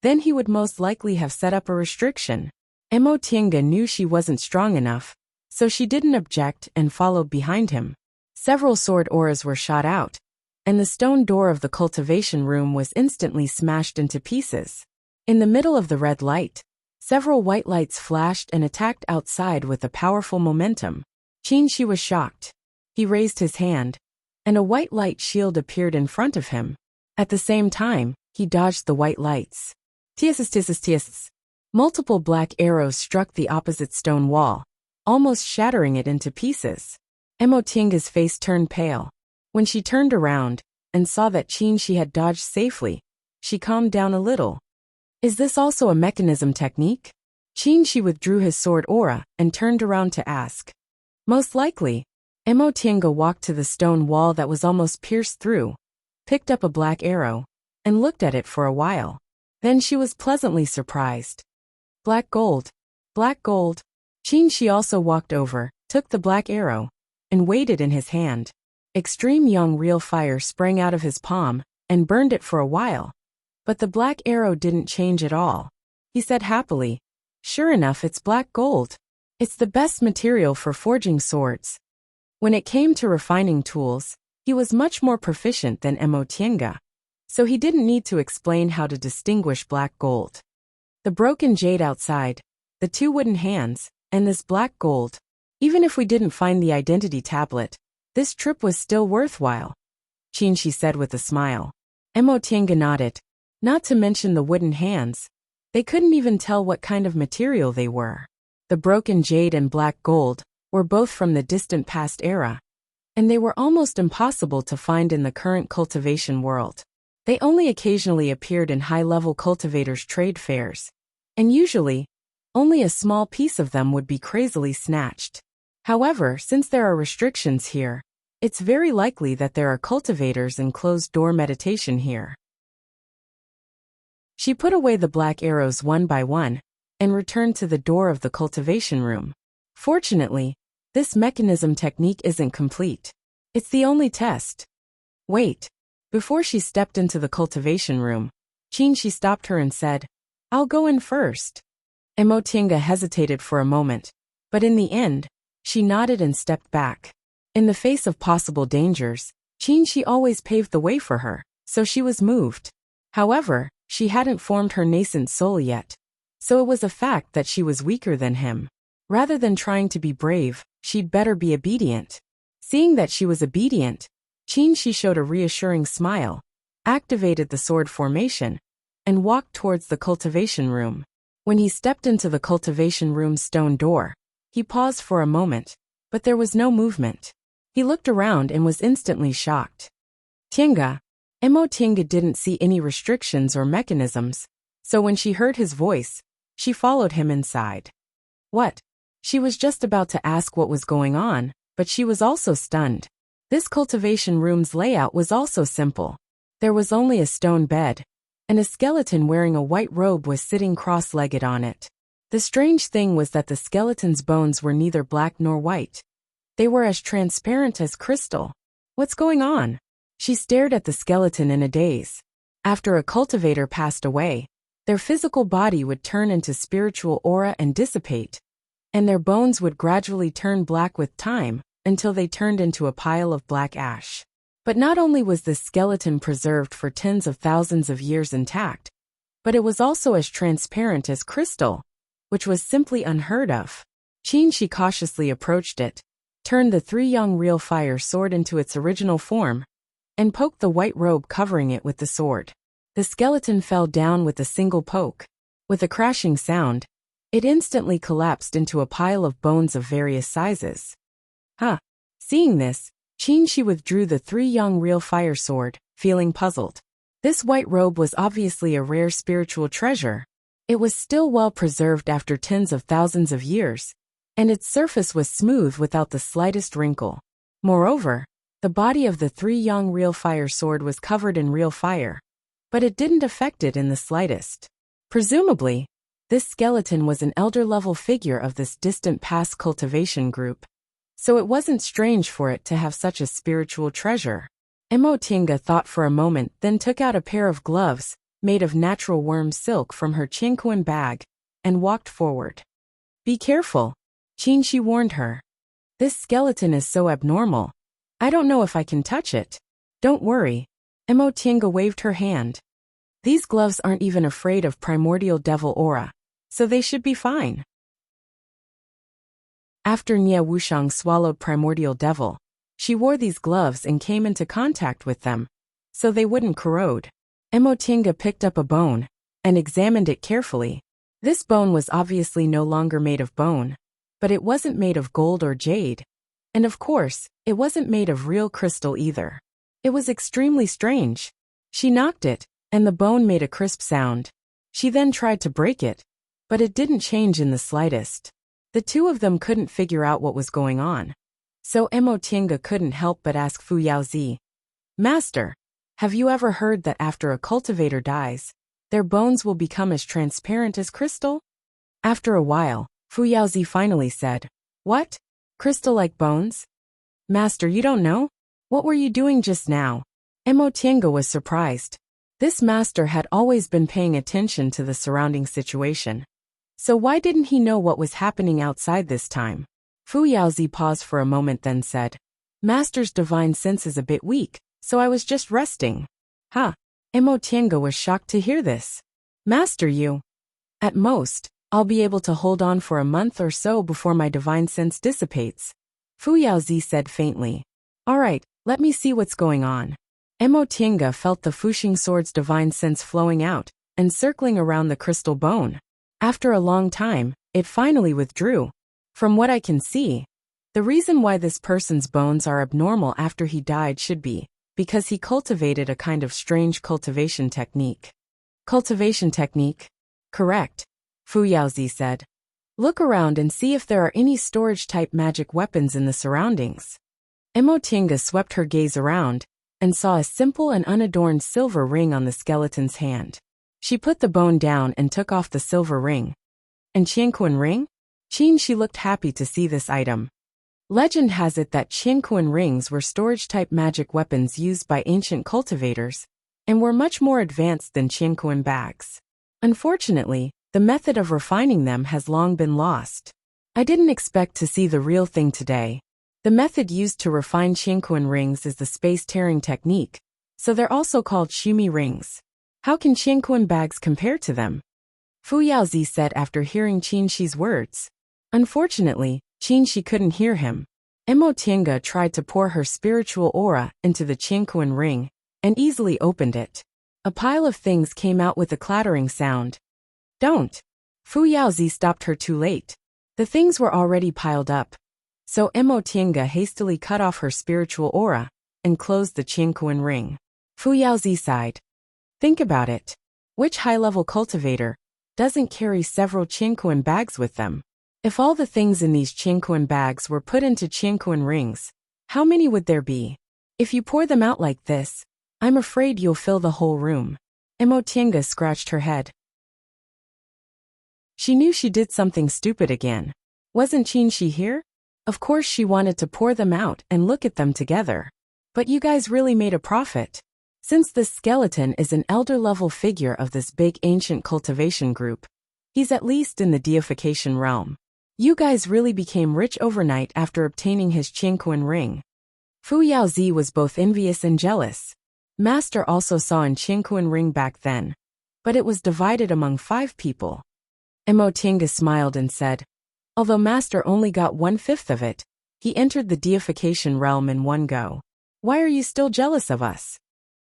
then he would most likely have set up a restriction. Mo Tiange knew she wasn't strong enough, so she didn't object and followed behind him. Several sword auras were shot out, and the stone door of the cultivation room was instantly smashed into pieces. In the middle of the red light, several white lights flashed and attacked outside with a powerful momentum. Qin was shocked. He raised his hand, and a white light shield appeared in front of him. At the same time, he dodged the white lights. Tss. Multiple black arrows struck the opposite stone wall, almost shattering it into pieces. Mo Tiange's face turned pale. When she turned around and saw that she had dodged safely, she calmed down a little. Is this also a mechanism technique? She withdrew his sword aura and turned around to ask. Most likely. Mo Tiange walked to the stone wall that was almost pierced through, picked up a black arrow, and looked at it for a while. Then she was pleasantly surprised. Black gold. Black gold. She also walked over, took the black arrow, and weighed it in his hand. Extreme young real fire sprang out of his palm and burned it for a while. But the black arrow didn't change at all. He said happily, "Sure enough, it's black gold. It's the best material for forging swords." When it came to refining tools, he was much more proficient than Mo Tiange, so he didn't need to explain how to distinguish black gold. The broken jade outside, the two wooden hands, and this black gold. Even if we didn't find the identity tablet, this trip was still worthwhile, she said with a smile. Mo Tiange nodded. Not to mention the wooden hands. They couldn't even tell what kind of material they were. The broken jade and black gold were both from the distant past era, and they were almost impossible to find in the current cultivation world. They only occasionally appeared in high-level cultivators' trade fairs, and usually, only a small piece of them would be crazily snatched. However, since there are restrictions here, it's very likely that there are cultivators in closed-door meditation here. She put away the black arrows one by one and returned to the door of the cultivation room. Fortunately, this mechanism technique isn't complete. It's the only test. Wait. Before she stepped into the cultivation room, she stopped her and said, "I'll go in first." Mo Tiange hesitated for a moment, but in the end, she nodded and stepped back. In the face of possible dangers, she always paved the way for her, so she was moved. However, she hadn't formed her nascent soul yet, so it was a fact that she was weaker than him. Rather than trying to be brave, she'd better be obedient. Seeing that she was obedient, she showed a reassuring smile, activated the sword formation, and walked towards the cultivation room. When he stepped into the cultivation room's stone door, he paused for a moment, but there was no movement. He looked around and was instantly shocked. Tiange. Mo Tiange didn't see any restrictions or mechanisms, so when she heard his voice, she followed him inside. What? She was just about to ask what was going on, but she was also stunned. This cultivation room's layout was also simple. There was only a stone bed, and a skeleton wearing a white robe was sitting cross-legged on it. The strange thing was that the skeleton's bones were neither black nor white. They were as transparent as crystal. What's going on? She stared at the skeleton in a daze. After a cultivator passed away, their physical body would turn into spiritual aura and dissipate, and their bones would gradually turn black with time until they turned into a pile of black ash. But not only was this skeleton preserved for tens of thousands of years intact, but it was also as transparent as crystal, which was simply unheard of. Qin cautiously approached it, turned the three-young real fire sword into its original form, and poked the white robe covering it with the sword. The skeleton fell down with a single poke. With a crashing sound, it instantly collapsed into a pile of bones of various sizes. Seeing this, Qin withdrew the three-young real fire sword, feeling puzzled. This white robe was obviously a rare spiritual treasure. It was still well preserved after tens of thousands of years, and its surface was smooth without the slightest wrinkle. Moreover, the body of the three-young real fire sword was covered in real fire, but it didn't affect it in the slightest. Presumably, this skeleton was an elder-level figure of this distant past cultivation group, so it wasn't strange for it to have such a spiritual treasure. Emotinga thought for a moment, then took out a pair of gloves, made of natural worm silk from her Qinquan bag, and walked forward. "Be careful," Qin warned her. "This skeleton is so abnormal. I don't know if I can touch it." "Don't worry." Emotinga waved her hand. "These gloves aren't even afraid of primordial devil aura, so they should be fine." After Nia Wushang swallowed primordial devil, she wore these gloves and came into contact with them, so they wouldn't corrode. Emotinga picked up a bone and examined it carefully. This bone was obviously no longer made of bone, but it wasn't made of gold or jade, and of course, it wasn't made of real crystal either. It was extremely strange. She knocked it, and the bone made a crisp sound. She then tried to break it, but it didn't change in the slightest. The two of them couldn't figure out what was going on. So Emotinga couldn't help but ask Fu Yaozi, "Master, have you ever heard that after a cultivator dies, their bones will become as transparent as crystal?" After a while, Fu Yaozi finally said, "What? Crystal-like bones? Master, you don't know? What were you doing just now?" Emotinga was surprised. This master had always been paying attention to the surrounding situation. So why didn't he know what was happening outside this time? Fu Yaozi paused for a moment, then said, "Master's divine sense is a bit weak, so I was just resting." Emotinga was shocked to hear this. "Master, you. At most, I'll be able to hold on for a month or so before my divine sense dissipates." Fu Yaozi said faintly, "All right, let me see what's going on." Emotinga felt the Fuxing sword's divine sense flowing out and circling around the crystal bone. After a long time, it finally withdrew. "From what I can see, the reason why this person's bones are abnormal after he died should be because he cultivated a kind of strange cultivation technique." "Cultivation technique?" "Correct," Fu Yaozi said. "Look around and see if there are any storage-type magic weapons in the surroundings." Emotinga swept her gaze around and saw a simple and unadorned silver ring on the skeleton's hand. She put the bone down and took off the silver ring. "And Qinquan ring?" She looked happy to see this item. Legend has it that Qinquan rings were storage-type magic weapons used by ancient cultivators, and were much more advanced than Qinquan bags. Unfortunately, the method of refining them has long been lost. I didn't expect to see the real thing today. The method used to refine Qinquan rings is the space-tearing technique, so they're also called Shumi rings. How can Qinquan bags compare to them? Fu Yaozi said after hearing Qin's words. Unfortunately, Qin couldn't hear him. Emotinga tried to pour her spiritual aura into the Qinquan ring, and easily opened it. A pile of things came out with a clattering sound. "Don't!" Fu Yaozi stopped her too late. The things were already piled up. So Emotinga hastily cut off her spiritual aura, and closed the Qinquan ring. Fu Yaozi sighed. Think about it. Which high-level cultivator doesn't carry several Qinquan bags with them? If all the things in these Qinquan bags were put into Qinquan rings, how many would there be? If you pour them out like this, I'm afraid you'll fill the whole room. Emotinga scratched her head. She knew she did something stupid again. Wasn't Qin here? Of course she wanted to pour them out and look at them together. But you guys really made a profit. Since this skeleton is an elder-level figure of this big ancient cultivation group, he's at least in the deification realm. You guys really became rich overnight after obtaining his Qinquan ring. Fu Yaozi was both envious and jealous. Master also saw an Qingquan ring back then, but it was divided among 5 people. Mo Tiange smiled and said, although Master only got 1/5 of it, he entered the deification realm in one go. Why are you still jealous of us?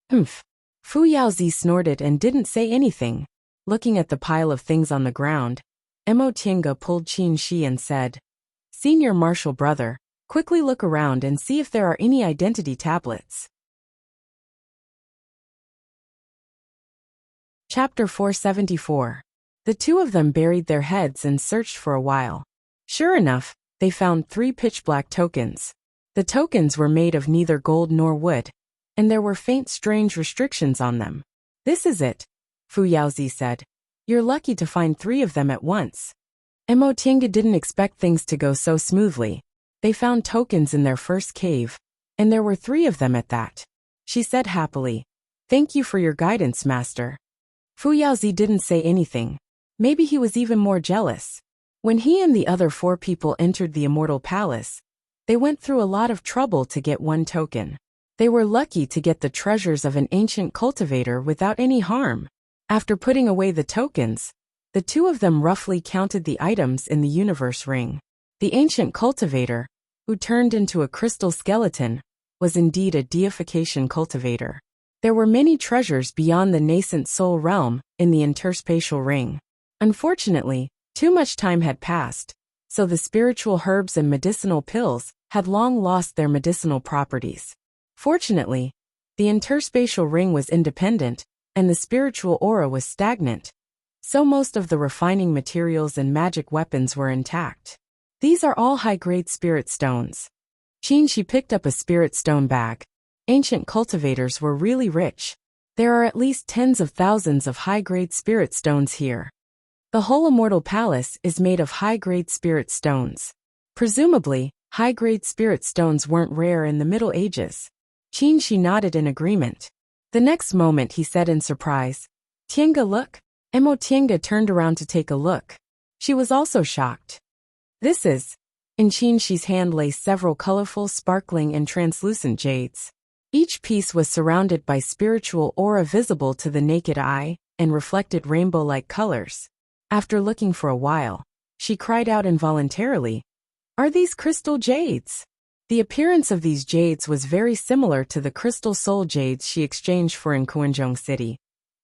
Humph. Fu Yaozi snorted and didn't say anything. Looking at the pile of things on the ground, Mo Tiange pulled Qin Shi and said, Senior Marshal Brother, quickly look around and see if there are any identity tablets. Chapter 474. The 2 of them buried their heads and searched for a while. Sure enough, they found 3 pitch-black tokens. The tokens were made of neither gold nor wood, and there were faint strange restrictions on them. This is it, Fu Yaozi said. You're lucky to find 3 of them at once. Mo Tiange didn't expect things to go so smoothly. They found tokens in their first cave, and there were 3 of them at that. She said happily, Thank you for your guidance, Master. Fu Yaozi didn't say anything. Maybe he was even more jealous. When he and the other 4 people entered the Immortal Palace, they went through a lot of trouble to get 1 token. They were lucky to get the treasures of an ancient cultivator without any harm. After putting away the tokens, the 2 of them roughly counted the items in the universe ring. The ancient cultivator, who turned into a crystal skeleton, was indeed a deification cultivator. There were many treasures beyond the nascent soul realm in the interspatial ring. Unfortunately, too much time had passed, so the spiritual herbs and medicinal pills had long lost their medicinal properties. Fortunately, the interspatial ring was independent, and the spiritual aura was stagnant, so most of the refining materials and magic weapons were intact. These are all high-grade spirit stones. Qin Shi picked up a spirit stone bag. Ancient cultivators were really rich. There are at least tens of thousands of high-grade spirit stones here. The whole Immortal Palace is made of high-grade spirit stones. Presumably, high-grade spirit stones weren't rare in the Middle Ages. Qin Shi nodded in agreement. The next moment he said in surprise, Tiange, look. Mo Tiange turned around to take a look. She was also shocked. This is. In Qin Shi's hand lay several colorful, sparkling and translucent jades. Each piece was surrounded by spiritual aura visible to the naked eye and reflected rainbow-like colors. After looking for a while, she cried out involuntarily, Are these crystal jades? The appearance of these jades was very similar to the crystal soul jades she exchanged for in Kuanzhong City,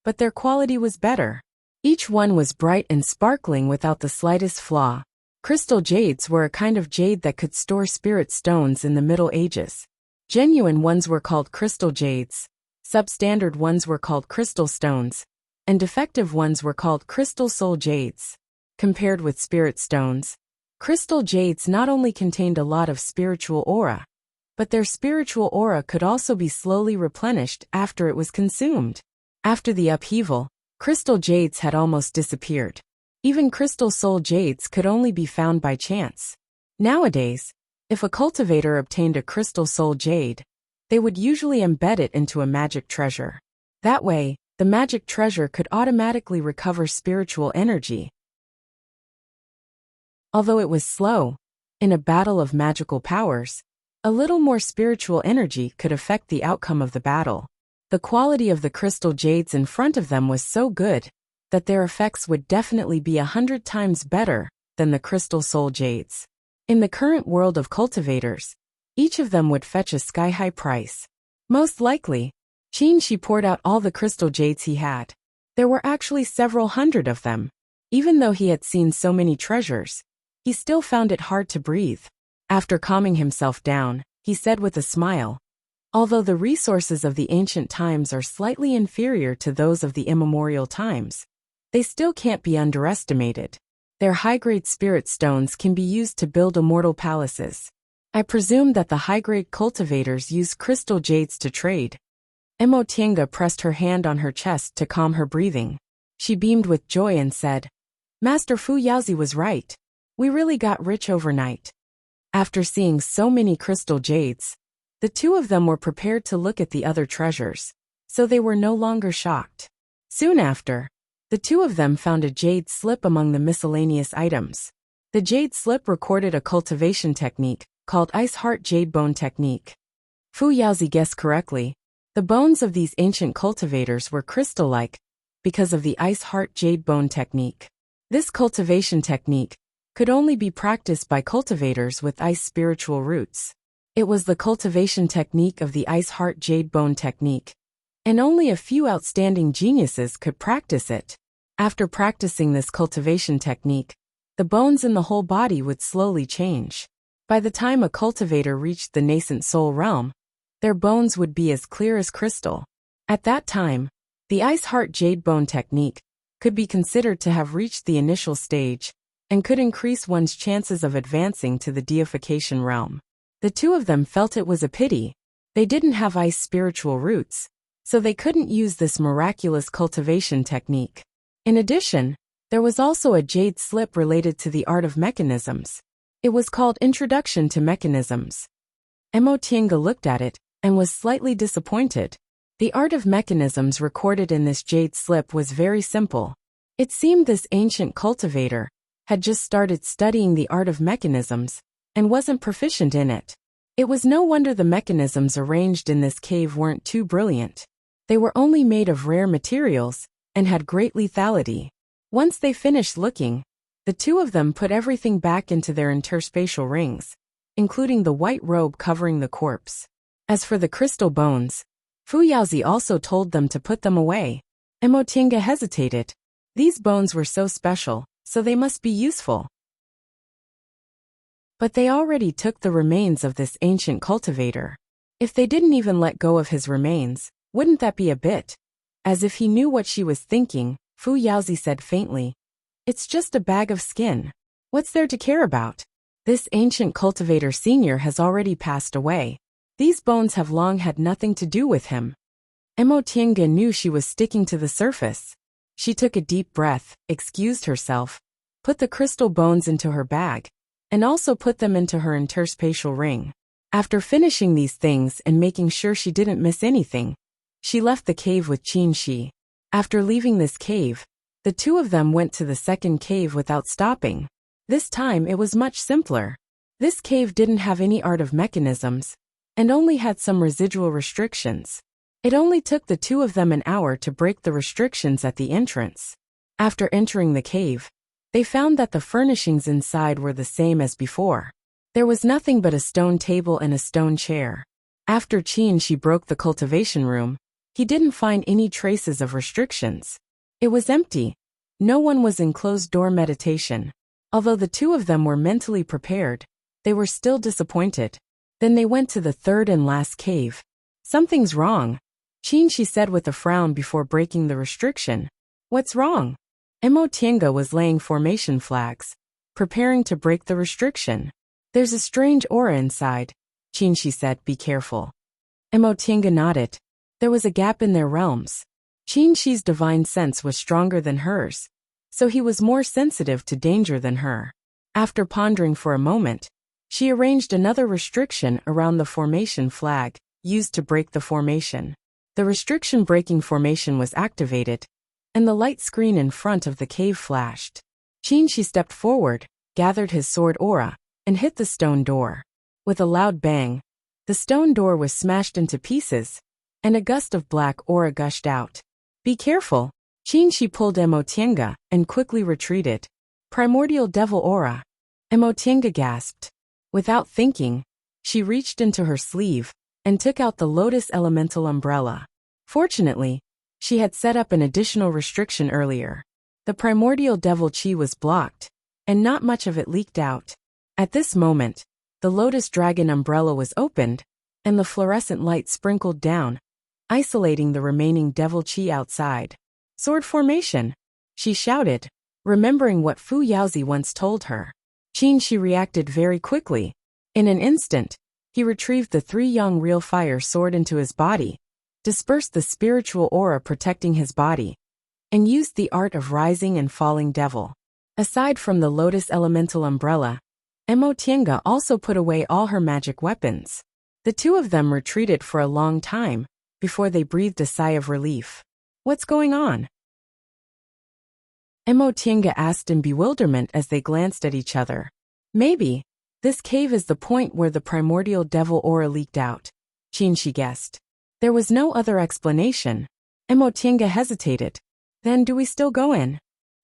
but their quality was better. Each one was bright and sparkling without the slightest flaw. Crystal jades were a kind of jade that could store spirit stones in the Middle Ages. Genuine ones were called crystal jades, substandard ones were called crystal stones, and defective ones were called crystal soul jades. Compared with spirit stones, crystal jades not only contained a lot of spiritual aura, but their spiritual aura could also be slowly replenished after it was consumed. After the upheaval, crystal jades had almost disappeared. Even crystal soul jades could only be found by chance. Nowadays, if a cultivator obtained a crystal soul jade, they would usually embed it into a magic treasure. That way, the magic treasure could automatically recover spiritual energy. Although it was slow, in a battle of magical powers, a little more spiritual energy could affect the outcome of the battle. The quality of the crystal jades in front of them was so good that their effects would definitely be 100 times better than the crystal soul jades. In the current world of cultivators, each of them would fetch a sky-high price. Most likely, Qin Shi poured out all the crystal jades he had. There were actually several hundred of them. Even though he had seen so many treasures, he still found it hard to breathe. After calming himself down, he said with a smile, Although the resources of the ancient times are slightly inferior to those of the immemorial times, they still can't be underestimated. Their high-grade spirit stones can be used to build immortal palaces. I presume that the high-grade cultivators use crystal jades to trade. Mo Tiange pressed her hand on her chest to calm her breathing. She beamed with joy and said, Master Fu Yaozi was right. We really got rich overnight. After seeing so many crystal jades, the 2 of them were prepared to look at the other treasures, so they were no longer shocked. Soon after, the 2 of them found a jade slip among the miscellaneous items. The jade slip recorded a cultivation technique called Ice Heart Jade Bone Technique. Fu Yaozi guessed correctly. The bones of these ancient cultivators were crystal-like because of the ice heart jade bone technique. This cultivation technique could only be practiced by cultivators with ice spiritual roots. It was the cultivation technique of the ice heart jade bone technique, and only a few outstanding geniuses could practice it. After practicing this cultivation technique, the bones in the whole body would slowly change. By the time a cultivator reached the nascent soul realm, their bones would be as clear as crystal. At that time, the ice heart jade bone technique could be considered to have reached the initial stage and could increase one's chances of advancing to the deification realm. The two of them felt it was a pity. They didn't have ice spiritual roots, so they couldn't use this miraculous cultivation technique. In addition, there was also a jade slip related to the art of mechanisms. It was called Introduction to Mechanisms. Mo Tiange looked at it and was slightly disappointed. The art of mechanisms recorded in this jade slip was very simple. It seemed this ancient cultivator had just started studying the art of mechanisms and wasn't proficient in it. It was no wonder the mechanisms arranged in this cave weren't too brilliant. They were only made of rare materials and had great lethality. Once they finished looking, the two of them put everything back into their interspatial rings, including the white robe covering the corpse. As for the crystal bones, Fu Yaozi also told them to put them away. Mo Tiange hesitated. These bones were so special, so they must be useful. But they already took the remains of this ancient cultivator. If they didn't even let go of his remains, wouldn't that be a bit? As if he knew what she was thinking, Fu Yaozi said faintly, "It's just a bag of skin. What's there to care about? This ancient cultivator senior has already passed away. These bones have long had nothing to do with him." Mo Tiange knew she was sticking to the surface. She took a deep breath, excused herself, put the crystal bones into her bag, and also put them into her interspatial ring. After finishing these things and making sure she didn't miss anything, she left the cave with Qin Shi. After leaving this cave, the two of them went to the second cave without stopping. This time it was much simpler. This cave didn't have any art of mechanisms, and only had some residual restrictions. It only took the two of them an hour to break the restrictions at the entrance. After entering the cave, they found that the furnishings inside were the same as before. There was nothing but a stone table and a stone chair. After Qin Shi broke the cultivation room, he didn't find any traces of restrictions. It was empty. No one was in closed-door meditation. Although the two of them were mentally prepared, they were still disappointed. Then they went to the third and last cave. "Something's wrong," Qin Shi said with a frown before breaking the restriction. "What's wrong?" Mo Tiange was laying formation flags, preparing to break the restriction. "There's a strange aura inside," Qin Shi said. "Be careful." Mo Tiange nodded. There was a gap in their realms. Qin Shi's divine sense was stronger than hers, so he was more sensitive to danger than her. After pondering for a moment, she arranged another restriction around the formation flag, used to break the formation. The restriction-breaking formation was activated, and the light screen in front of the cave flashed. Qin Shi stepped forward, gathered his sword aura, and hit the stone door. With a loud bang, the stone door was smashed into pieces, and a gust of black aura gushed out. "Be careful," Qin Shi pulled Mo Tiange and quickly retreated. "Primordial devil aura." Mo Tiange gasped. Without thinking, she reached into her sleeve and took out the lotus elemental umbrella. Fortunately, she had set up an additional restriction earlier. The primordial devil chi was blocked, and not much of it leaked out. At this moment, the lotus dragon umbrella was opened, and the fluorescent light sprinkled down, isolating the remaining devil chi outside. "Sword formation!" she shouted, remembering what Fu Yaozi once told her. Qin Shi reacted very quickly. In an instant, he retrieved the three-yang real fire sword into his body, dispersed the spiritual aura protecting his body, and used the art of rising and falling devil. Aside from the lotus elemental umbrella, Mo Tiange also put away all her magic weapons. The two of them retreated for a long time before they breathed a sigh of relief. "What's going on?" Mo Tiange asked in bewilderment as they glanced at each other. "Maybe this cave is the point where the primordial devil aura leaked out," Qinshi guessed. There was no other explanation. Emotienga hesitated. Then do we still go in?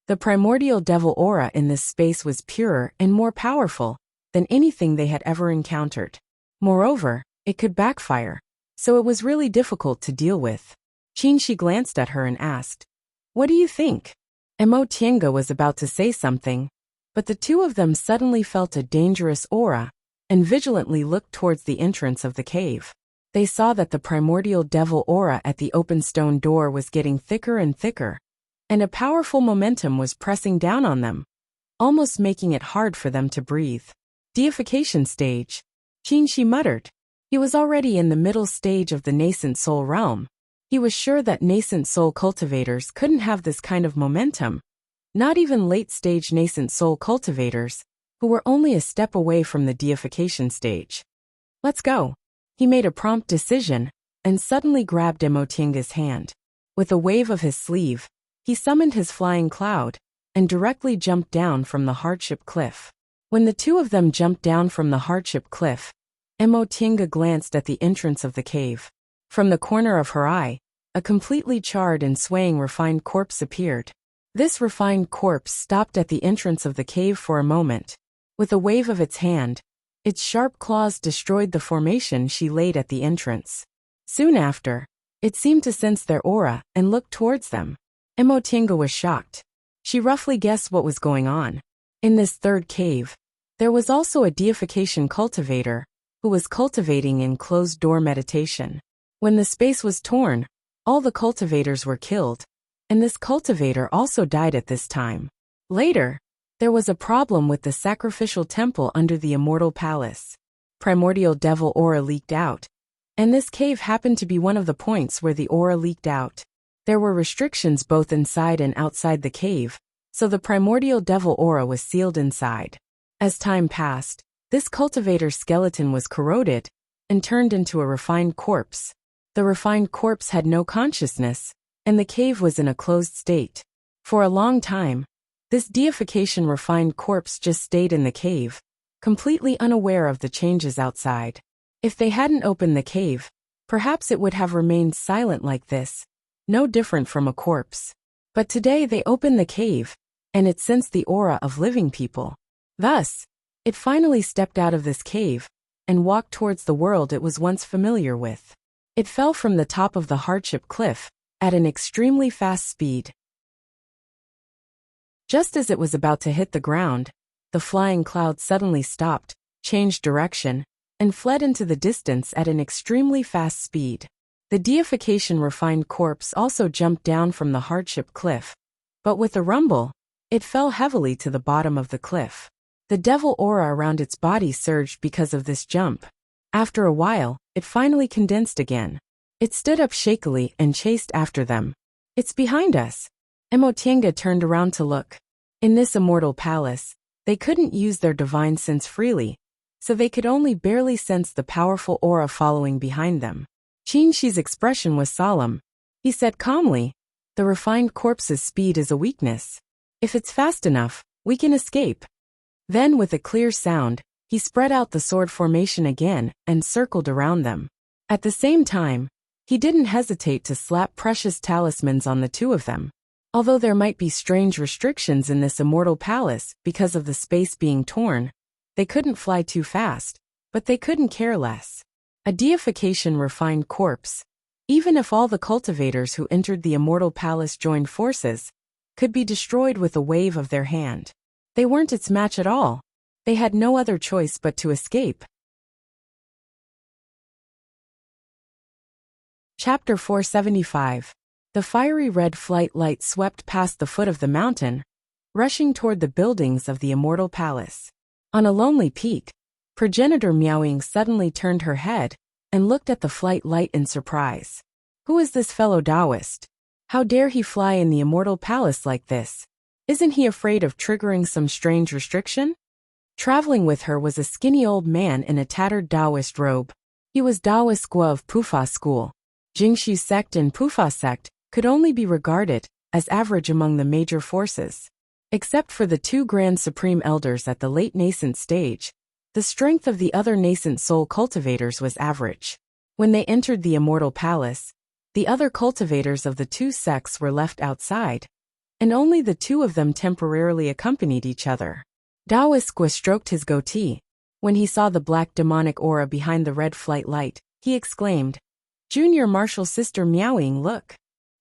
The primordial devil aura in this space was purer and more powerful than anything they had ever encountered. Moreover, it could backfire, so it was really difficult to deal with. Qinshi glanced at her and asked, "What do you think?" Emotienga was about to say something, but the two of them suddenly felt a dangerous aura and vigilantly looked towards the entrance of the cave. They saw that the primordial devil aura at the open stone door was getting thicker and thicker, and a powerful momentum was pressing down on them, almost making it hard for them to breathe. Deification stage. Qinshi muttered. He was already in the middle stage of the nascent soul realm. He was sure that nascent soul cultivators couldn't have this kind of momentum, not even late-stage nascent soul cultivators, who were only a step away from the deification stage. Let's go. He made a prompt decision, and suddenly grabbed Emotienga's hand. With a wave of his sleeve, he summoned his flying cloud, and directly jumped down from the hardship cliff. When the two of them jumped down from the hardship cliff, Emotienga glanced at the entrance of the cave. From the corner of her eye, a completely charred and swaying refined corpse appeared. This refined corpse stopped at the entrance of the cave for a moment. With a wave of its hand, its sharp claws destroyed the formation she laid at the entrance. Soon after, it seemed to sense their aura and looked towards them. Emotienga was shocked. She roughly guessed what was going on. In this third cave, there was also a deification cultivator, who was cultivating in closed-door meditation. When the space was torn, all the cultivators were killed, and this cultivator also died at this time. Later, there was a problem with the sacrificial temple under the Immortal Palace. Primordial devil aura leaked out, and this cave happened to be one of the points where the aura leaked out. There were restrictions both inside and outside the cave, so the primordial devil aura was sealed inside. As time passed, this cultivator's skeleton was corroded and turned into a refined corpse. The refined corpse had no consciousness, and the cave was in a closed state. For a long time, this deification refined corpse just stayed in the cave, completely unaware of the changes outside. If they hadn't opened the cave, perhaps it would have remained silent like this, no different from a corpse. But today they opened the cave, and it sensed the aura of living people. Thus, it finally stepped out of this cave and walked towards the world it was once familiar with. It fell from the top of the hardship cliff at an extremely fast speed. Just as it was about to hit the ground, the flying cloud suddenly stopped, changed direction, and fled into the distance at an extremely fast speed. The deification refined corpse also jumped down from the hardship cliff, but with a rumble, it fell heavily to the bottom of the cliff. The devil aura around its body surged because of this jump. After a while, it finally condensed again. It stood up shakily and chased after them. It's behind us. Emotienga turned around to look. In this immortal palace, they couldn't use their divine sense freely, so they could only barely sense the powerful aura following behind them. Qinshi's expression was solemn. He said calmly, "The refined corpse's speed is a weakness. If it's fast enough, we can escape." Then with a clear sound, he spread out the sword formation again and circled around them. At the same time, he didn't hesitate to slap precious talismans on the two of them. Although there might be strange restrictions in this immortal palace because of the space being torn, they couldn't fly too fast, but they couldn't care less. A deification refined corpse, even if all the cultivators who entered the immortal palace joined forces, could be destroyed with a wave of their hand. They weren't its match at all. They had no other choice but to escape. Chapter 475. The fiery red flight light swept past the foot of the mountain, rushing toward the buildings of the immortal palace. On a lonely peak, Progenitor Meowing suddenly turned her head and looked at the flight light in surprise. Who is this fellow Taoist? How dare he fly in the immortal palace like this? Isn't he afraid of triggering some strange restriction? Traveling with her was a skinny old man in a tattered Taoist robe. He was Taoist Gua of Pufa school. Jingshu sect and Pufa sect could only be regarded as average among the major forces. Except for the two grand supreme elders at the late nascent stage, the strength of the other nascent soul cultivators was average. When they entered the immortal palace, the other cultivators of the two sects were left outside, and only the two of them temporarily accompanied each other. Daoisque stroked his goatee. When he saw the black demonic aura behind the red flight light, he exclaimed, "Junior Marshal Sister Miaoying, look!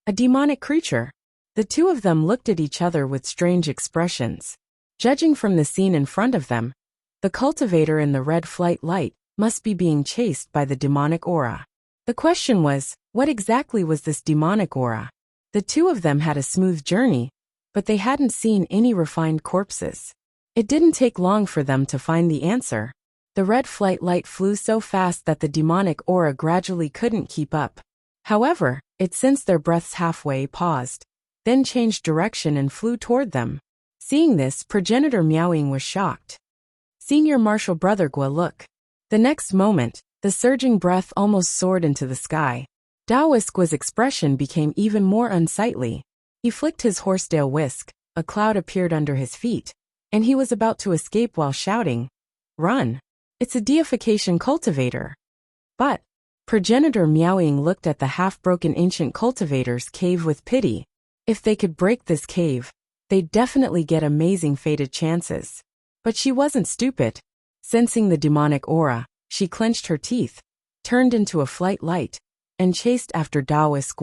A demonic creature!" The two of them looked at each other with strange expressions. Judging from the scene in front of them, the cultivator in the red flight light must be being chased by the demonic aura. The question was, what exactly was this demonic aura? The two of them had a smooth journey, but they hadn't seen any refined corpses. It didn't take long for them to find the answer. The red flight light flew so fast that the demonic aura gradually couldn't keep up. However, it sensed their breaths halfway, paused, then changed direction and flew toward them. Seeing this, Progenitor Miaoying was shocked. Senior Marshal Brother Gua, look! The next moment, the surging breath almost soared into the sky. Daoisque's expression became even more unsightly. He flicked his horsetail whisk, a cloud appeared under his feet, and he was about to escape while shouting, "Run! It's a deification cultivator!" But Progenitor Miaoying looked at the half-broken ancient cultivator's cave with pity. If they could break this cave, they'd definitely get amazing fated chances. But she wasn't stupid. Sensing the demonic aura, she clenched her teeth, turned into a flight light, and chased after Daoisque.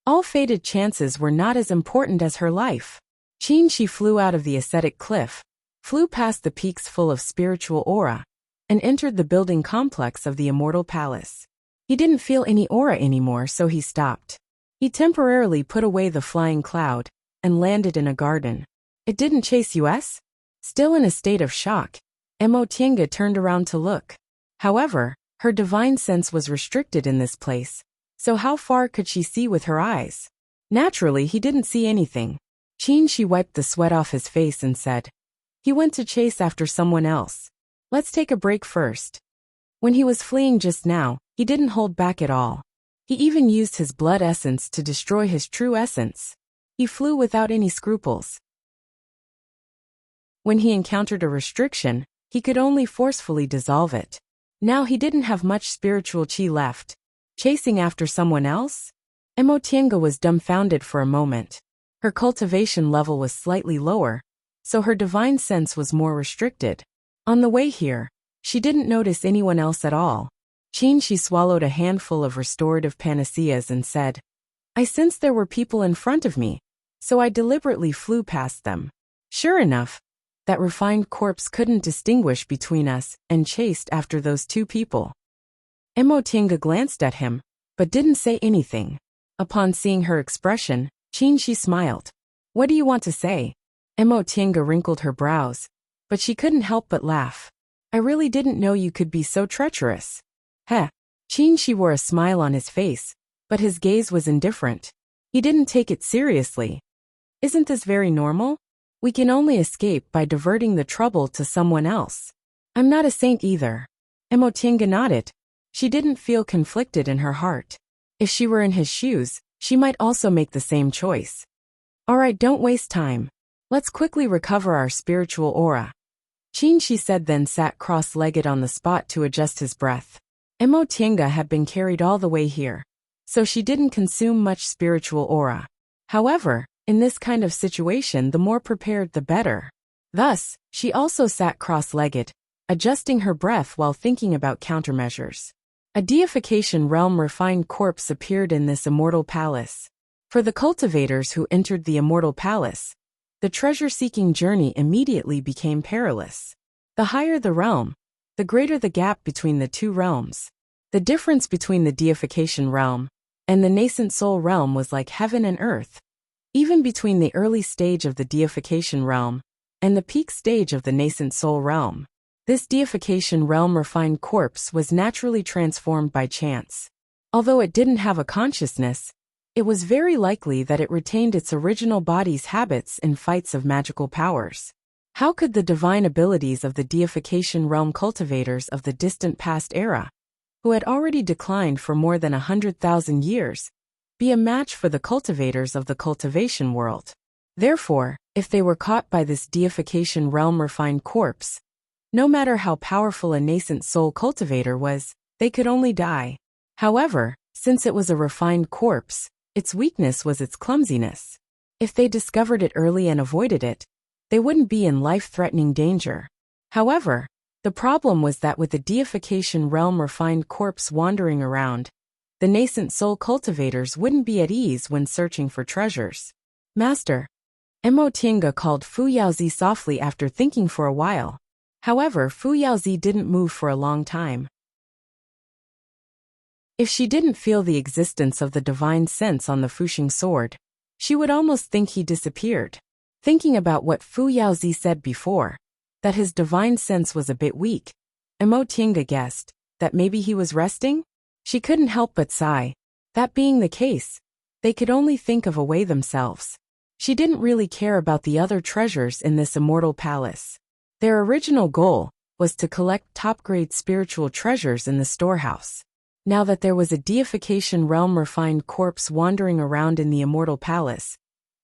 All fated chances were not as important as her life. She flew out of the ascetic cliff, flew past the peaks full of spiritual aura, and entered the building complex of the immortal palace. He didn't feel any aura anymore, so he stopped. He temporarily put away the flying cloud and landed in a garden. It didn't chase us? Still in a state of shock, Emotienga turned around to look. However, her divine sense was restricted in this place, so how far could she see with her eyes? Naturally, he didn't see anything. She wiped the sweat off his face and said, "He went to chase after someone else. Let's take a break first." When he was fleeing just now, he didn't hold back at all. He even used his blood essence to destroy his true essence. He flew without any scruples. When he encountered a restriction, he could only forcefully dissolve it. Now he didn't have much spiritual chi left. Chasing after someone else? Emotienga was dumbfounded for a moment. Her cultivation level was slightly lower, so her divine sense was more restricted. On the way here, she didn't notice anyone else at all. She swallowed a handful of restorative panaceas and said, "I sensed there were people in front of me, so I deliberately flew past them." Sure enough, that refined corpse couldn't distinguish between us and chased after those two people. Emotienga glanced at him, but didn't say anything. Upon seeing her expression, she smiled. "What do you want to say?" Emotienga wrinkled her brows, but she couldn't help but laugh. "I really didn't know you could be so treacherous." Heh. She wore a smile on his face, but his gaze was indifferent. He didn't take it seriously. "Isn't this very normal? We can only escape by diverting the trouble to someone else. I'm not a saint either." Emotienga nodded. She didn't feel conflicted in her heart. If she were in his shoes, she might also make the same choice. "Alright, don't waste time. Let's quickly recover our spiritual aura." She said, then sat cross-legged on the spot to adjust his breath. Emotienga had been carried all the way here, so she didn't consume much spiritual aura. However, in this kind of situation, the more prepared the better. Thus, she also sat cross-legged, adjusting her breath while thinking about countermeasures. A deification realm refined corpse appeared in this immortal palace. For the cultivators who entered the immortal palace, the treasure-seeking journey immediately became perilous. The higher the realm, the greater the gap between the two realms. The difference between the deification realm and the nascent soul realm was like heaven and earth. Even between the early stage of the deification realm and the peak stage of the nascent soul realm, this deification realm refined corpse was naturally transformed by chance. Although it didn't have a consciousness, it was very likely that it retained its original body's habits in fights of magical powers. How could the divine abilities of the deification realm cultivators of the distant past era, who had already declined for more than 100,000 years, be a match for the cultivators of the cultivation world? Therefore, if they were caught by this deification realm refined corpse, no matter how powerful a nascent soul cultivator was, they could only die. However, since it was a refined corpse, its weakness was its clumsiness. If they discovered it early and avoided it, they wouldn't be in life-threatening danger. However, the problem was that with the deification realm refined corpse wandering around, the nascent soul cultivators wouldn't be at ease when searching for treasures. Master, Mo Tiange called Fu Yaozi softly after thinking for a while. However, Fu Yaozi didn't move for a long time. If she didn't feel the existence of the divine sense on the Fuxing sword, she would almost think he disappeared. Thinking about what Fu Yaozi said before, that his divine sense was a bit weak, Mo Tiange guessed that maybe he was resting? She couldn't help but sigh. That being the case, they could only think of a way themselves. She didn't really care about the other treasures in this immortal palace. Their original goal was to collect top-grade spiritual treasures in the storehouse. Now that there was a deification realm refined corpse wandering around in the immortal palace,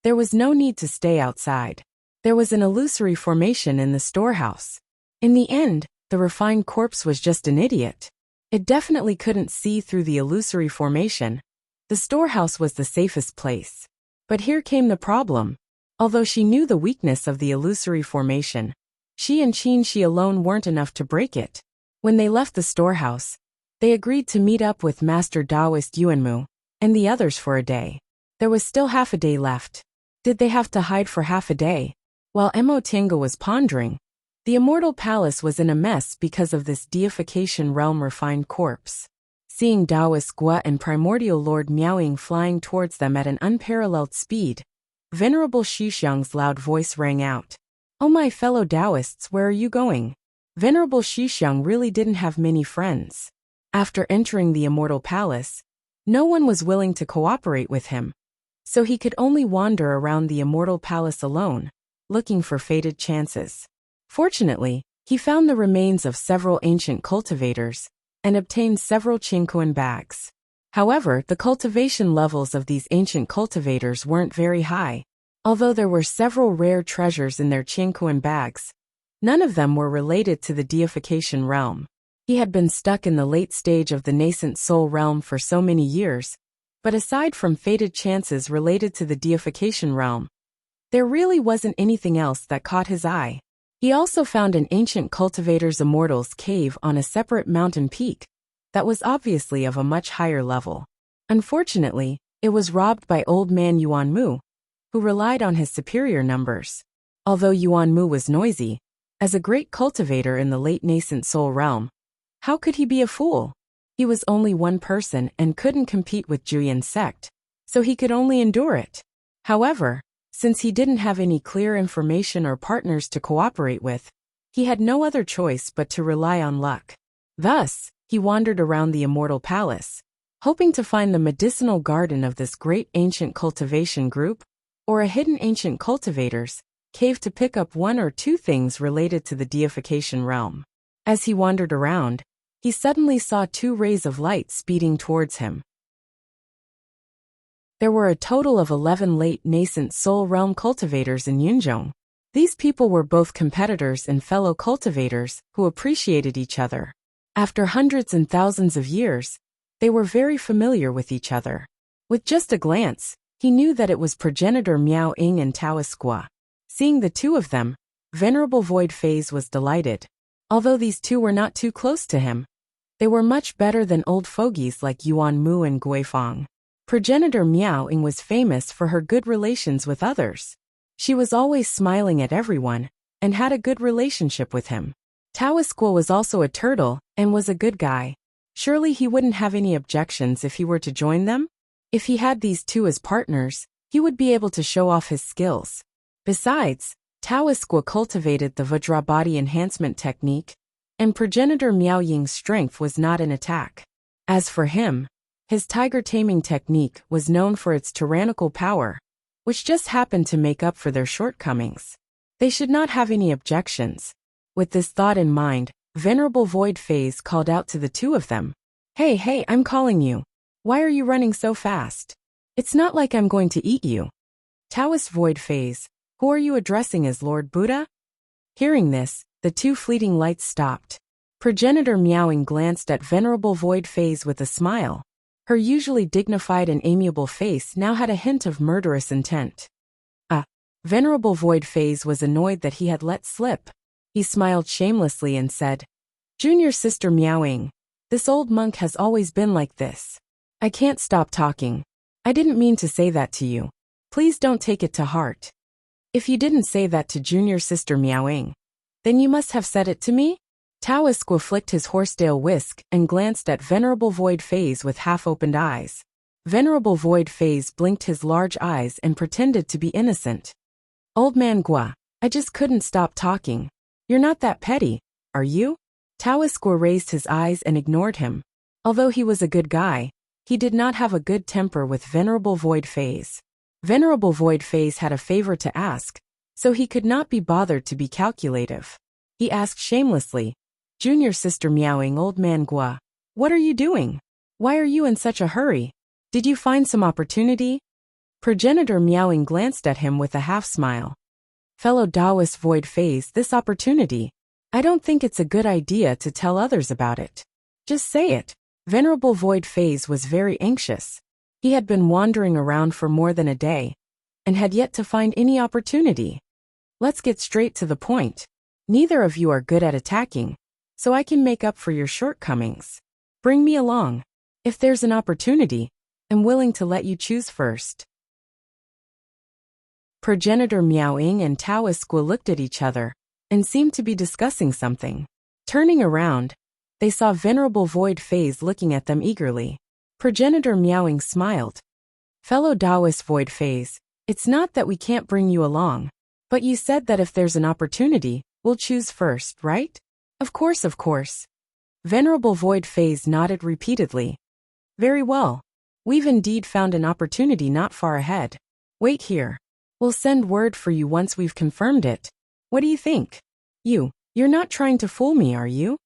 there was no need to stay outside. There was an illusory formation in the storehouse. In the end, the refined corpse was just an idiot. It definitely couldn't see through the illusory formation. The storehouse was the safest place. But here came the problem. Although she knew the weakness of the illusory formation, she and Qin Shi alone weren't enough to break it. When they left the storehouse, they agreed to meet up with Master Taoist Yuanmu and the others for a day. There was still half a day left. Did they have to hide for half a day? While Mo Tiange was pondering, the immortal palace was in a mess because of this deification realm refined corpse. Seeing Taoist Gua and primordial Lord Miaoying flying towards them at an unparalleled speed, Venerable Shixiang's loud voice rang out. "Oh, my fellow Taoists, where are you going?" Venerable Shixiang really didn't have many friends. After entering the immortal palace, no one was willing to cooperate with him, so he could only wander around the immortal palace alone, looking for fated chances. Fortunately, he found the remains of several ancient cultivators and obtained several Qingkuan bags. However, the cultivation levels of these ancient cultivators weren't very high. Although there were several rare treasures in their Qingkuan bags, none of them were related to the deification realm. He had been stuck in the late stage of the nascent soul realm for so many years, but aside from fated chances related to the deification realm, there really wasn't anything else that caught his eye. He also found an ancient cultivator's immortals cave on a separate mountain peak that was obviously of a much higher level. Unfortunately, it was robbed by old man Yuanmu, who relied on his superior numbers. Although Yuanmu was noisy, as a great cultivator in the late nascent soul realm, how could he be a fool? He was only one person and couldn't compete with Juyan's sect, so he could only endure it. However, since he didn't have any clear information or partners to cooperate with, he had no other choice but to rely on luck. Thus, he wandered around the immortal palace, hoping to find the medicinal garden of this great ancient cultivation group, or a hidden ancient cultivator's cave to pick up one or two things related to the deification realm. As he wandered around, he suddenly saw two rays of light speeding towards him. There were a total of 11 late nascent soul realm cultivators in Yunzhong. These people were both competitors and fellow cultivators who appreciated each other. After hundreds and thousands of years, they were very familiar with each other. With just a glance, he knew that it was progenitor Miao Ying and Taoist Gua. Seeing the two of them, Venerable Void Phase was delighted. Although these two were not too close to him, they were much better than old fogies like Yuan Mu and Guifang. Progenitor Miao Ying was famous for her good relations with others. She was always smiling at everyone and had a good relationship with him. Taoist Gua was also a turtle and was a good guy. Surely he wouldn't have any objections if he were to join them? If he had these two as partners, he would be able to show off his skills. Besides, Taoist Gua cultivated the Vajrabody enhancement technique, and progenitor Miao Ying's strength was not an attack. As for him, his tiger taming technique was known for its tyrannical power, which just happened to make up for their shortcomings. They should not have any objections. With this thought in mind, Venerable Void Phase called out to the two of them. Hey, I'm calling you. Why are you running so fast? It's not like I'm going to eat you." Taoist Void Phase, who are you addressing as Lord Buddha? Hearing this, the two fleeting lights stopped. Progenitor Meowing glanced at Venerable Void Phase with a smile. Her usually dignified and amiable face now had a hint of murderous intent. Venerable Void Phase was annoyed that he had let slip. He smiled shamelessly and said, "Junior Sister Meowing, this old monk has always been like this. I can't stop talking. I didn't mean to say that to you. Please don't take it to heart. If you didn't say that to Junior Sister Meowing, then you must have said it to me?" Taoiseau flicked his horsetail whisk and glanced at Venerable Void Phase with half-opened eyes. Venerable Void Phase blinked his large eyes and pretended to be innocent. "Old man Gua, I just couldn't stop talking. You're not that petty, are you?" Taoiseau raised his eyes and ignored him. Although he was a good guy, he did not have a good temper with Venerable Void Phase. Venerable Void Phase had a favor to ask, so he could not be bothered to be calculative. He asked shamelessly, "Junior Sister Meowing, Old man Gua, what are you doing? Why are you in such a hurry? Did you find some opportunity?" Progenitor Meowing glanced at him with a half-smile. "Fellow Taoist Void Phase, this opportunity. I don't think it's a good idea to tell others about it. Just say it." Venerable Void Phase was very anxious. He had been wandering around for more than a day, and had yet to find any opportunity. "Let's get straight to the point. Neither of you are good at attacking, so I can make up for your shortcomings. Bring me along. If there's an opportunity, I'm willing to let you choose first." Progenitor Meowing and Taoiseau looked at each other and seemed to be discussing something. Turning around, they saw Venerable Void Phase looking at them eagerly. Progenitor Meowing smiled. "Fellow Taoist Void Phase, it's not that we can't bring you along, but you said that if there's an opportunity, we'll choose first, right?" Of course. Venerable Void Phase nodded repeatedly. "Very well. We've indeed found an opportunity not far ahead. Wait here. We'll send word for you once we've confirmed it. What do you think? You're not trying to fool me, are you?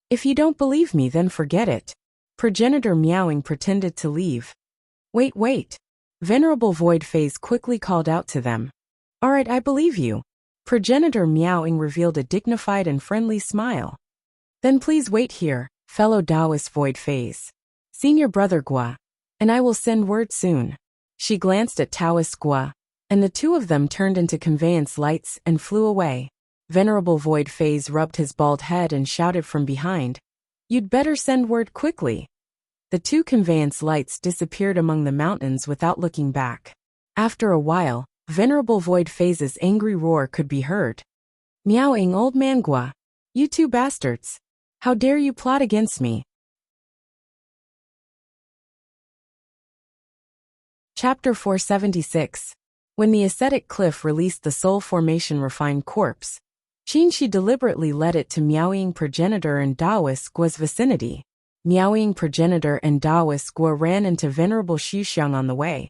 If you don't believe me, then forget it." Progenitor Meowing pretended to leave. Wait. Venerable Void Phase quickly called out to them. "All right, I believe you." Progenitor Meowing revealed a dignified and friendly smile. "Then please wait here, fellow Taoist Void Phase. Senior Brother Gua, and I will send word soon." She glanced at Taoist Gua, and the two of them turned into conveyance lights and flew away. Venerable Void Phase rubbed his bald head and shouted from behind, "You'd better send word quickly." The two conveyance lights disappeared among the mountains without looking back. After a while, Venerable Void Phase's angry roar could be heard. "Meowing, Old man Gua, you two bastards! How dare you plot against me?" Chapter 476. When the ascetic cliff released the soul formation refined corpse, Qinshi deliberately led it to Meowing Progenitor and Taoist Gua's vicinity. Meowing Progenitor and Taoist Gua ran into Venerable Xuxiang on the way,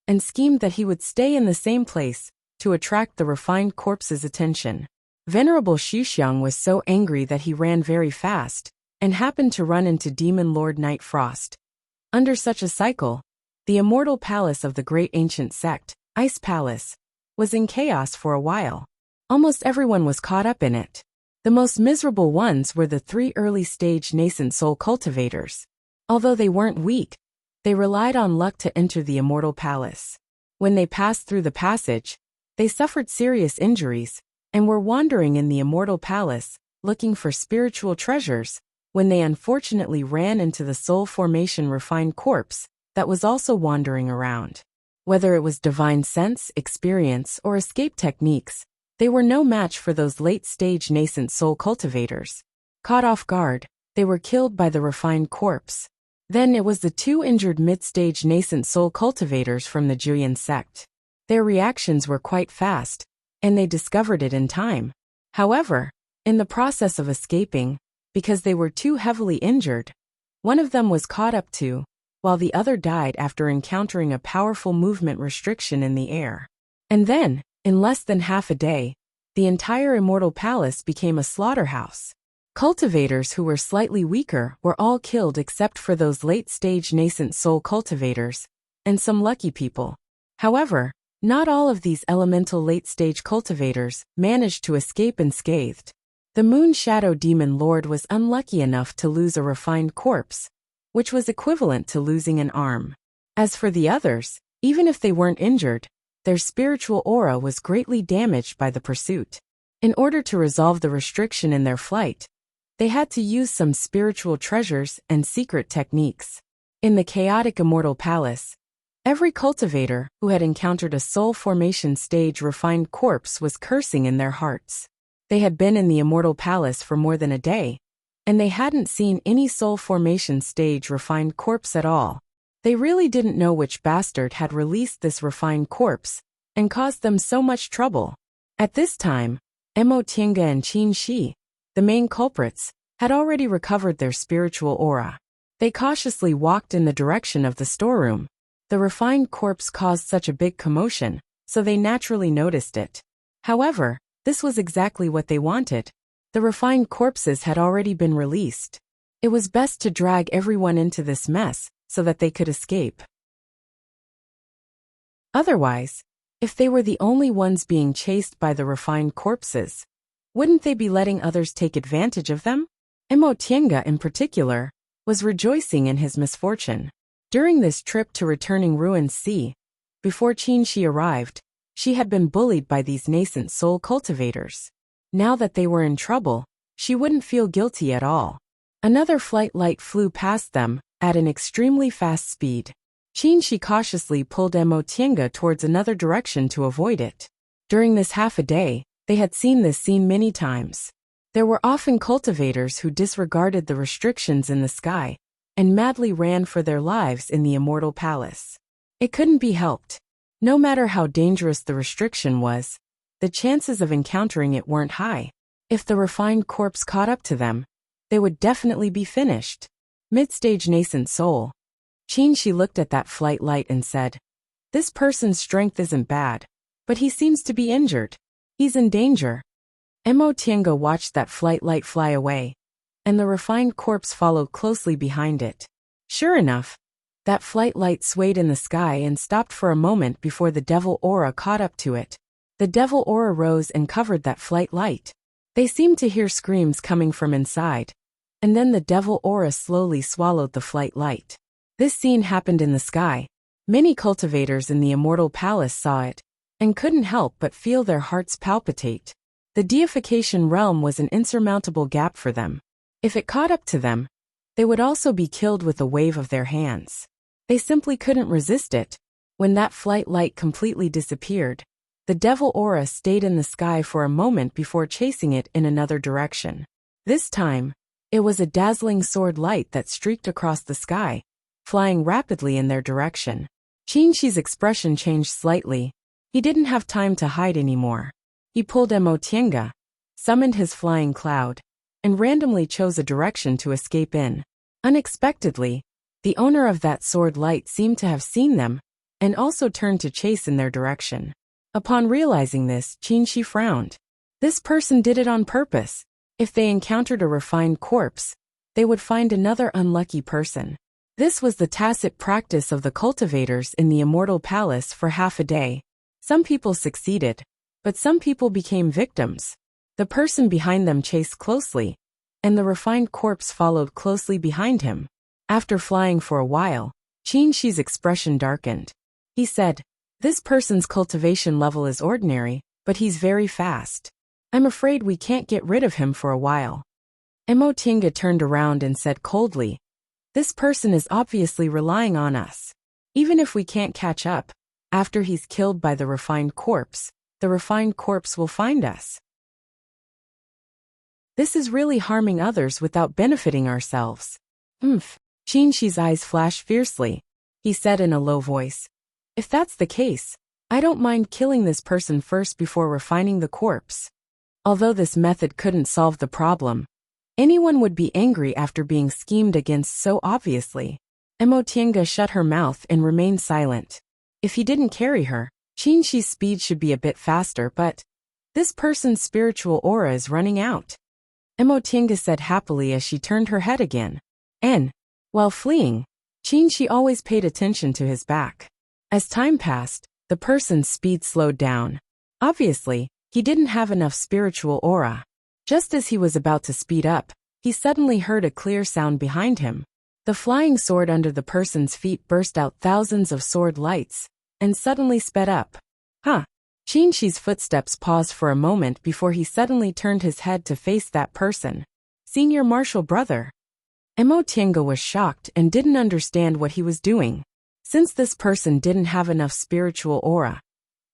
and schemed that he would stay in the same place to attract the refined corpse's attention. Venerable Xuxiang was so angry that he ran very fast, and happened to run into Demon Lord Night Frost. Under such a cycle, the immortal palace of the great ancient sect, Ice Palace, was in chaos for a while. Almost everyone was caught up in it. The most miserable ones were the 3 early-stage nascent soul cultivators. Although they weren't weak, they relied on luck to enter the immortal palace. When they passed through the passage, they suffered serious injuries, and were wandering in the immortal palace, looking for spiritual treasures, when they unfortunately ran into the soul formation refined corpse that was also wandering around. Whether it was divine sense, experience, or escape techniques, they were no match for those late-stage nascent soul cultivators. Caught off guard, they were killed by the refined corpse. Then it was the 2 injured mid-stage nascent soul cultivators from the Juyan sect. Their reactions were quite fast, and they discovered it in time. However, in the process of escaping, because they were too heavily injured, one of them was caught up to, while the other died after encountering a powerful movement restriction in the air. And then, in less than half a day, the entire immortal palace became a slaughterhouse. Cultivators who were slightly weaker were all killed except for those late-stage nascent soul cultivators, and some lucky people. However, not all of these elemental late-stage cultivators managed to escape unscathed. The Moon Shadow Demon Lord was unlucky enough to lose a refined corpse, which was equivalent to losing an arm. As for the others, even if they weren't injured, their spiritual aura was greatly damaged by the pursuit. In order to resolve the restriction in their flight, they had to use some spiritual treasures and secret techniques. In the chaotic Immortal Palace, every cultivator who had encountered a soul formation stage refined corpse was cursing in their hearts. They had been in the Immortal Palace for more than a day, and they hadn't seen any soul formation stage refined corpse at all. They really didn't know which bastard had released this refined corpse and caused them so much trouble. At this time, Mo Tiange and Qin Shi, the main culprits, had already recovered their spiritual aura. They cautiously walked in the direction of the storeroom. The refined corpse caused such a big commotion, so they naturally noticed it. However, this was exactly what they wanted. The refined corpses had already been released. It was best to drag everyone into this mess so that they could escape. Otherwise, if they were the only ones being chased by the refined corpses, wouldn't they be letting others take advantage of them? Mo Tiange, in particular, was rejoicing in his misfortune. During this trip to returning Ruins Sea, before Qin Shi arrived, she had been bullied by these nascent soul cultivators. Now that they were in trouble, she wouldn't feel guilty at all. Another flight light flew past them at an extremely fast speed. Qin Shi cautiously pulled Mo Tiange towards another direction to avoid it. During this half a day, they had seen this scene many times. There were often cultivators who disregarded the restrictions in the sky and madly ran for their lives in the Immortal Palace. It couldn't be helped. No matter how dangerous the restriction was, the chances of encountering it weren't high. If the refined corpse caught up to them, they would definitely be finished. Mid-stage nascent soul. Qin Shi looked at that flight light and said, "This person's strength isn't bad, but he seems to be injured. He's in danger." Mo Tiange watched that flight light fly away, and the refined corpse followed closely behind it. Sure enough, that flight light swayed in the sky and stopped for a moment before the devil aura caught up to it. The devil aura rose and covered that flight light. They seemed to hear screams coming from inside, and then the devil aura slowly swallowed the flight light. This scene happened in the sky. Many cultivators in the Immortal Palace saw it, and couldn't help but feel their hearts palpitate. The deification realm was an insurmountable gap for them. If it caught up to them, they would also be killed with a wave of their hands. They simply couldn't resist it. When that flight light completely disappeared, the devil aura stayed in the sky for a moment before chasing it in another direction. This time, it was a dazzling sword light that streaked across the sky, flying rapidly in their direction. Qin Shi's expression changed slightly. He didn't have time to hide anymore. He pulled Mo Tiange, summoned his flying cloud, and randomly chose a direction to escape in. Unexpectedly, the owner of that sword light seemed to have seen them, and also turned to chase in their direction. Upon realizing this, Qin Shi frowned. This person did it on purpose. If they encountered a refined corpse, they would find another unlucky person. This was the tacit practice of the cultivators in the Immortal Palace for half a day. Some people succeeded, but some people became victims. The person behind them chased closely, and the refined corpse followed closely behind him. After flying for a while, Qin Shi's expression darkened. He said, "This person's cultivation level is ordinary, but he's very fast. I'm afraid we can't get rid of him for a while." Mo Tiange turned around and said coldly, "This person is obviously relying on us. Even if we can't catch up, after he's killed by the refined corpse will find us. This is really harming others without benefiting ourselves." Qin Shi's eyes flashed fiercely. He said in a low voice, "If that's the case, I don't mind killing this person first before refining the corpse." Although this method couldn't solve the problem, anyone would be angry after being schemed against so obviously. Mo Tiange shut her mouth and remained silent. If he didn't carry her, Qin Shi's speed should be a bit faster, but this person's spiritual aura is running out. Mo Tiange said happily as she turned her head again. And, while fleeing, Qin Shi always paid attention to his back. As time passed, the person's speed slowed down. Obviously, he didn't have enough spiritual aura. Just as he was about to speed up, he suddenly heard a clear sound behind him. The flying sword under the person's feet burst out thousands of sword lights, and suddenly sped up. Huh. Qinxi's footsteps paused for a moment before he suddenly turned his head to face that person. Senior Marshal Brother. Mo Tiange was shocked and didn't understand what he was doing. Since this person didn't have enough spiritual aura,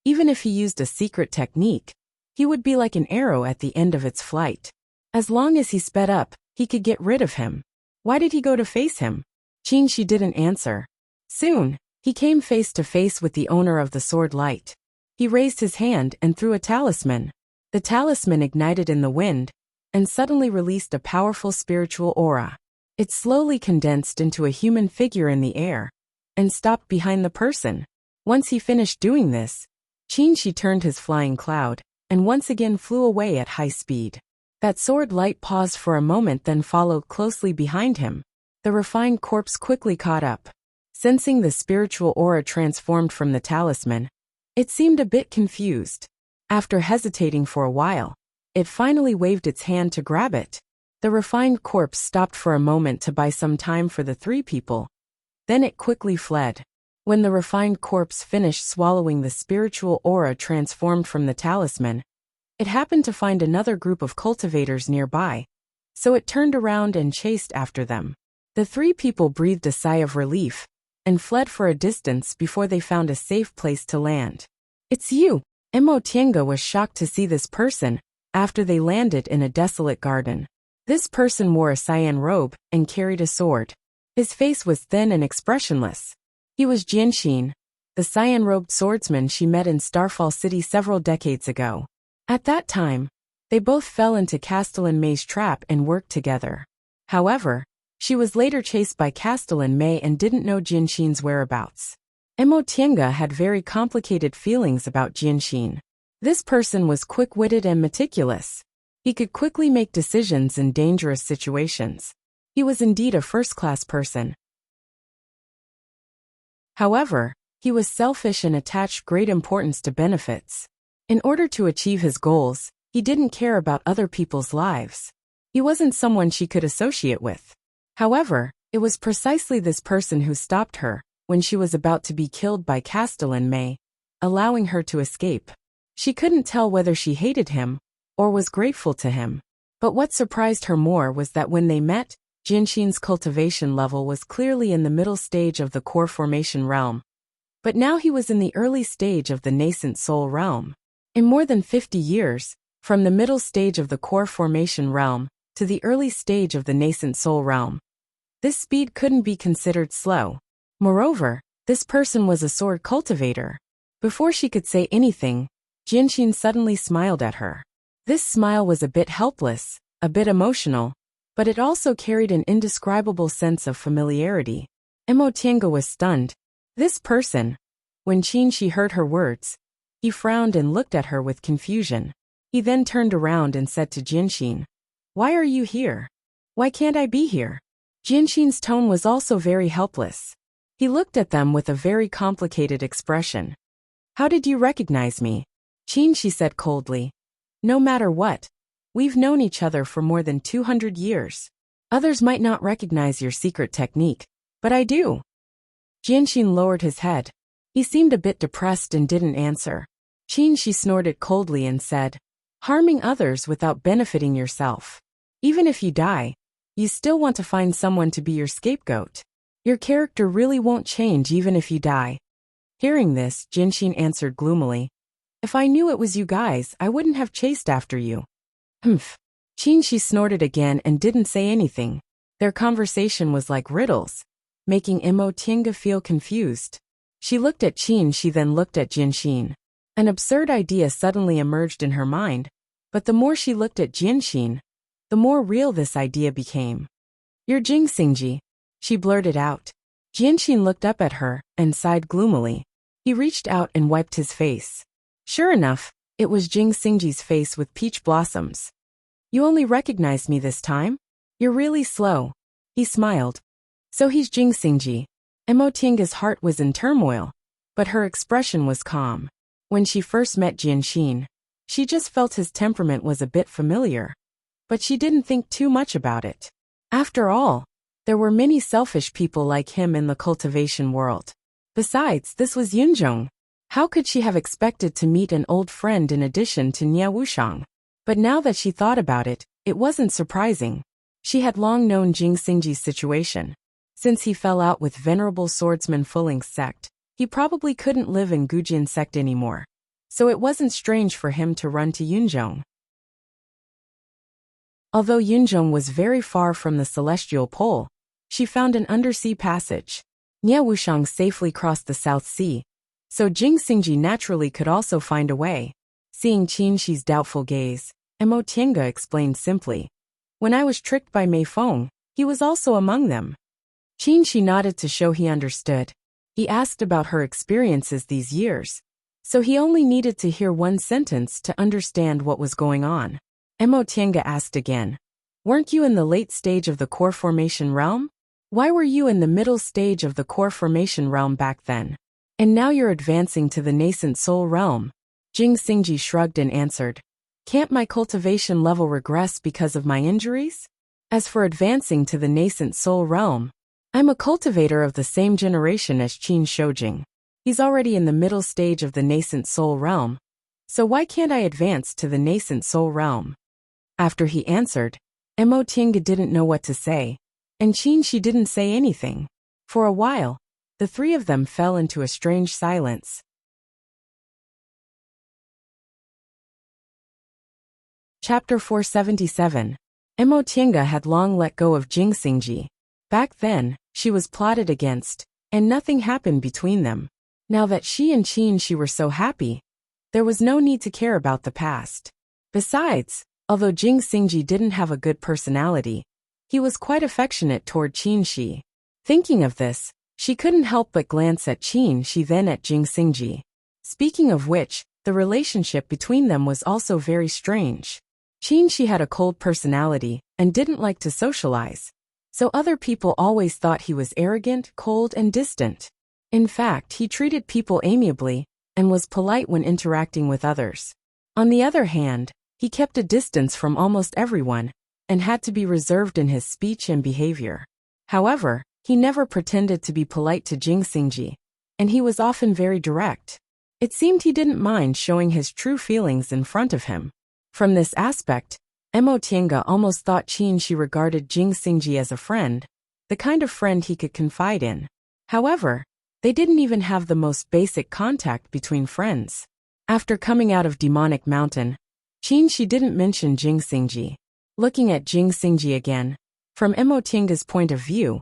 even if he used a secret technique, he would be like an arrow at the end of its flight. As long as he sped up, he could get rid of him. Why did he go to face him? Qinxi didn't answer. Soon, he came face to face with the owner of the sword light. He raised his hand and threw a talisman. The talisman ignited in the wind, and suddenly released a powerful spiritual aura. It slowly condensed into a human figure in the air, and stopped behind the person. Once he finished doing this, Qinxi turned his flying cloud, and once again flew away at high speed. That sword light paused for a moment, then followed closely behind him. The refined corpse quickly caught up. Sensing the spiritual aura transformed from the talisman, it seemed a bit confused. After hesitating for a while, it finally waved its hand to grab it. The refined corpse stopped for a moment to buy some time for the three people. Then it quickly fled. When the refined corpse finished swallowing the spiritual aura transformed from the talisman, it happened to find another group of cultivators nearby, so it turned around and chased after them. The three people breathed a sigh of relief and fled for a distance before they found a safe place to land. It's you! Mo Tiange was shocked to see this person after they landed in a desolate garden. This person wore a cyan robe and carried a sword. His face was thin and expressionless. He was Jianxin, the cyan-robed swordsman she met in Starfall City several decades ago. At that time, they both fell into Castellan May's trap and worked together. However, she was later chased by Castellan May and didn't know Jianxin's whereabouts. Mo Tiange had very complicated feelings about Jianxin. This person was quick-witted and meticulous. He could quickly make decisions in dangerous situations. He was indeed a first-class person. However, he was selfish and attached great importance to benefits. In order to achieve his goals, he didn't care about other people's lives. He wasn't someone she could associate with. However, it was precisely this person who stopped her when she was about to be killed by Castellan May, allowing her to escape. She couldn't tell whether she hated him or was grateful to him. But what surprised her more was that when they met, Jianxin's cultivation level was clearly in the middle stage of the core formation realm. But now he was in the early stage of the nascent soul realm. In more than 50 years, from the middle stage of the core formation realm to the early stage of the nascent soul realm, this speed couldn't be considered slow. Moreover, this person was a sword cultivator. Before she could say anything, Jianxin suddenly smiled at her. This smile was a bit helpless, a bit emotional, but it also carried an indescribable sense of familiarity. Mo Tiange was stunned. This person. When Qinxi heard her words, he frowned and looked at her with confusion. He then turned around and said to Jianxin, "Why are you here? Why can't I be here?" Jianxin's tone was also very helpless. He looked at them with a very complicated expression. "How did you recognize me?" Qinxi said coldly. "No matter what. We've known each other for more than 200 years. Others might not recognize your secret technique, but I do." Jianxin lowered his head. He seemed a bit depressed and didn't answer. Qinxi snorted coldly and said, "Harming others without benefiting yourself. Even if you die, you still want to find someone to be your scapegoat. Your character really won't change even if you die." Hearing this, Jianxin answered gloomily, "If I knew it was you guys, I wouldn't have chased after you." Humph. Qinxi snorted again and didn't say anything. Their conversation was like riddles, making Mo Tiange feel confused. She looked at Qinxi, then looked at Jianxin. An absurd idea suddenly emerged in her mind, but the more she looked at Jianxin, the more real this idea became. "You're Jing Xingji," she blurted out. Jianxin looked up at her and sighed gloomily. He reached out and wiped his face. Sure enough, it was Jing Xingji's face with peach blossoms. "You only recognized me this time? You're really slow." He smiled. So he's Jing Xingji. Mo Tiange's heart was in turmoil, but her expression was calm. When she first met Jianxin, she just felt his temperament was a bit familiar. but she didn't think too much about it. After all, there were many selfish people like him in the cultivation world. Besides, this was Yunjong. How could she have expected to meet an old friend in addition to Nie Wushang? But now that she thought about it, it wasn't surprising. She had long known Jing Xingji's situation. Since he fell out with Venerable Swordsman Fuling's sect, he probably couldn't live in Gujin sect anymore. So it wasn't strange for him to run to Yunjong. Although Yunjong was very far from the celestial pole, she found an undersea passage. Nie Wushang safely crossed the South Sea, so Jing Xingji naturally could also find a way. Seeing Qin Shi's doubtful gaze, Mo Tiange explained simply. When I was tricked by Mei Feng, he was also among them. Qin Shi nodded to show he understood. He asked about her experiences these years, so he only needed to hear one sentence to understand what was going on. Mo Tiange asked again. Weren't you in the late stage of the core formation realm? Why were you in the middle stage of the core formation realm back then? And now you're advancing to the nascent soul realm. Jing Xingji shrugged and answered. Can't my cultivation level regress because of my injuries? As for advancing to the nascent soul realm, I'm a cultivator of the same generation as Qin Shoujing. He's already in the middle stage of the nascent soul realm. So why can't I advance to the nascent soul realm? After he answered, Mo Tiange didn't know what to say, and Qin Shi didn't say anything. For a while, the three of them fell into a strange silence. Chapter 477. Mo Tiange had long let go of Jing Xingji. Back then, she was plotted against, and nothing happened between them. Now that she and Qin Shi were so happy, there was no need to care about the past. Besides, although Jing Xingji didn't have a good personality, he was quite affectionate toward Qin Shi. Thinking of this, she couldn't help but glance at Qin Shi then at Jing Xingji. Speaking of which, the relationship between them was also very strange. Qin Shi had a cold personality and didn't like to socialize, so other people always thought he was arrogant, cold, and distant. In fact, he treated people amiably and was polite when interacting with others. On the other hand, he kept a distance from almost everyone and had to be reserved in his speech and behavior. However, he never pretended to be polite to Jing Xingji, and he was often very direct. It seemed he didn't mind showing his true feelings in front of him. From this aspect, Mo Tiange almost thought Qin Shi regarded Jing Xingji as a friend, the kind of friend he could confide in. However, they didn't even have the most basic contact between friends. After coming out of Demonic Mountain, Qin Shi didn't mention Jing Xingji. Looking at Jing Xingji again, from Mo Tiange's point of view,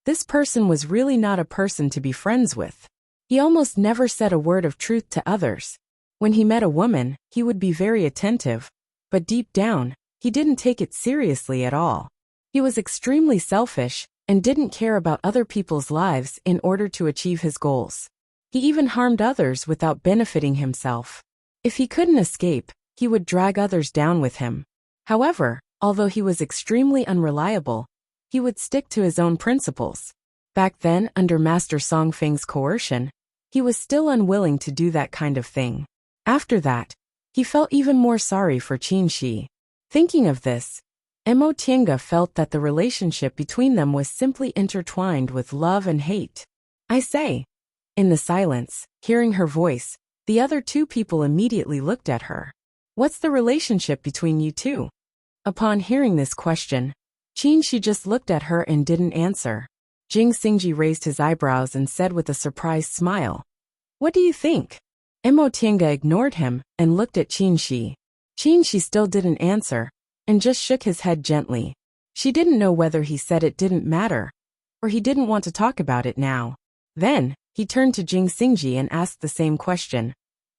this person was really not a person to be friends with. He almost never said a word of truth to others. When he met a woman, he would be very attentive, but deep down, he didn't take it seriously at all. He was extremely selfish and didn't care about other people's lives in order to achieve his goals. He even harmed others without benefiting himself. If he couldn't escape, he would drag others down with him. However, although he was extremely unreliable, he would stick to his own principles. Back then, under Master Songfeng's coercion, he was still unwilling to do that kind of thing. After that, he felt even more sorry for Qin Shi. Thinking of this, Mo Tiange felt that the relationship between them was simply intertwined with love and hate. I say. In the silence, hearing her voice, the other two people immediately looked at her. What's the relationship between you two? Upon hearing this question, Qin Shi just looked at her and didn't answer. Jing Xingji raised his eyebrows and said with a surprised smile, What do you think? Mo Tiange ignored him and looked at Qin Shi. Qin Shi still didn't answer, and just shook his head gently. She didn't know whether he said it didn't matter, or he didn't want to talk about it now. Then, he turned to Jing Xingji and asked the same question.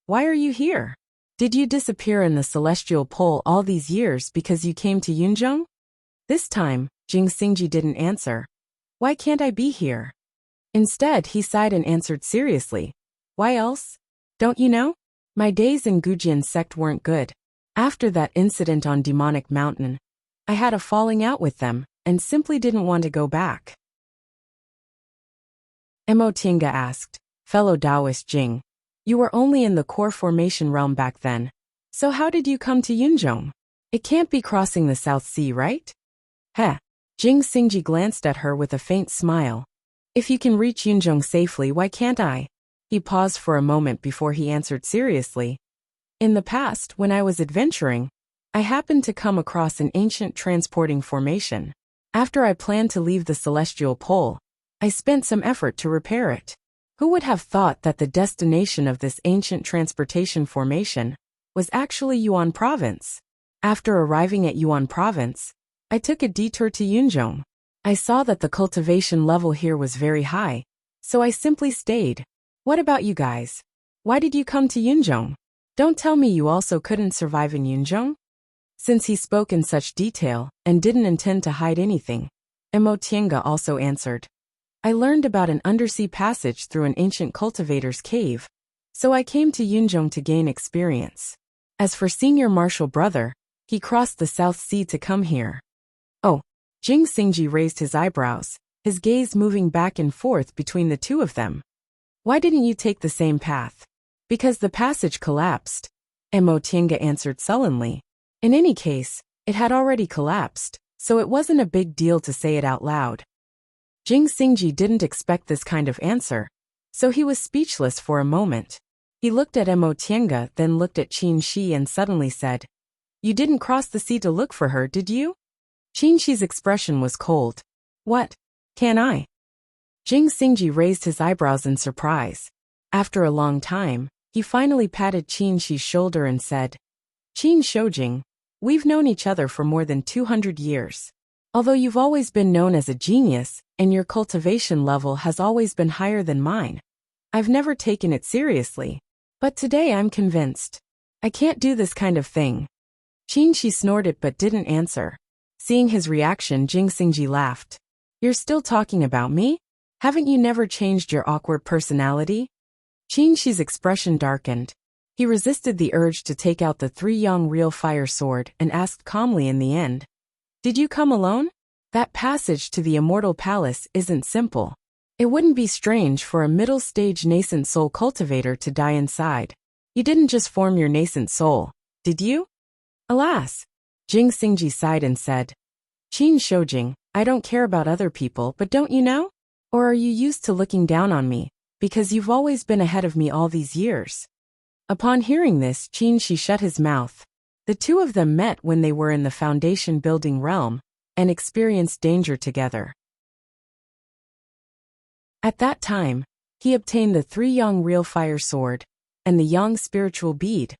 Why are you here? Did you disappear in the celestial pole all these years because you came to Yunjong? This time, Jing Xingji didn't answer. Why can't I be here? Instead, he sighed and answered seriously. Why else? Don't you know? My days in Gujin sect weren't good. After that incident on Demonic Mountain, I had a falling out with them, and simply didn't want to go back. Mo Tiange asked, Fellow Taoist Jing, you were only in the core formation realm back then, so how did you come to Yunjong? It can't be crossing the South Sea, right? Heh. Jing Xingji glanced at her with a faint smile. If you can reach Yunzhong safely, why can't I? He paused for a moment before he answered seriously. In the past, when I was adventuring, I happened to come across an ancient transporting formation. After I planned to leave the celestial pole, I spent some effort to repair it. Who would have thought that the destination of this ancient transportation formation was actually Yuan Province? After arriving at Yuan Province, I took a detour to Yunzhong. I saw that the cultivation level here was very high, so I simply stayed. What about you guys? Why did you come to Yunzhong? Don't tell me you also couldn't survive in Yunzhong? Since he spoke in such detail and didn't intend to hide anything, Mo Tiange also answered. I learned about an undersea passage through an ancient cultivator's cave, so I came to Yunzhong to gain experience. As for senior marshal brother, he crossed the South Sea to come here. Oh, Jing Xingji raised his eyebrows, his gaze moving back and forth between the two of them. Why didn't you take the same path? Because the passage collapsed, Mo Tiange answered sullenly. In any case, it had already collapsed, so it wasn't a big deal to say it out loud. Jing Xingji didn't expect this kind of answer, so he was speechless for a moment. He looked at Mo Tiange, then looked at Qin Shi and suddenly said, You didn't cross the sea to look for her, did you? Qin Shi's expression was cold. What? Can I? Jing Xingji raised his eyebrows in surprise. After a long time, he finally patted Qin Shi's shoulder and said, Qin Shoujing, we've known each other for more than 200 years. Although you've always been known as a genius, and your cultivation level has always been higher than mine, I've never taken it seriously. But today I'm convinced. I can't do this kind of thing. Qin Shi snorted but didn't answer. Seeing his reaction, Jing Xingji laughed. You're still talking about me? Haven't you never changed your awkward personality? Qin Shi's expression darkened. He resisted the urge to take out the 3-yang real fire sword and asked calmly in the end. Did you come alone? That passage to the Immortal Palace isn't simple. It wouldn't be strange for a middle-stage nascent soul cultivator to die inside. You didn't just form your nascent soul, did you? Alas! Jing Xingji sighed and said, Qin Shoujing, I don't care about other people, but don't you know? Or are you used to looking down on me, because you've always been ahead of me all these years? Upon hearing this, Qin Shi shut his mouth. The two of them met when they were in the foundation building realm, and experienced danger together. At that time, he obtained the 3-yang real fire sword, and the yang spiritual bead,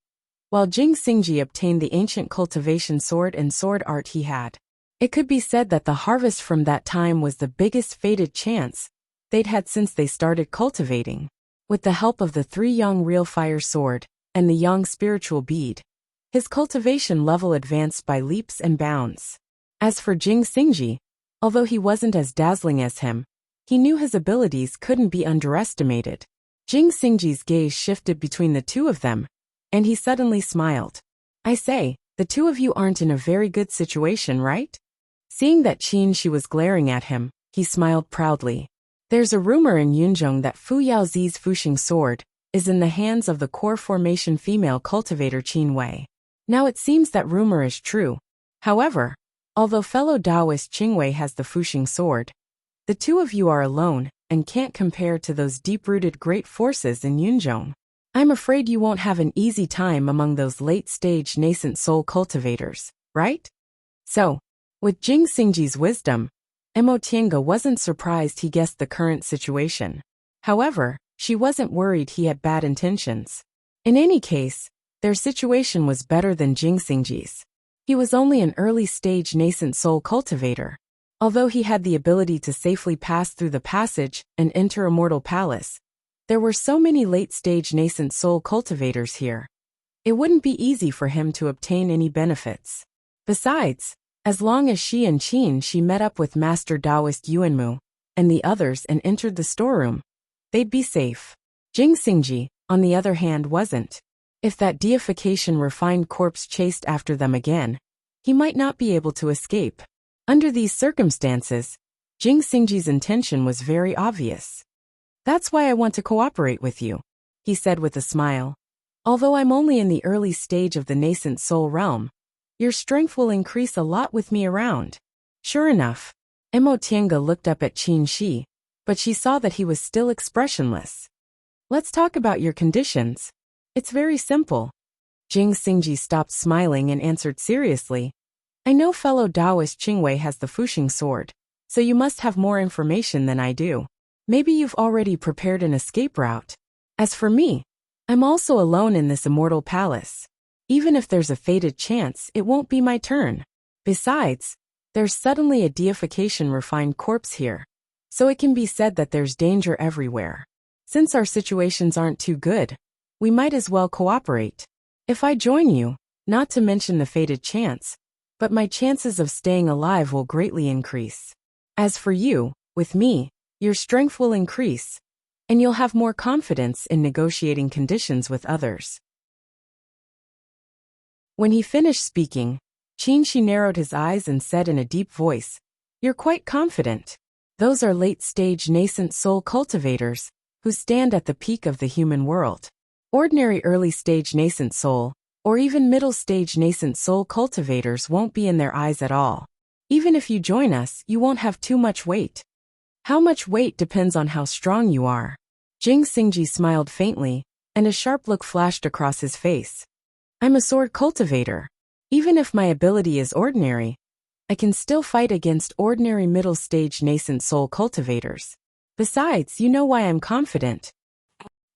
while Jing Xingji obtained the ancient cultivation sword and sword art he had. It could be said that the harvest from that time was the biggest fated chance they'd had since they started cultivating. With the help of the 3-yang real fire sword and the yang spiritual bead, his cultivation level advanced by leaps and bounds. As for Jing Xingji, although he wasn't as dazzling as him, he knew his abilities couldn't be underestimated. Jing Xingji's gaze shifted between the two of them, and he suddenly smiled. I say, the two of you aren't in a very good situation, right? Seeing that Qin Shi was glaring at him, he smiled proudly. There's a rumor in Yunzhong that Fu Yaozi's Fuxing sword is in the hands of the core formation female cultivator Qin Wei. Now it seems that rumor is true. However, although fellow Taoist Qing Wei has the Fuxing sword, the two of you are alone and can't compare to those deep-rooted great forces in Yunzhong. I'm afraid you won't have an easy time among those late-stage nascent soul cultivators, right? So, with Jing Xingji's wisdom, Mo Tiange wasn't surprised he guessed the current situation. However, she wasn't worried he had bad intentions. In any case, their situation was better than Jing Xingji's. He was only an early-stage nascent soul cultivator. Although he had the ability to safely pass through the passage and enter Immortal Palace, there were so many late-stage nascent soul cultivators here. It wouldn't be easy for him to obtain any benefits. Besides, as long as she and Qin Shi met up with Master Taoist Yuanmu and the others and entered the storeroom, they'd be safe. Jing Xingji, on the other hand, wasn't. If that deification refined corpse chased after them again, he might not be able to escape. Under these circumstances, Jing Xingji's intention was very obvious. That's why I want to cooperate with you, he said with a smile. Although I'm only in the early stage of the nascent soul realm, Your strength will increase a lot with me around. Sure enough, Emo Tiange looked up at Qin Shi, but she saw that he was still expressionless. Let's talk about your conditions. It's very simple. Jing Xingji stopped smiling and answered seriously. I know fellow Taoist Qingwei has the Fuxing sword, so you must have more information than I do. Maybe you've already prepared an escape route. As for me, I'm also alone in this immortal palace. Even if there's a fated chance, it won't be my turn. Besides, there's suddenly a deification refined corpse here, so it can be said that there's danger everywhere. Since our situations aren't too good, we might as well cooperate. If I join you, not to mention the fated chance, but my chances of staying alive will greatly increase. As for you, with me, your strength will increase, and you'll have more confidence in negotiating conditions with others. When he finished speaking, Qin Shi narrowed his eyes and said in a deep voice, You're quite confident. Those are late-stage nascent soul cultivators, who stand at the peak of the human world. Ordinary early-stage nascent soul, or even middle-stage nascent soul cultivators won't be in their eyes at all. Even if you join us, you won't have too much weight. How much weight depends on how strong you are. Jing Xingji smiled faintly, and a sharp look flashed across his face. I'm a sword cultivator. Even if my ability is ordinary, I can still fight against ordinary middle-stage nascent soul cultivators. Besides, you know why I'm confident.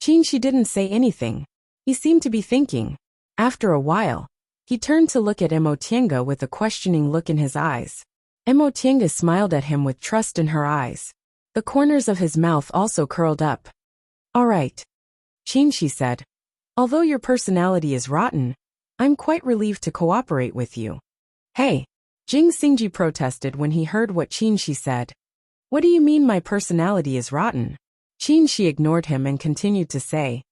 Qin Shi didn't say anything. He seemed to be thinking. After a while, he turned to look at Emo Tiange with a questioning look in his eyes. Emo Tiange smiled at him with trust in her eyes. The corners of his mouth also curled up. All right, Qin Shi said. Although your personality is rotten, I'm quite relieved to cooperate with you. Hey, Jing Xingji protested when he heard what Qin Shi said. What do you mean my personality is rotten? Qin Shi ignored him and continued to say,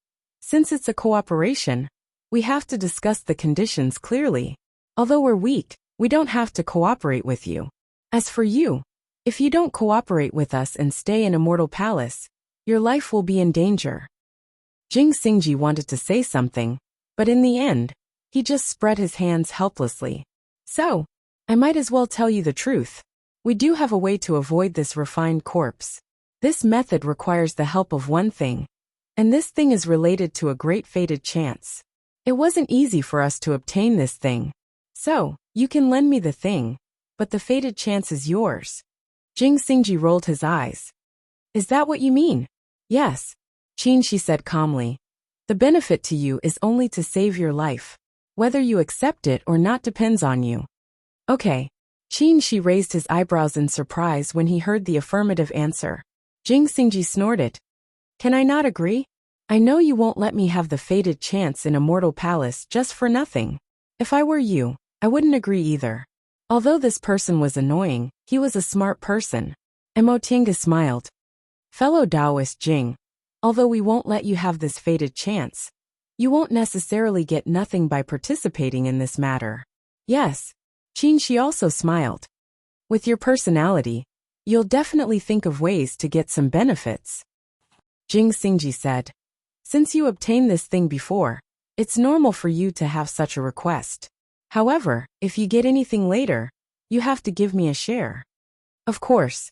Since it's a cooperation, we have to discuss the conditions clearly. Although we're weak, we don't have to cooperate with you. As for you, if you don't cooperate with us and stay in Immortal Palace, your life will be in danger. Jing Xingji wanted to say something, but in the end, he just spread his hands helplessly. So, I might as well tell you the truth. We do have a way to avoid this refined corpse. This method requires the help of one thing, and this thing is related to a great fated chance. It wasn't easy for us to obtain this thing. So, you can lend me the thing, but the fated chance is yours. Jing Xingji rolled his eyes. Is that what you mean? Yes, Qin Shi said calmly. The benefit to you is only to save your life. Whether you accept it or not depends on you. Okay. Qin Shi raised his eyebrows in surprise when he heard the affirmative answer. Jing Xingji snorted. Can I not agree? I know you won't let me have the fated chance in Immortal Palace just for nothing. If I were you, I wouldn't agree either. Although this person was annoying, he was a smart person. Emo Tiange smiled. Fellow Taoist Jing, although we won't let you have this fated chance, you won't necessarily get nothing by participating in this matter. Yes. Qin Shi also smiled. With your personality, you'll definitely think of ways to get some benefits. Jing Xingji said. Since you obtained this thing before, it's normal for you to have such a request. However, if you get anything later, you have to give me a share. Of course.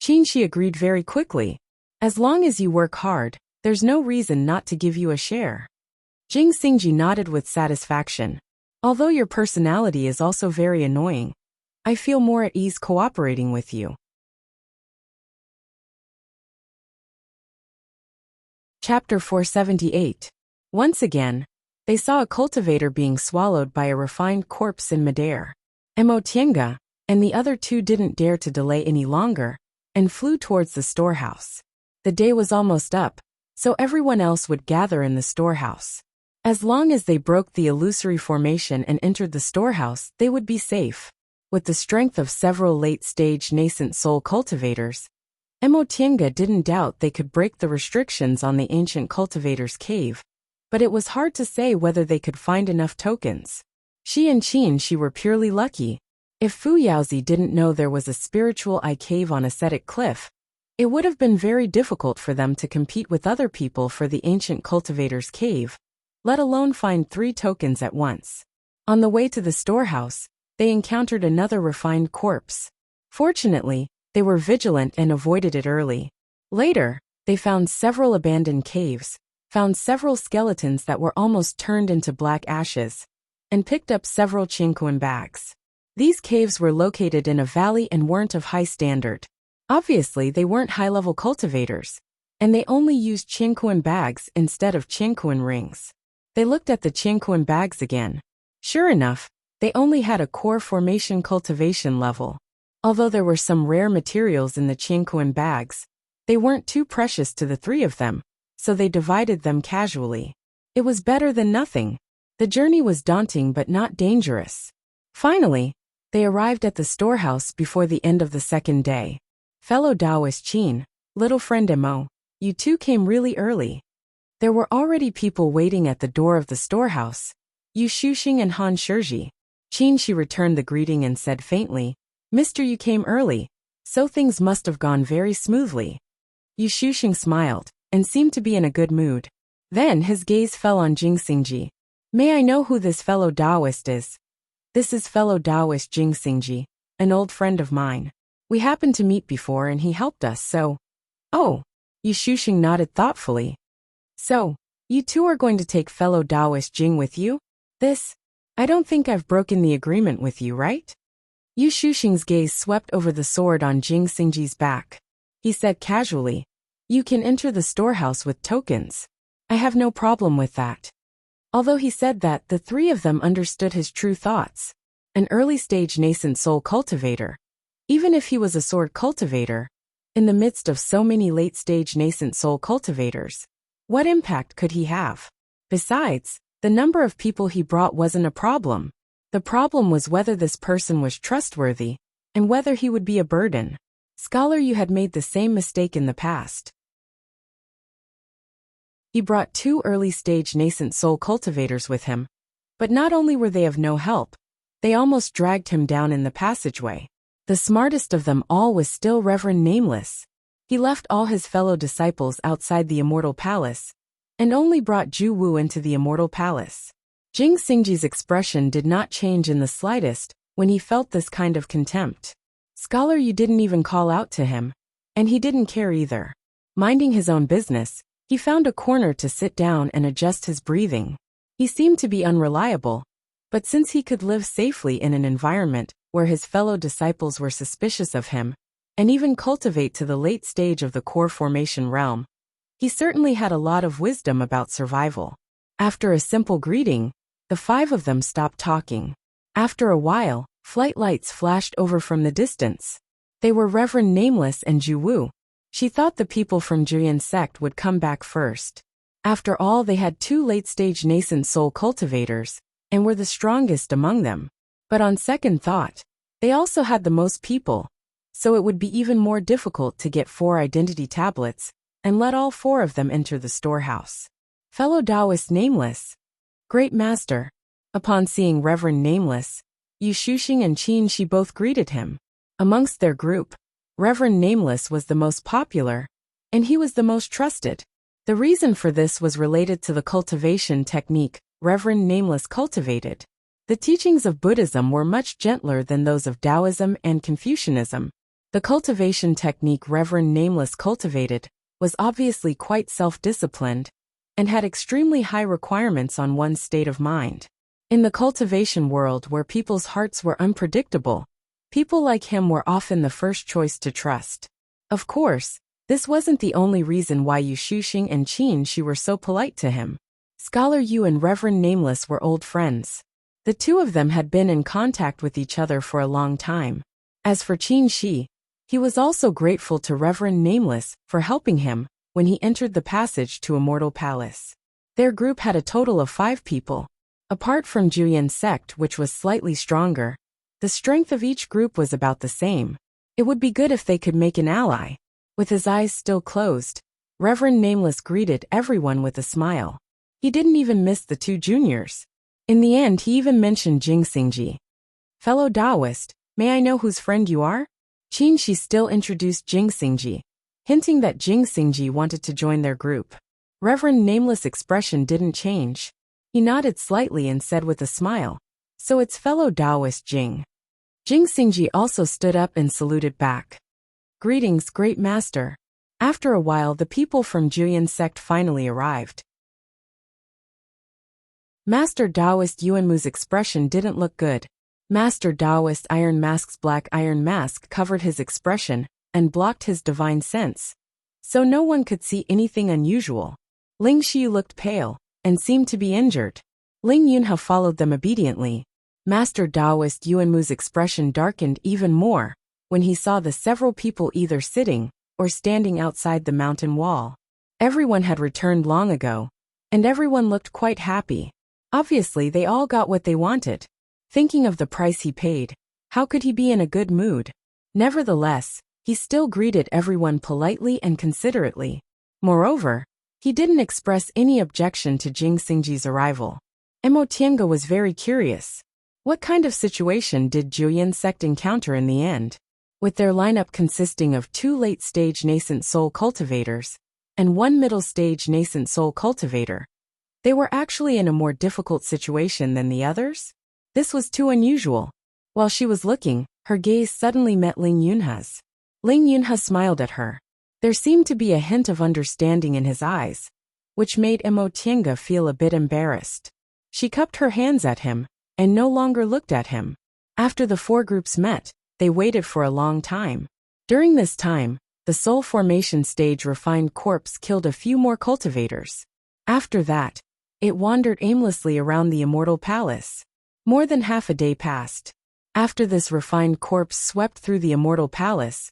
Qin Shi agreed very quickly. As long as you work hard, there's no reason not to give you a share. Jing Xingji nodded with satisfaction. Although your personality is also very annoying, I feel more at ease cooperating with you. Chapter 478. Once again, they saw a cultivator being swallowed by a refined corpse in midair. Emo Tiange and the other two didn't dare to delay any longer, and flew towards the storehouse. The day was almost up, so everyone else would gather in the storehouse. As long as they broke the illusory formation and entered the storehouse, they would be safe. With the strength of several late-stage nascent soul cultivators, Emo Tiange didn't doubt they could break the restrictions on the ancient cultivator's cave, but it was hard to say whether they could find enough tokens. She and Qin Shi were purely lucky. If Fu Yaozi didn't know there was a spiritual eye cave on Ascetic Cliff, it would have been very difficult for them to compete with other people for the ancient cultivator's cave, let alone find 3 tokens at once. On the way to the storehouse, they encountered another refined corpse. Fortunately, they were vigilant and avoided it early. Later, they found several abandoned caves, found several skeletons that were almost turned into black ashes, and picked up several chinkuan bags. These caves were located in a valley and weren't of high standard. Obviously, they weren't high-level cultivators, and they only used chinkuan bags instead of chinkuan rings. They looked at the chinkuan bags again. Sure enough, they only had a core formation cultivation level. Although there were some rare materials in the chinkuan bags, they weren't too precious to the three of them, so they divided them casually. It was better than nothing. The journey was daunting but not dangerous. Finally, they arrived at the storehouse before the end of the second day. Fellow Taoist Qin, little friend Mo, you two came really early. There were already people waiting at the door of the storehouse. Yu Shuxing and Han Shizhi. Qin Shi returned the greeting and said faintly, Mister, you came early, so things must have gone very smoothly. Yu Shuxing smiled, and seemed to be in a good mood. Then his gaze fell on Jing Xingji. May I know who this fellow Taoist is? This is fellow Taoist Jing Xingji, an old friend of mine. We happened to meet before and he helped us, so... Oh, Yu Shuxing nodded thoughtfully. So, you two are going to take fellow Taoist Jing with you? I don't think I've broken the agreement with you, right? Yu Shuxing's gaze swept over the sword on Jing Xingji's back. He said casually, You can enter the storehouse with tokens. I have no problem with that. Although he said that, the three of them understood his true thoughts. An early-stage nascent soul cultivator. Even if he was a sword cultivator, in the midst of so many late-stage nascent soul cultivators, what impact could he have? Besides, the number of people he brought wasn't a problem. The problem was whether this person was trustworthy, and whether he would be a burden. Scholar, you had made the same mistake in the past. He brought two early-stage nascent soul cultivators with him, but not only were they of no help, they almost dragged him down in the passageway. The smartest of them all was still Reverend Nameless. He left all his fellow disciples outside the Immortal Palace, and only brought Ju Wu into the Immortal Palace. Jing Xingji's expression did not change in the slightest when he felt this kind of contempt. Scholar, you didn't even call out to him, and he didn't care either. Minding his own business, he found a corner to sit down and adjust his breathing. He seemed to be unreliable, but since he could live safely in an environment where his fellow disciples were suspicious of him, and even cultivate to the late stage of the core formation realm, he certainly had a lot of wisdom about survival. After a simple greeting, the five of them stopped talking. After a while, flight lights flashed over from the distance. They were Reverend Nameless and Ju Wu. She thought the people from Juyan sect would come back first. After all, they had two late-stage nascent soul cultivators, and were the strongest among them. But on second thought, they also had the most people, so it would be even more difficult to get 4 identity tablets, and let all 4 of them enter the storehouse. Fellow Taoist Nameless. Great Master. Upon seeing Reverend Nameless, Yu Shuxing and Qin Shi both greeted him. Amongst their group, Reverend Nameless was the most popular, and he was the most trusted. The reason for this was related to the cultivation technique Reverend Nameless cultivated. The teachings of Buddhism were much gentler than those of Taoism and Confucianism. The cultivation technique Reverend Nameless cultivated was obviously quite self-disciplined, and had extremely high requirements on one's state of mind. In the cultivation world where people's hearts were unpredictable, people like him were often the first choice to trust. Of course, this wasn't the only reason why Yu Shuxing and Qin Shi were so polite to him. Scholar Yu and Reverend Nameless were old friends. The two of them had been in contact with each other for a long time. As for Qin Shi, he was also grateful to Reverend Nameless for helping him when he entered the passage to Immortal Palace. Their group had a total of 5 people. Apart from Juyan sect, which was slightly stronger, the strength of each group was about the same. It would be good if they could make an ally. With his eyes still closed, Reverend Nameless greeted everyone with a smile. He didn't even miss the 2 juniors. In the end, he even mentioned Jing Xingji. Fellow Taoist, may I know whose friend you are? Qin Shi still introduced Jing Xingji, hinting that Jing Xingji wanted to join their group. Reverend Nameless' expression didn't change. He nodded slightly and said with a smile, So it's fellow Taoist Jing. Jing Xingji also stood up and saluted back. Greetings, great master. After a while the people from Juyan sect finally arrived. Master Taoist Yuanmu's expression didn't look good. Master Taoist Iron Mask's black iron mask covered his expression and blocked his divine sense, so no one could see anything unusual. Ling Xiu looked pale and seemed to be injured. Ling Yunhe followed them obediently. Master Taoist Yuanmu's expression darkened even more when he saw the several people either sitting or standing outside the mountain wall. Everyone had returned long ago, and everyone looked quite happy. Obviously they all got what they wanted. Thinking of the price he paid, how could he be in a good mood? Nevertheless, he still greeted everyone politely and considerately. Moreover, he didn't express any objection to Jing Xingji's arrival. Mo Tiange was very curious. What kind of situation did Juyan sect encounter in the end? With their lineup consisting of 2 late-stage nascent soul cultivators and 1 middle-stage nascent soul cultivator, they were actually in a more difficult situation than the others? This was too unusual. While she was looking, her gaze suddenly met Ling Yunhe's. Ling Yunhe smiled at her. There seemed to be a hint of understanding in his eyes, which made Mo Tiange feel a bit embarrassed. She cupped her hands at him and no longer looked at him. After the 4 groups met, they waited for a long time. During this time, the soul formation stage refined corpse killed a few more cultivators. After that, it wandered aimlessly around the immortal palace. More than half a day passed. After this refined corpse swept through the immortal palace,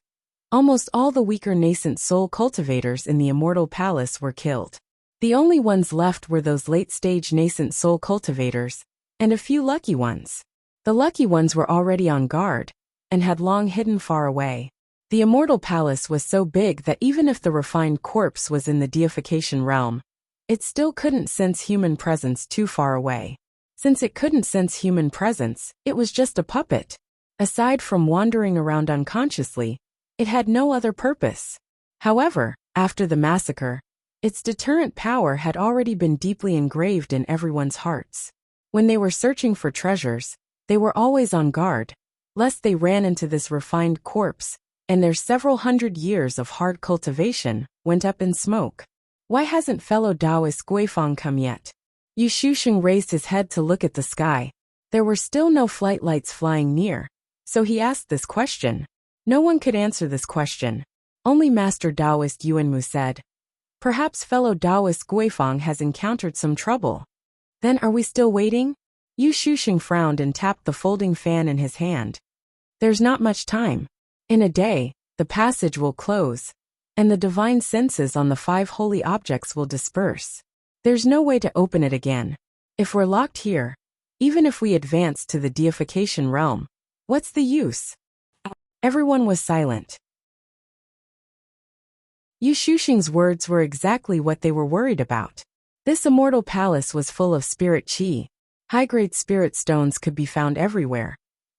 almost all the weaker nascent soul cultivators in the immortal palace were killed. The only ones left were those late-stage nascent soul cultivators, and a few lucky ones. The lucky ones were already on guard, and had long hidden far away. The immortal palace was so big that even if the refined corpse was in the deification realm, it still couldn't sense human presence too far away. Since it couldn't sense human presence, it was just a puppet. Aside from wandering around unconsciously, it had no other purpose. However, after the massacre, its deterrent power had already been deeply engraved in everyone's hearts. When they were searching for treasures, they were always on guard, lest they ran into this refined corpse, and their several hundred years of hard cultivation went up in smoke. Why hasn't fellow Taoist Guifang come yet? Yu Shusheng raised his head to look at the sky. There were still no flight lights flying near, so he asked this question. No one could answer this question. Only Master Taoist Yuanmu said, "Perhaps fellow Taoist Guifang has encountered some trouble." Then are we still waiting? Yu Shusheng frowned and tapped the folding fan in his hand. There's not much time. In a day, the passage will close, and the divine senses on the 5 holy objects will disperse. There's no way to open it again. If we're locked here, even if we advance to the deification realm, what's the use? Everyone was silent. Yu Shusheng's words were exactly what they were worried about. This immortal palace was full of spirit qi. High-grade spirit stones could be found everywhere,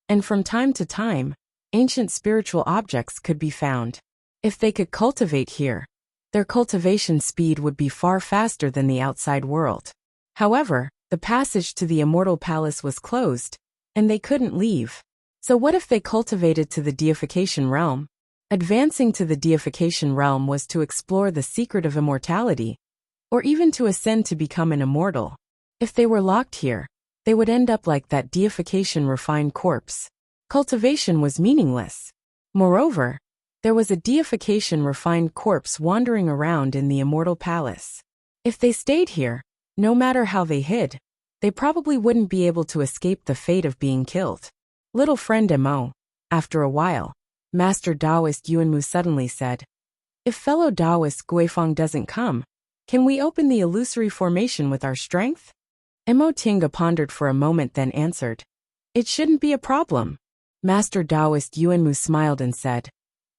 and from time to time, ancient spiritual objects could be found. If they could cultivate here, their cultivation speed would be far faster than the outside world. However, the passage to the immortal palace was closed, and they couldn't leave. So what if they cultivated to the deification realm? Advancing to the deification realm was to explore the secret of immortality, or even to ascend to become an immortal. If they were locked here, they would end up like that deification refined corpse. Cultivation was meaningless. Moreover, there was a deification refined corpse wandering around in the immortal palace. If they stayed here, no matter how they hid, they probably wouldn't be able to escape the fate of being killed. Little friend Mo, after a while, Master Taoist Yuanmu suddenly said, "If fellow Taoist Guifang doesn't come, can we open the illusory formation with our strength?" Mo Tiange pondered for a moment then answered, "It shouldn't be a problem." Master Taoist Yuanmu smiled and said,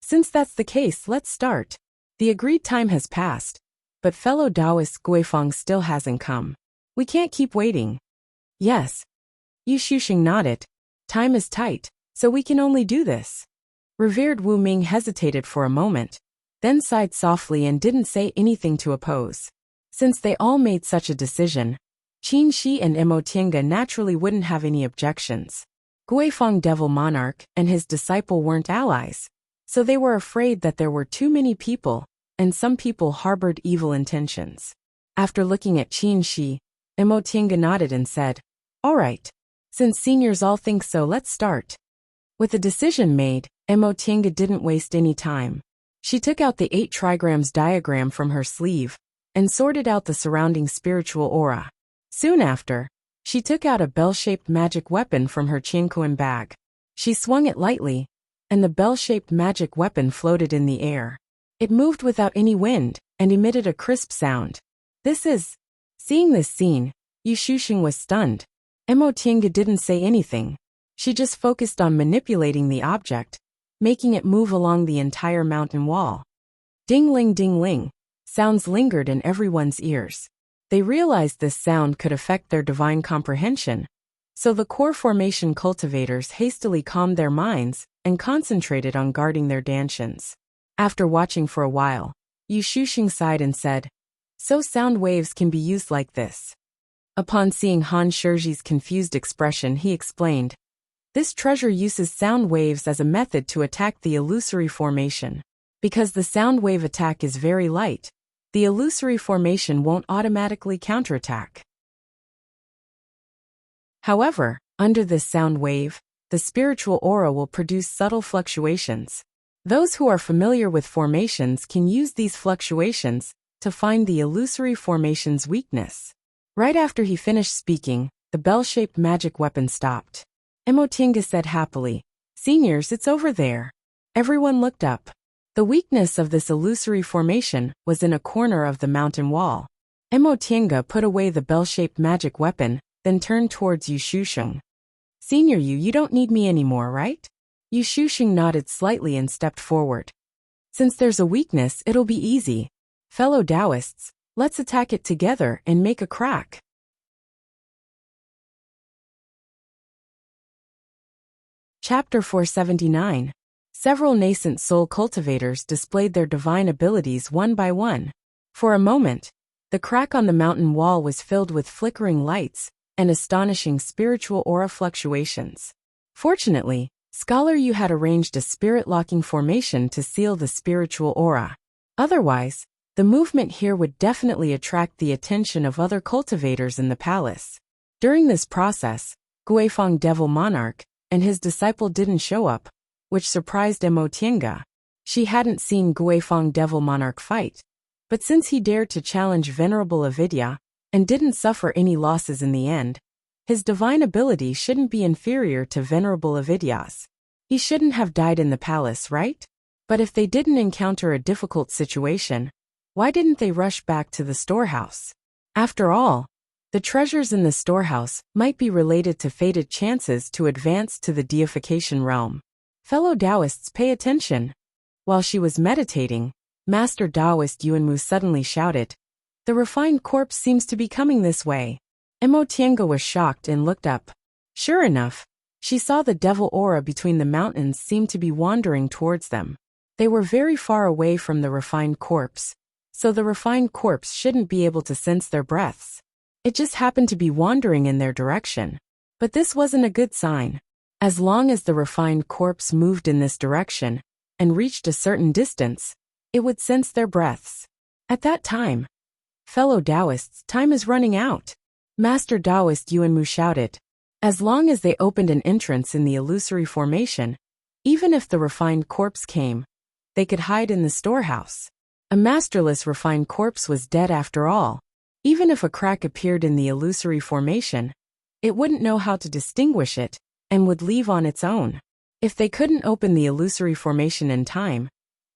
"Since that's the case, let's start. The agreed time has passed, but fellow Taoist Guifang still hasn't come. We can't keep waiting." "Yes." Yu Shusheng nodded. "Time is tight, so we can only do this." Revered Wu Ming hesitated for a moment, then sighed softly and didn't say anything to oppose. Since they all made such a decision, Qin Shi and Emotienga naturally wouldn't have any objections. Guifeng Devil Monarch and his disciple weren't allies, so they were afraid that there were too many people, and some people harbored evil intentions. After looking at Qin Shi, Emotienga nodded and said, "All right. Since seniors all think so, let's start." With the decision made, Emotienga didn't waste any time. She took out the 8 trigrams diagram from her sleeve and sorted out the surrounding spiritual aura. Soon after, she took out a bell-shaped magic weapon from her Qianquan bag. She swung it lightly, and the bell-shaped magic weapon floated in the air. It moved without any wind and emitted a crisp sound. Seeing this scene, Yu Shusheng was stunned. Emotienga didn't say anything. She just focused on manipulating the object, making it move along the entire mountain wall. Ding-ling ding-ling, sounds lingered in everyone's ears. They realized this sound could affect their divine comprehension, so the core formation cultivators hastily calmed their minds and concentrated on guarding their dantians. After watching for a while, Yu Shusheng sighed and said, "So sound waves can be used like this." Upon seeing Han Shizhi's confused expression, he explained, "This treasure uses sound waves as a method to attack the illusory formation. Because the sound wave attack is very light, the illusory formation won't automatically counterattack. However, under this sound wave, the spiritual aura will produce subtle fluctuations. Those who are familiar with formations can use these fluctuations to find the illusory formation's weakness." Right after he finished speaking, the bell-shaped magic weapon stopped. Emotienga said happily, "Seniors, it's over there." Everyone looked up. The weakness of this illusory formation was in a corner of the mountain wall. Emotienga put away the bell-shaped magic weapon, then turned towards Yu Shusheng. "Senior Yu, you don't need me anymore, right?" Yu Shusheng nodded slightly and stepped forward. "Since there's a weakness, it'll be easy. Fellow Taoists, let's attack it together and make a crack." Chapter 479. Several nascent soul cultivators displayed their divine abilities one by one. For a moment, the crack on the mountain wall was filled with flickering lights and astonishing spiritual aura fluctuations. Fortunately, Scholar Yu had arranged a spirit-locking formation to seal the spiritual aura. Otherwise, the movement here would definitely attract the attention of other cultivators in the palace. During this process, Guifeng Devil Monarch and his disciple didn't show up, which surprised Emotienga. She hadn't seen Guifeng Devil Monarch fight, but since he dared to challenge Venerable Avidya and didn't suffer any losses in the end, his divine ability shouldn't be inferior to Venerable Avidya's. He shouldn't have died in the palace, right? But if they didn't encounter a difficult situation, why didn't they rush back to the storehouse? After all, the treasures in the storehouse might be related to fated chances to advance to the deification realm. Fellow Taoists, pay attention. While she was meditating, Master Taoist Yuanmu suddenly shouted, "The refined corpse seems to be coming this way." Emotienga was shocked and looked up. Sure enough, she saw the devil aura between the mountains seem to be wandering towards them. They were very far away from the refined corpse, so the refined corpse shouldn't be able to sense their breaths. It just happened to be wandering in their direction. But this wasn't a good sign. As long as the refined corpse moved in this direction and reached a certain distance, it would sense their breaths. At that time, "Fellow Taoists, time is running out." Master Taoist Yuanmu shouted. As long as they opened an entrance in the illusory formation, even if the refined corpse came, they could hide in the storehouse. A masterless refined corpse was dead after all. Even if a crack appeared in the illusory formation, it wouldn't know how to distinguish it and would leave on its own. If they couldn't open the illusory formation in time,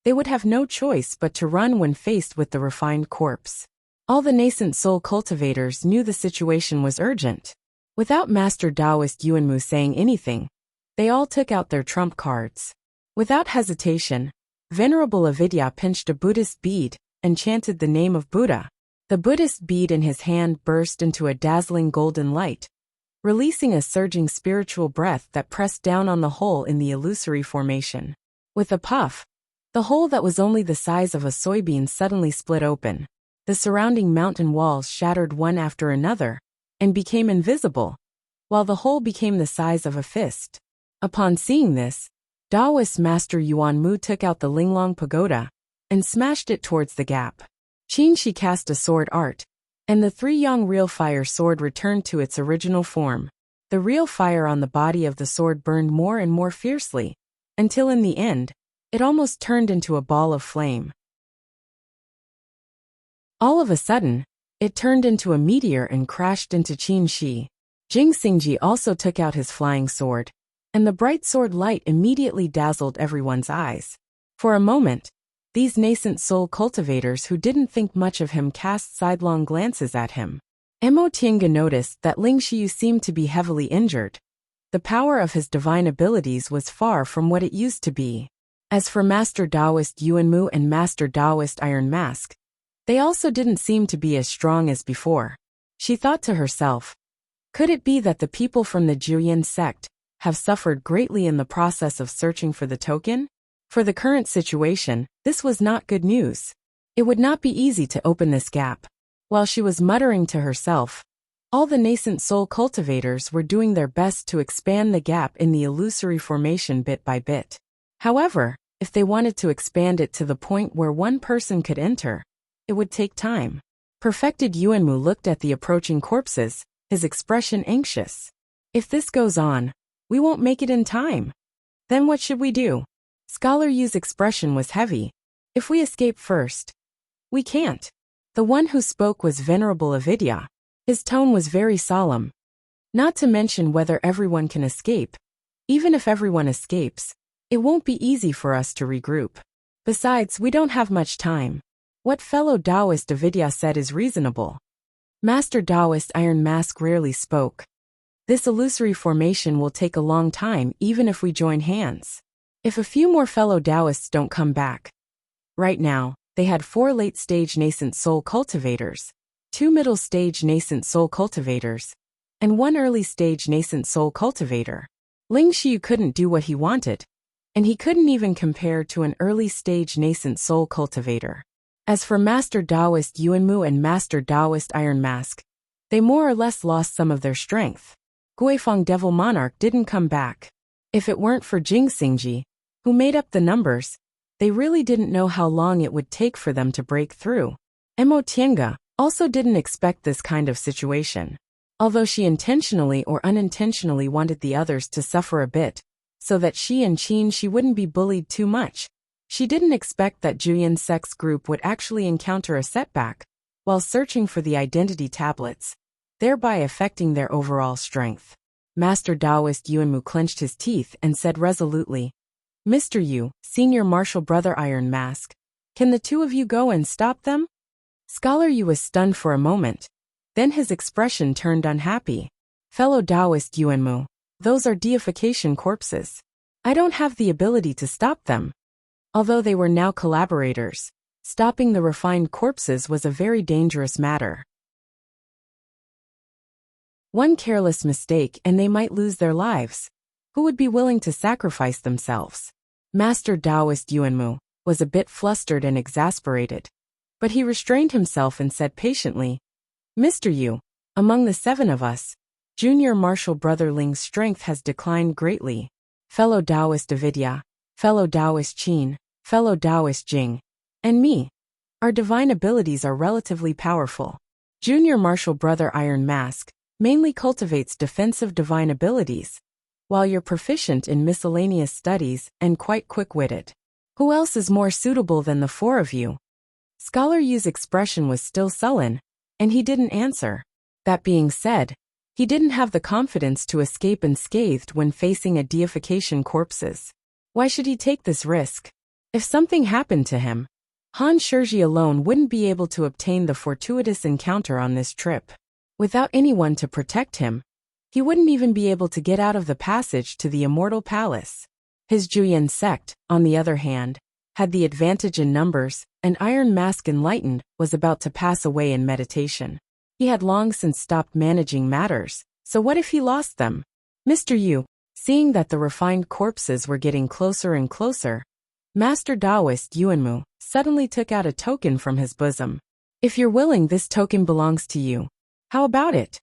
they would have no choice but to run when faced with the refined corpse. All the nascent soul cultivators knew the situation was urgent. Without Master Taoist Yuanmu saying anything, they all took out their trump cards. Without hesitation, Venerable Avidya pinched a Buddhist bead and chanted the name of Buddha. The Buddhist bead in his hand burst into a dazzling golden light, releasing a surging spiritual breath that pressed down on the hole in the illusory formation. With a puff, the hole that was only the size of a soybean suddenly split open. The surrounding mountain walls shattered one after another, and became invisible, while the hole became the size of a fist. Upon seeing this, Taoist Master Yuan Mu took out the Linglong Pagoda and smashed it towards the gap. Qin Shi cast a sword art, and the three-yong real fire sword returned to its original form. The real fire on the body of the sword burned more and more fiercely, until in the end, it almost turned into a ball of flame. All of a sudden, it turned into a meteor and crashed into Qin Shi. Jing Xingji also took out his flying sword, and the bright sword light immediately dazzled everyone's eyes. For a moment, these nascent soul cultivators who didn't think much of him cast sidelong glances at him. Mo Tiange noticed that Ling Xiu seemed to be heavily injured. The power of his divine abilities was far from what it used to be. As for Master Taoist Yuan Mu and Master Taoist Iron Mask, they also didn't seem to be as strong as before. She thought to herself, could it be that the people from the Juyin sect have suffered greatly in the process of searching for the token? For the current situation, this was not good news. It would not be easy to open this gap. While she was muttering to herself, all the nascent soul cultivators were doing their best to expand the gap in the illusory formation bit by bit. However, if they wanted to expand it to the point where one person could enter, it would take time. Perfected Yuanmu looked at the approaching corpses, his expression anxious. If this goes on, we won't make it in time. Then what should we do? Scholar Yu's expression was heavy. If we escape first, we can't. The one who spoke was Venerable Avidya. His tone was very solemn. Not to mention whether everyone can escape. Even if everyone escapes, it won't be easy for us to regroup. Besides, we don't have much time. What fellow Taoist Avidya said is reasonable. Master Taoist Iron Mask rarely spoke. This illusory formation will take a long time even if we join hands. If a few more fellow Taoists don't come back. Right now, they had 4 late-stage nascent soul cultivators, 2 middle-stage nascent soul cultivators, and 1 early-stage nascent soul cultivator. Ling Xiu couldn't do what he wanted, and he couldn't even compare to an early-stage nascent soul cultivator. As for Master Taoist Yuanmu and Master Taoist Iron Mask, they more or less lost some of their strength. Guifeng Devil Monarch didn't come back. If it weren't for Jing Xingji, who made up the numbers, they really didn't know how long it would take for them to break through. Mo Tiange also didn't expect this kind of situation. Although she intentionally or unintentionally wanted the others to suffer a bit, so that she and Qin Shi wouldn't be bullied too much, she didn't expect that Juyin Sect's group would actually encounter a setback while searching for the identity tablets, thereby affecting their overall strength. Master Taoist Yuanmu clenched his teeth and said resolutely, Mr. Yu, Senior Martial Brother Iron Mask, can the two of you go and stop them? Scholar Yu was stunned for a moment. Then his expression turned unhappy. Fellow Taoist Yuanmu, those are deification corpses. I don't have the ability to stop them. Although they were now collaborators, stopping the refined corpses was a very dangerous matter. One careless mistake and they might lose their lives. Who would be willing to sacrifice themselves? Master Taoist Yuanmu was a bit flustered and exasperated, but he restrained himself and said patiently, Mr. Yu, among the 7 of us, Junior Martial Brother Ling's strength has declined greatly. Fellow Taoist Avidya, fellow Taoist Qin, fellow Taoist Jing, and me. Our divine abilities are relatively powerful. Junior Martial Brother Iron Mask mainly cultivates defensive divine abilities, while you're proficient in miscellaneous studies and quite quick-witted. Who else is more suitable than the 4 of you? Scholar Yu's expression was still sullen, and he didn't answer. That being said, he didn't have the confidence to escape unscathed when facing a deification corpses. Why should he take this risk? If something happened to him, Han Shizhi alone wouldn't be able to obtain the fortuitous encounter on this trip. Without anyone to protect him, he wouldn't even be able to get out of the passage to the Immortal Palace. His Juyin sect, on the other hand, had the advantage in numbers, and Iron Mask Enlightened was about to pass away in meditation. He had long since stopped managing matters, so what if he lost them? Mr. Yu, seeing that the refined corpses were getting closer and closer, Master Taoist Yuanmu suddenly took out a token from his bosom. If you're willing, this token belongs to you. How about it?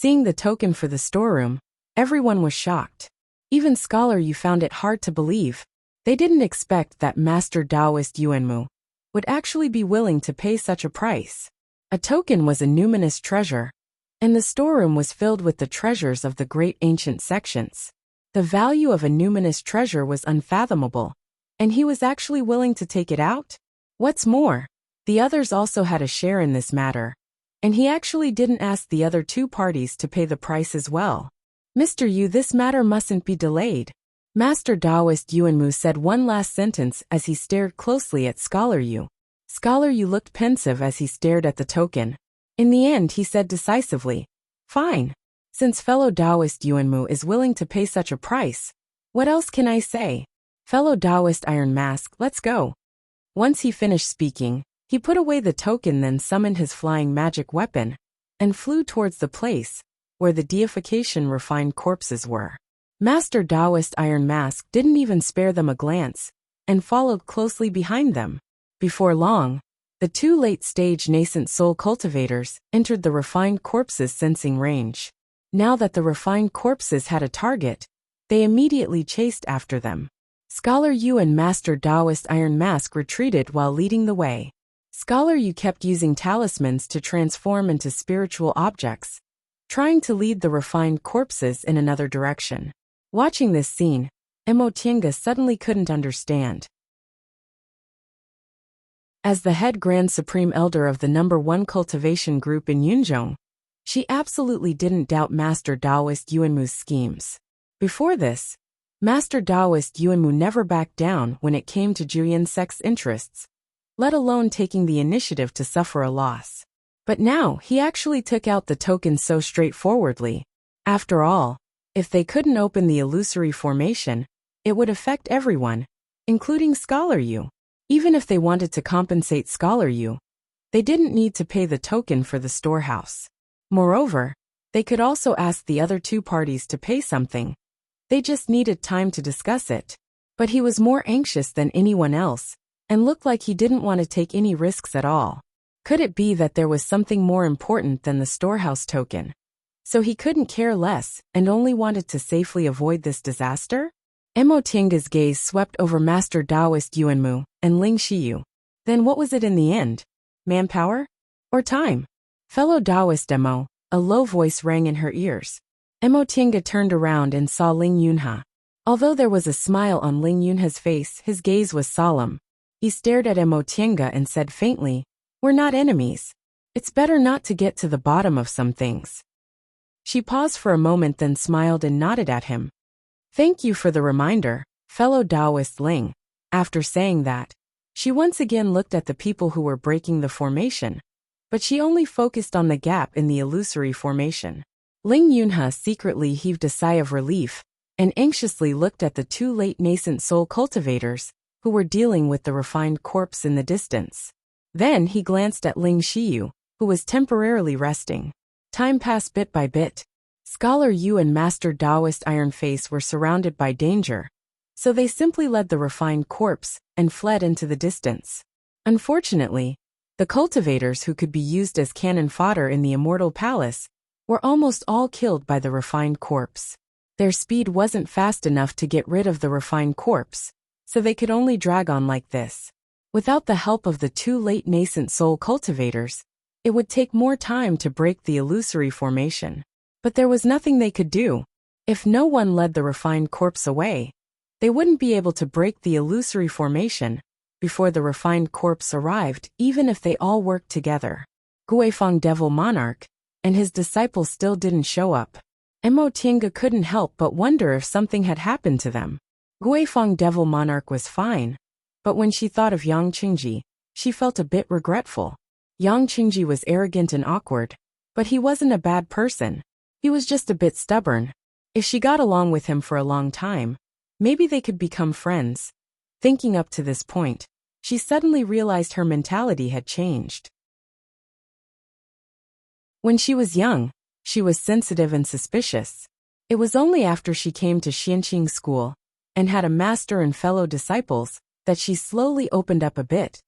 Seeing the token for the storeroom, everyone was shocked. Even Scholar Yu found it hard to believe. They didn't expect that Master Taoist Yuanmu would actually be willing to pay such a price. A token was a numinous treasure, and the storeroom was filled with the treasures of the great ancient sections. The value of a numinous treasure was unfathomable, and he was actually willing to take it out? What's more, the others also had a share in this matter, and he actually didn't ask the other two parties to pay the price as well. Mr. Yu, this matter mustn't be delayed. Master Taoist Yuanmu said one last sentence as he stared closely at Scholar Yu. Scholar Yu looked pensive as he stared at the token. In the end, he said decisively, "Fine. Since fellow Taoist Yuanmu is willing to pay such a price, what else can I say? Fellow Taoist Iron Mask, let's go." Once he finished speaking, he put away the token, then summoned his flying magic weapon and flew towards the place where the deification refined corpses were. Master Taoist Iron Mask didn't even spare them a glance and followed closely behind them. Before long, the two late-stage nascent soul cultivators entered the refined corpses' sensing range. Now that the refined corpses had a target, they immediately chased after them. Scholar Yu and Master Taoist Iron Mask retreated while leading the way. Scholar Yu kept using talismans to transform into spiritual objects, trying to lead the refined corpses in another direction. Watching this scene, Emotienga suddenly couldn't understand. As the head Grand Supreme Elder of the number 1 cultivation group in Yunzhong, she absolutely didn't doubt Master Taoist Yuanmu's schemes. Before this, Master Taoist Yuanmu never backed down when it came to Juyan sect's interests, let alone taking the initiative to suffer a loss. But now he actually took out the token so straightforwardly. After all, if they couldn't open the illusory formation, it would affect everyone, including Scholar Yu. Even if they wanted to compensate Scholar Yu, they didn't need to pay the token for the storehouse. Moreover, they could also ask the other two parties to pay something. They just needed time to discuss it. But he was more anxious than anyone else, and looked like he didn't want to take any risks at all. Could it be that there was something more important than the storehouse token? So he couldn't care less and only wanted to safely avoid this disaster? Emotienga's gaze swept over Master Taoist Yuanmu and Ling Shiyu. Then what was it in the end? Manpower? Or time? Fellow Taoist Emo, a low voice rang in her ears. Emotienga turned around and saw Ling Yunha. Although there was a smile on Ling Yunha's face, his gaze was solemn. He stared at Emotienga and said faintly, "We're not enemies. It's better not to get to the bottom of some things." She paused for a moment, then smiled and nodded at him. "Thank you for the reminder, fellow Taoist Ling." After saying that, she once again looked at the people who were breaking the formation, but she only focused on the gap in the illusory formation. Ling Yunha secretly heaved a sigh of relief and anxiously looked at the two late nascent soul cultivators who were dealing with the refined corpse in the distance. Then he glanced at Ling Shiyu, who was temporarily resting. Time passed bit by bit. Scholar Yu and Master Taoist Iron Face were surrounded by danger, so they simply led the refined corpse and fled into the distance. Unfortunately, the cultivators who could be used as cannon fodder in the Immortal Palace were almost all killed by the refined corpse. Their speed wasn't fast enough to get rid of the refined corpse, so they could only drag on like this. Without the help of the two late nascent soul cultivators, it would take more time to break the illusory formation. But there was nothing they could do. If no one led the refined corpse away, they wouldn't be able to break the illusory formation before the refined corpse arrived, even if they all worked together. Guifeng Devil Monarch and his disciples still didn't show up. Emotienga couldn't help but wonder if something had happened to them. Guifeng Devil Monarch was fine, but when she thought of Yang Qingji, she felt a bit regretful. Yang Qingji was arrogant and awkward, but he wasn't a bad person. He was just a bit stubborn. If she got along with him for a long time, maybe they could become friends. Thinking up to this point, she suddenly realized her mentality had changed. When she was young, she was sensitive and suspicious. It was only after she came to Xianqing School and had a master and fellow disciples that she slowly opened up a bit.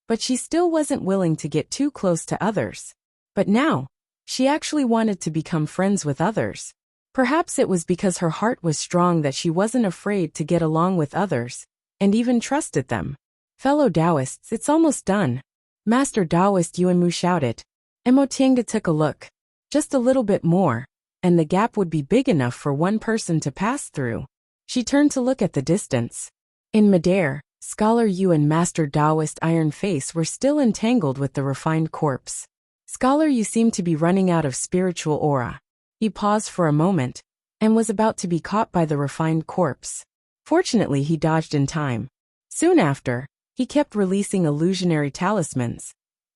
But she still wasn't willing to get too close to others. But now, She actually wanted to become friends with others. Perhaps it was because her heart was strong that she wasn't afraid to get along with others, and even trusted them. Fellow Taoists, it's almost done. Master Taoist Yuanmu shouted. Emotianga took a look. Just a little bit more, and the gap would be big enough for one person to pass through. She turned to look at the distance. In midair, Scholar Yu and Master Taoist Iron Face were still entangled with the refined corpse. Scholar Yu seemed to be running out of spiritual aura. He paused for a moment, and was about to be caught by the refined corpse. Fortunately, he dodged in time. Soon after, he kept releasing illusionary talismans,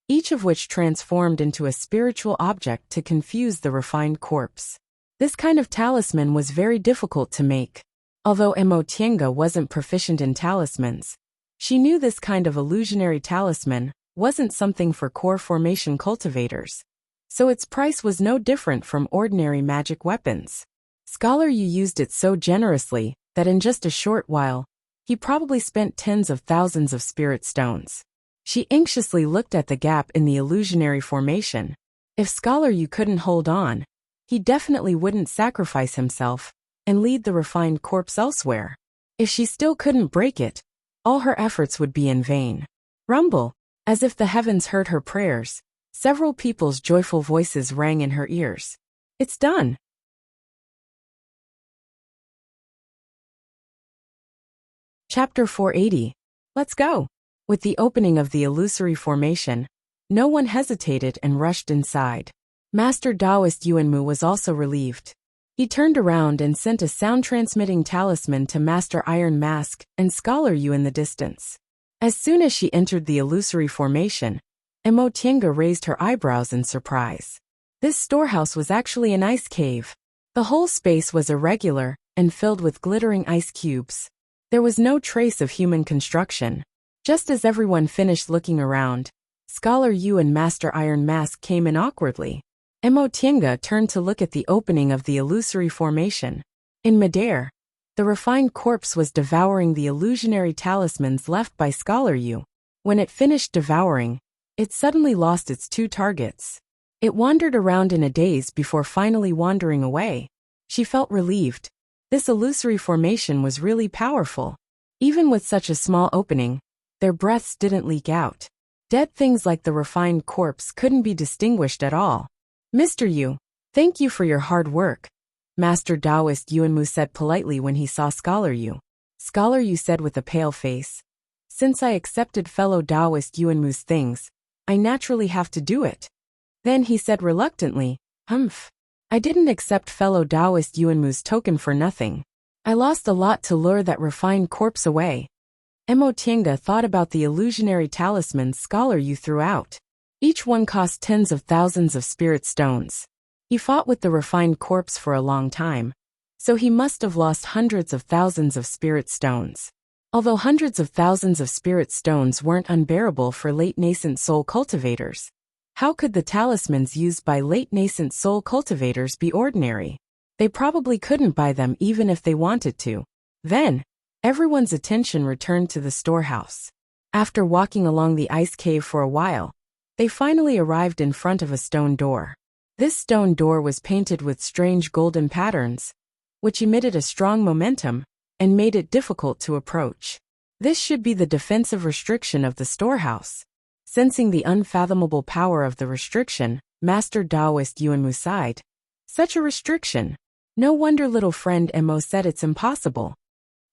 each of which transformed into a spiritual object to confuse the refined corpse. This kind of talisman was very difficult to make. Although Emotianga wasn't proficient in talismans, she knew this kind of illusionary talisman wasn't something for core formation cultivators, so its price was no different from ordinary magic weapons. Scholar Yu used it so generously that in just a short while, he probably spent tens of thousands of spirit stones. She anxiously looked at the gap in the illusionary formation. If Scholar Yu couldn't hold on, he definitely wouldn't sacrifice himself and lead the refined corpse elsewhere. If she still couldn't break it, all her efforts would be in vain. Rumble, as if the heavens heard her prayers, several people's joyful voices rang in her ears. It's done. Chapter 480. Let's go. With the opening of the illusory formation, no one hesitated and rushed inside. Master Taoist Yuanmu was also relieved. He turned around and sent a sound-transmitting talisman to Master Iron Mask and Scholar Yu in the distance. As soon as she entered the illusory formation, Emotianga raised her eyebrows in surprise. This storehouse was actually an ice cave. The whole space was irregular and filled with glittering ice cubes. There was no trace of human construction. Just as everyone finished looking around, Scholar Yu and Master Iron Mask came in awkwardly. Emotianga turned to look at the opening of the illusory formation. In midair, the refined corpse was devouring the illusionary talismans left by Scholar Yu. When it finished devouring, it suddenly lost its two targets. It wandered around in a daze before finally wandering away. She felt relieved. This illusory formation was really powerful. Even with such a small opening, their breaths didn't leak out. Dead things like the refined corpse couldn't be distinguished at all. Mr. Yu, thank you for your hard work, Master Taoist Yuanmu said politely when he saw Scholar Yu. Scholar Yu said with a pale face, since I accepted fellow Taoist Yuanmu's things, I naturally have to do it. Then he said reluctantly, Humph. I didn't accept fellow Taoist Yuanmu's token for nothing. I lost a lot to lure that refined corpse away. Emotianga thought about the illusionary talismans Scholar Yu threw out. Each one cost tens of thousands of spirit stones. He fought with the refined corpse for a long time, so he must have lost hundreds of thousands of spirit stones. Although hundreds of thousands of spirit stones weren't unbearable for late nascent soul cultivators, how could the talismans used by late nascent soul cultivators be ordinary? They probably couldn't buy them even if they wanted to. Then, everyone's attention returned to the storehouse. After walking along the ice cave for a while, they finally arrived in front of a stone door. This stone door was painted with strange golden patterns, which emitted a strong momentum and made it difficult to approach. This should be the defensive restriction of the storehouse. Sensing the unfathomable power of the restriction, Master Taoist Yuanmu sighed. Such a restriction. No wonder little friend Emo said it's impossible.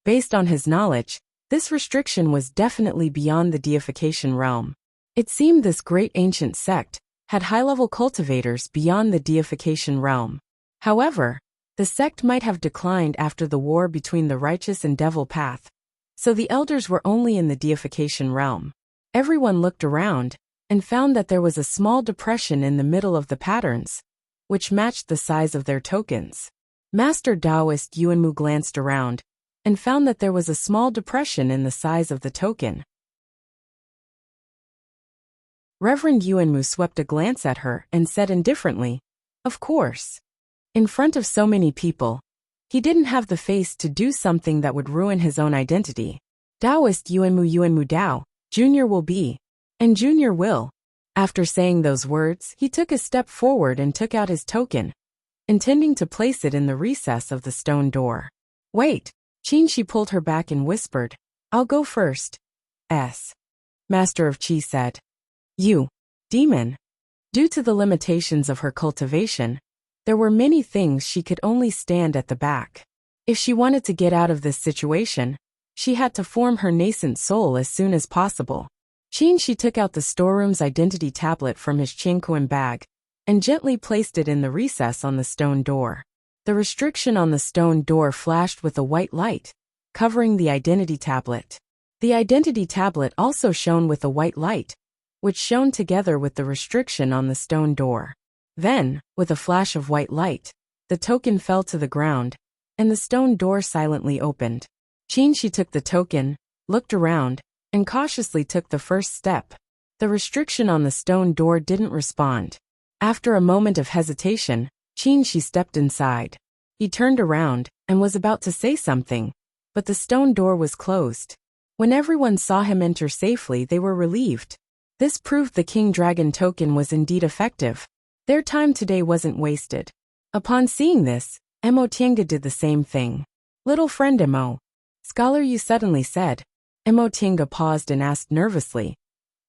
Based on his knowledge, this restriction was definitely beyond the deification realm. It seemed this great ancient sect had high-level cultivators beyond the deification realm. However, the sect might have declined after the war between the righteous and devil path, so the elders were only in the deification realm. Everyone looked around and found that there was a small depression in the middle of the patterns, which matched the size of their tokens. Master Taoist Yuanmu glanced around and found that there was a small depression in the size of the token. Reverend Yuanmu swept a glance at her and said indifferently, Of course. In front of so many people, he didn't have the face to do something that would ruin his own identity. Taoist Yuanmu Dao, Junior will be. And Junior will. After saying those words, he took a step forward and took out his token, intending to place it in the recess of the stone door. Wait! Qin pulled her back and whispered, I'll go first. Master of Qi said. You, demon. Due to the limitations of her cultivation, there were many things she could only stand at the back. If she wanted to get out of this situation, she had to form her nascent soul as soon as possible. She took out the storeroom's identity tablet from his Qianquan bag and gently placed it in the recess on the stone door. The restriction on the stone door flashed with a white light, covering the identity tablet. The identity tablet also shone with a white light, which shone together with the restriction on the stone door. Then, with a flash of white light, the token fell to the ground, and the stone door silently opened. Qin took the token, looked around, and cautiously took the first step. The restriction on the stone door didn't respond. After a moment of hesitation, Qin stepped inside. He turned around and was about to say something, but the stone door was closed. When everyone saw him enter safely, they were relieved. This proved the King Dragon token was indeed effective. Their time today wasn't wasted. Upon seeing this, Mo Tiange did the same thing. Little friend Mo. Scholar Yu suddenly said. Mo Tiange paused and asked nervously,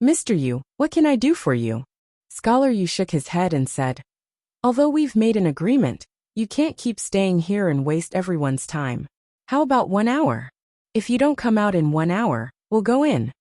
Mr. Yu, what can I do for you? Scholar Yu shook his head and said, Although we've made an agreement, you can't keep staying here and waste everyone's time. How about 1 hour? If you don't come out in 1 hour, we'll go in.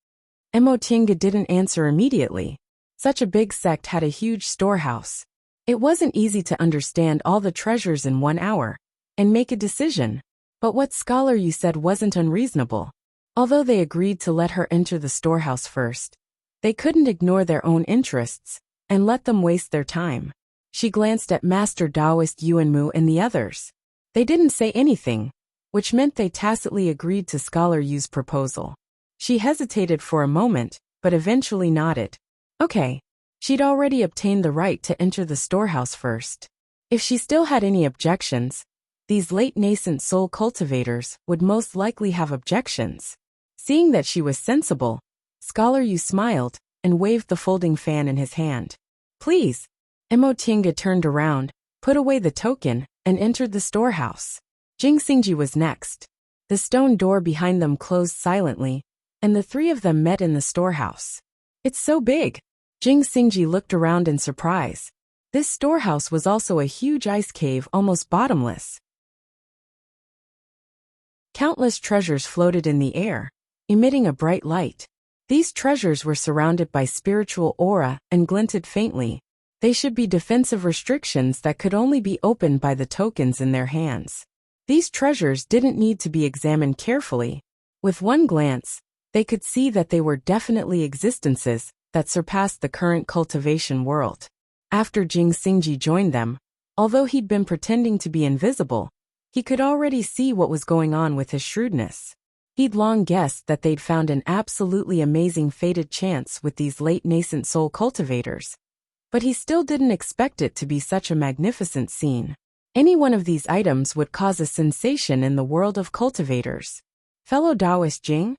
Mo Tiange didn't answer immediately. Such a big sect had a huge storehouse. It wasn't easy to understand all the treasures in 1 hour and make a decision. But what Scholar Yu said wasn't unreasonable. Although they agreed to let her enter the storehouse first, they couldn't ignore their own interests and let them waste their time. She glanced at Master Taoist Yuanmu and the others. They didn't say anything, which meant they tacitly agreed to Scholar Yu's proposal. She hesitated for a moment, but eventually nodded. Okay. She'd already obtained the right to enter the storehouse first. If she still had any objections, these late nascent soul cultivators would most likely have objections. Seeing that she was sensible, Scholar Yu smiled and waved the folding fan in his hand. Please. Mo Tiange turned around, put away the token, and entered the storehouse. Jing Xingji was next. The stone door behind them closed silently, and the three of them met in the storehouse. It's so big. Jing Xingji looked around in surprise. This storehouse was also a huge ice cave, almost bottomless. Countless treasures floated in the air, emitting a bright light. These treasures were surrounded by spiritual aura and glinted faintly. They should be defensive restrictions that could only be opened by the tokens in their hands. These treasures didn't need to be examined carefully. With one glance, they could see that they were definitely existences that surpassed the current cultivation world. After Jing Xingji joined them, although he'd been pretending to be invisible, he could already see what was going on with his shrewdness. He'd long guessed that they'd found an absolutely amazing fated chance with these late nascent soul cultivators. But he still didn't expect it to be such a magnificent scene. Any one of these items would cause a sensation in the world of cultivators. Fellow Taoist Jing?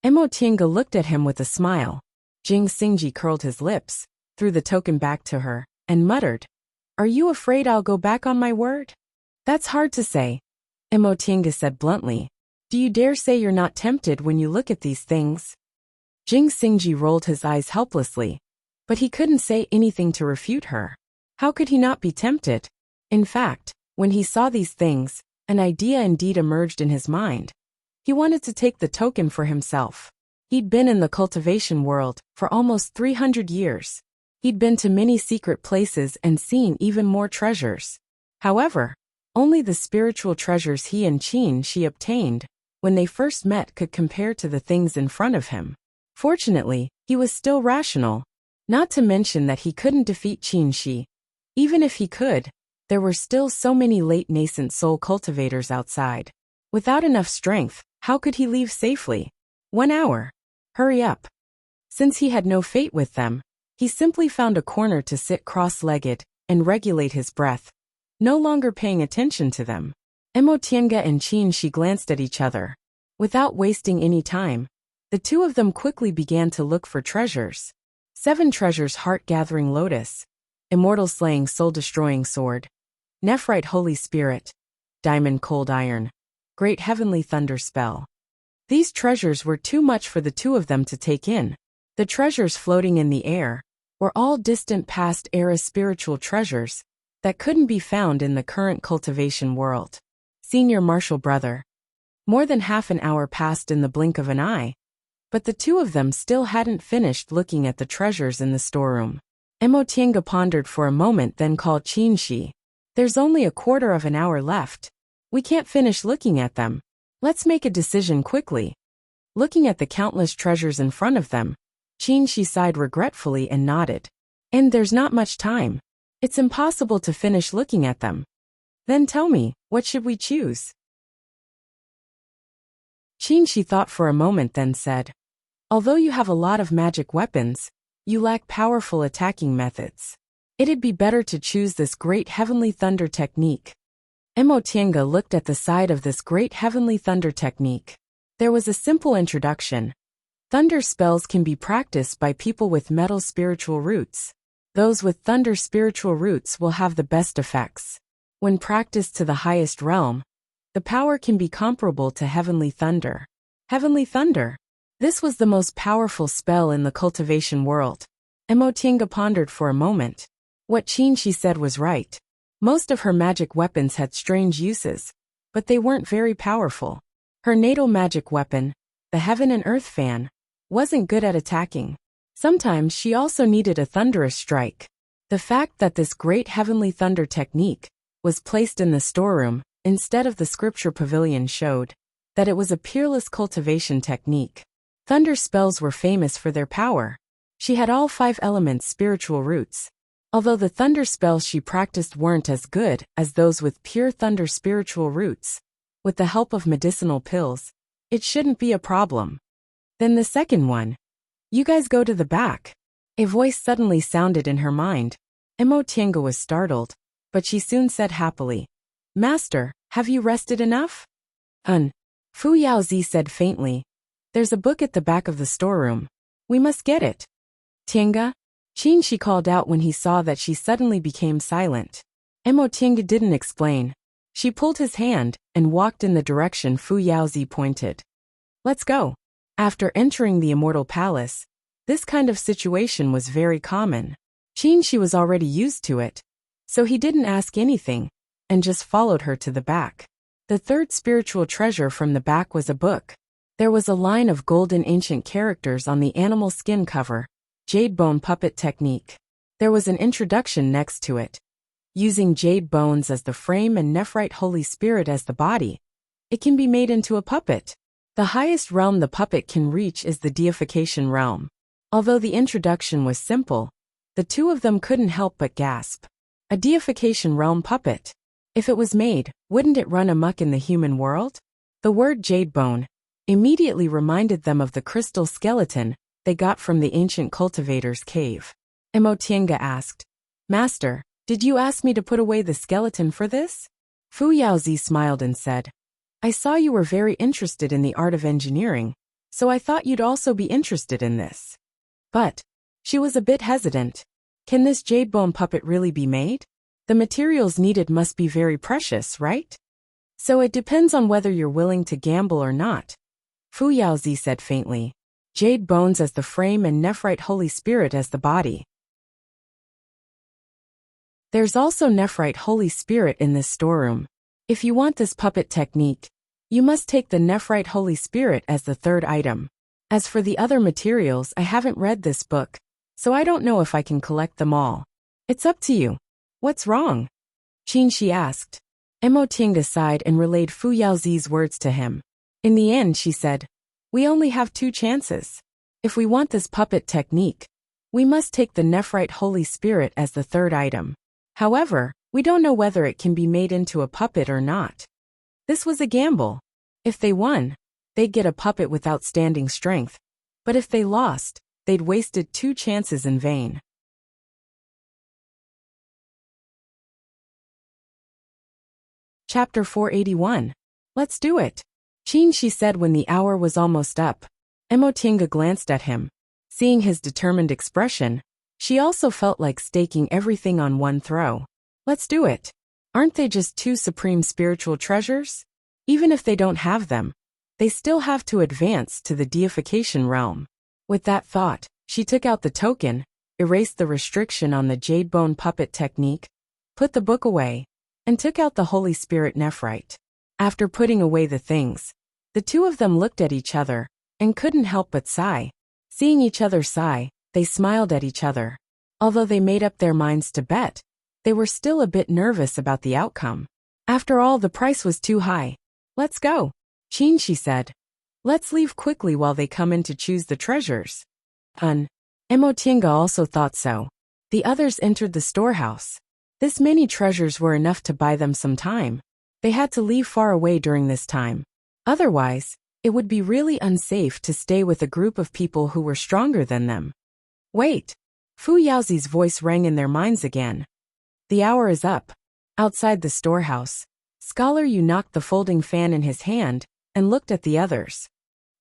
Mo Tiange looked at him with a smile. Jing Xingji curled his lips, threw the token back to her, and muttered, Are you afraid I'll go back on my word? That's hard to say. Mo Tiange said bluntly. Do you dare say you're not tempted when you look at these things? Jing Xingji rolled his eyes helplessly, but he couldn't say anything to refute her. How could he not be tempted? In fact, when he saw these things, an idea indeed emerged in his mind. He wanted to take the token for himself. He'd been in the cultivation world for almost 300 years. He'd been to many secret places and seen even more treasures. However, only the spiritual treasures he and Qin obtained when they first met could compare to the things in front of him. Fortunately, he was still rational. Not to mention that he couldn't defeat Qin. Even if he could, there were still so many late nascent soul cultivators outside. Without enough strength, how could he leave safely? 1 hour. Hurry up. Since he had no fate with them, he simply found a corner to sit cross-legged and regulate his breath, no longer paying attention to them. Mo Tiange and Qin glanced at each other. Without wasting any time, the two of them quickly began to look for treasures. 7 treasures: heart-gathering lotus, immortal-slaying soul-destroying sword, nephrite holy spirit, diamond cold iron, great heavenly thunder spell. These treasures were too much for the two of them to take in. The treasures floating in the air were all distant past era spiritual treasures that couldn't be found in the current cultivation world. Senior Marshall brother. More than half an hour passed in the blink of an eye, but the two of them still hadn't finished looking at the treasures in the storeroom. Emotienga pondered for a moment, then called Qinshi. There's only a quarter of an hour left. We can't finish looking at them. Let's make a decision quickly. Looking at the countless treasures in front of them, Qinshi sighed regretfully and nodded. And there's not much time. It's impossible to finish looking at them. Then tell me, what should we choose? Qinshi thought for a moment, then said, although you have a lot of magic weapons, you lack powerful attacking methods. It'd be better to choose this great heavenly thunder technique. Emotienga looked at the side of this great heavenly thunder technique. There was a simple introduction. Thunder spells can be practiced by people with metal spiritual roots. Those with thunder spiritual roots will have the best effects. When practiced to the highest realm, the power can be comparable to heavenly thunder. Heavenly thunder. This was the most powerful spell in the cultivation world. Emotienga pondered for a moment. What Qinshi said was right. Most of her magic weapons had strange uses, but they weren't very powerful. Her natal magic weapon, the Heaven and Earth fan, wasn't good at attacking. Sometimes she also needed a thunderous strike. The fact that this great heavenly thunder technique was placed in the storeroom instead of the scripture pavilion showed that it was a peerless cultivation technique. Thunder spells were famous for their power. She had all 5 elements spiritual roots. Although the thunder spells she practiced weren't as good as those with pure thunder spiritual roots, with the help of medicinal pills, it shouldn't be a problem. Then the second one. You guys go to the back. A voice suddenly sounded in her mind. Emotienga was startled, but she soon said happily, Master, have you rested enough? Fu Yaozi said faintly, there's a book at the back of the storeroom. We must get it. Tienga? Qinshi called out when he saw that she suddenly became silent. Emotienga didn't explain. She pulled his hand and walked in the direction Fu Yaozi pointed. Let's go. After entering the Immortal Palace, this kind of situation was very common. Qinshi was already used to it, so he didn't ask anything, and just followed her to the back. The third spiritual treasure from the back was a book. There was a line of golden ancient characters on the animal skin cover, Jade Bone Puppet Technique. There was an introduction next to it. Using jade bones as the frame and nephrite Holy Spirit as the body, it can be made into a puppet. The highest realm the puppet can reach is the deification realm. Although the introduction was simple, the two of them couldn't help but gasp. A deification realm puppet. If it was made, wouldn't it run amok in the human world? The word jade bone immediately reminded them of the crystal skeleton they got from the ancient cultivator's cave. Emotienga asked, Master, did you ask me to put away the skeleton for this? Fu Yaozi smiled and said, I saw you were very interested in the art of engineering, so I thought you'd also be interested in this. But she was a bit hesitant. Can this jade bone puppet really be made? The materials needed must be very precious, right? So it depends on whether you're willing to gamble or not. Fu Yaozi said faintly. Jade bones as the frame and nephrite Holy Spirit as the body. There's also nephrite Holy Spirit in this storeroom. If you want this puppet technique, you must take the nephrite Holy Spirit as the third item. As for the other materials, I haven't read this book, so I don't know if I can collect them all. It's up to you. What's wrong? Qinshi asked. Emotienga sighed and relayed Fu Yaozi's words to him. In the end, she said, we only have 2 chances. If we want this puppet technique, we must take the nephrite Holy Spirit as the third item. However, we don't know whether it can be made into a puppet or not. This was a gamble. If they won, they'd get a puppet with outstanding strength, but if they lost, they'd wasted 2 chances in vain. Chapter 481. Let's do it. Qinshi said when the hour was almost up. Emotienga glanced at him. Seeing his determined expression, she also felt like staking everything on one throw. Let's do it. Aren't they just two supreme spiritual treasures? Even if they don't have them, they still have to advance to the deification realm. With that thought, she took out the token, erased the restriction on the jade bone puppet technique, put the book away, and took out the Holy Spirit nephrite. After putting away the things, the two of them looked at each other and couldn't help but sigh. Seeing each other sigh, they smiled at each other. Although they made up their minds to bet, they were still a bit nervous about the outcome. After all, the price was too high. Let's go. Chin, she said. Let's leave quickly while they come in to choose the treasures. Emotienga also thought so. The others entered the storehouse. This many treasures were enough to buy them some time. They had to leave far away during this time. Otherwise, it would be really unsafe to stay with a group of people who were stronger than them. Wait! Fu Yaozi's voice rang in their minds again. The hour is up. Outside the storehouse, Scholar Yu knocked the folding fan in his hand and looked at the others.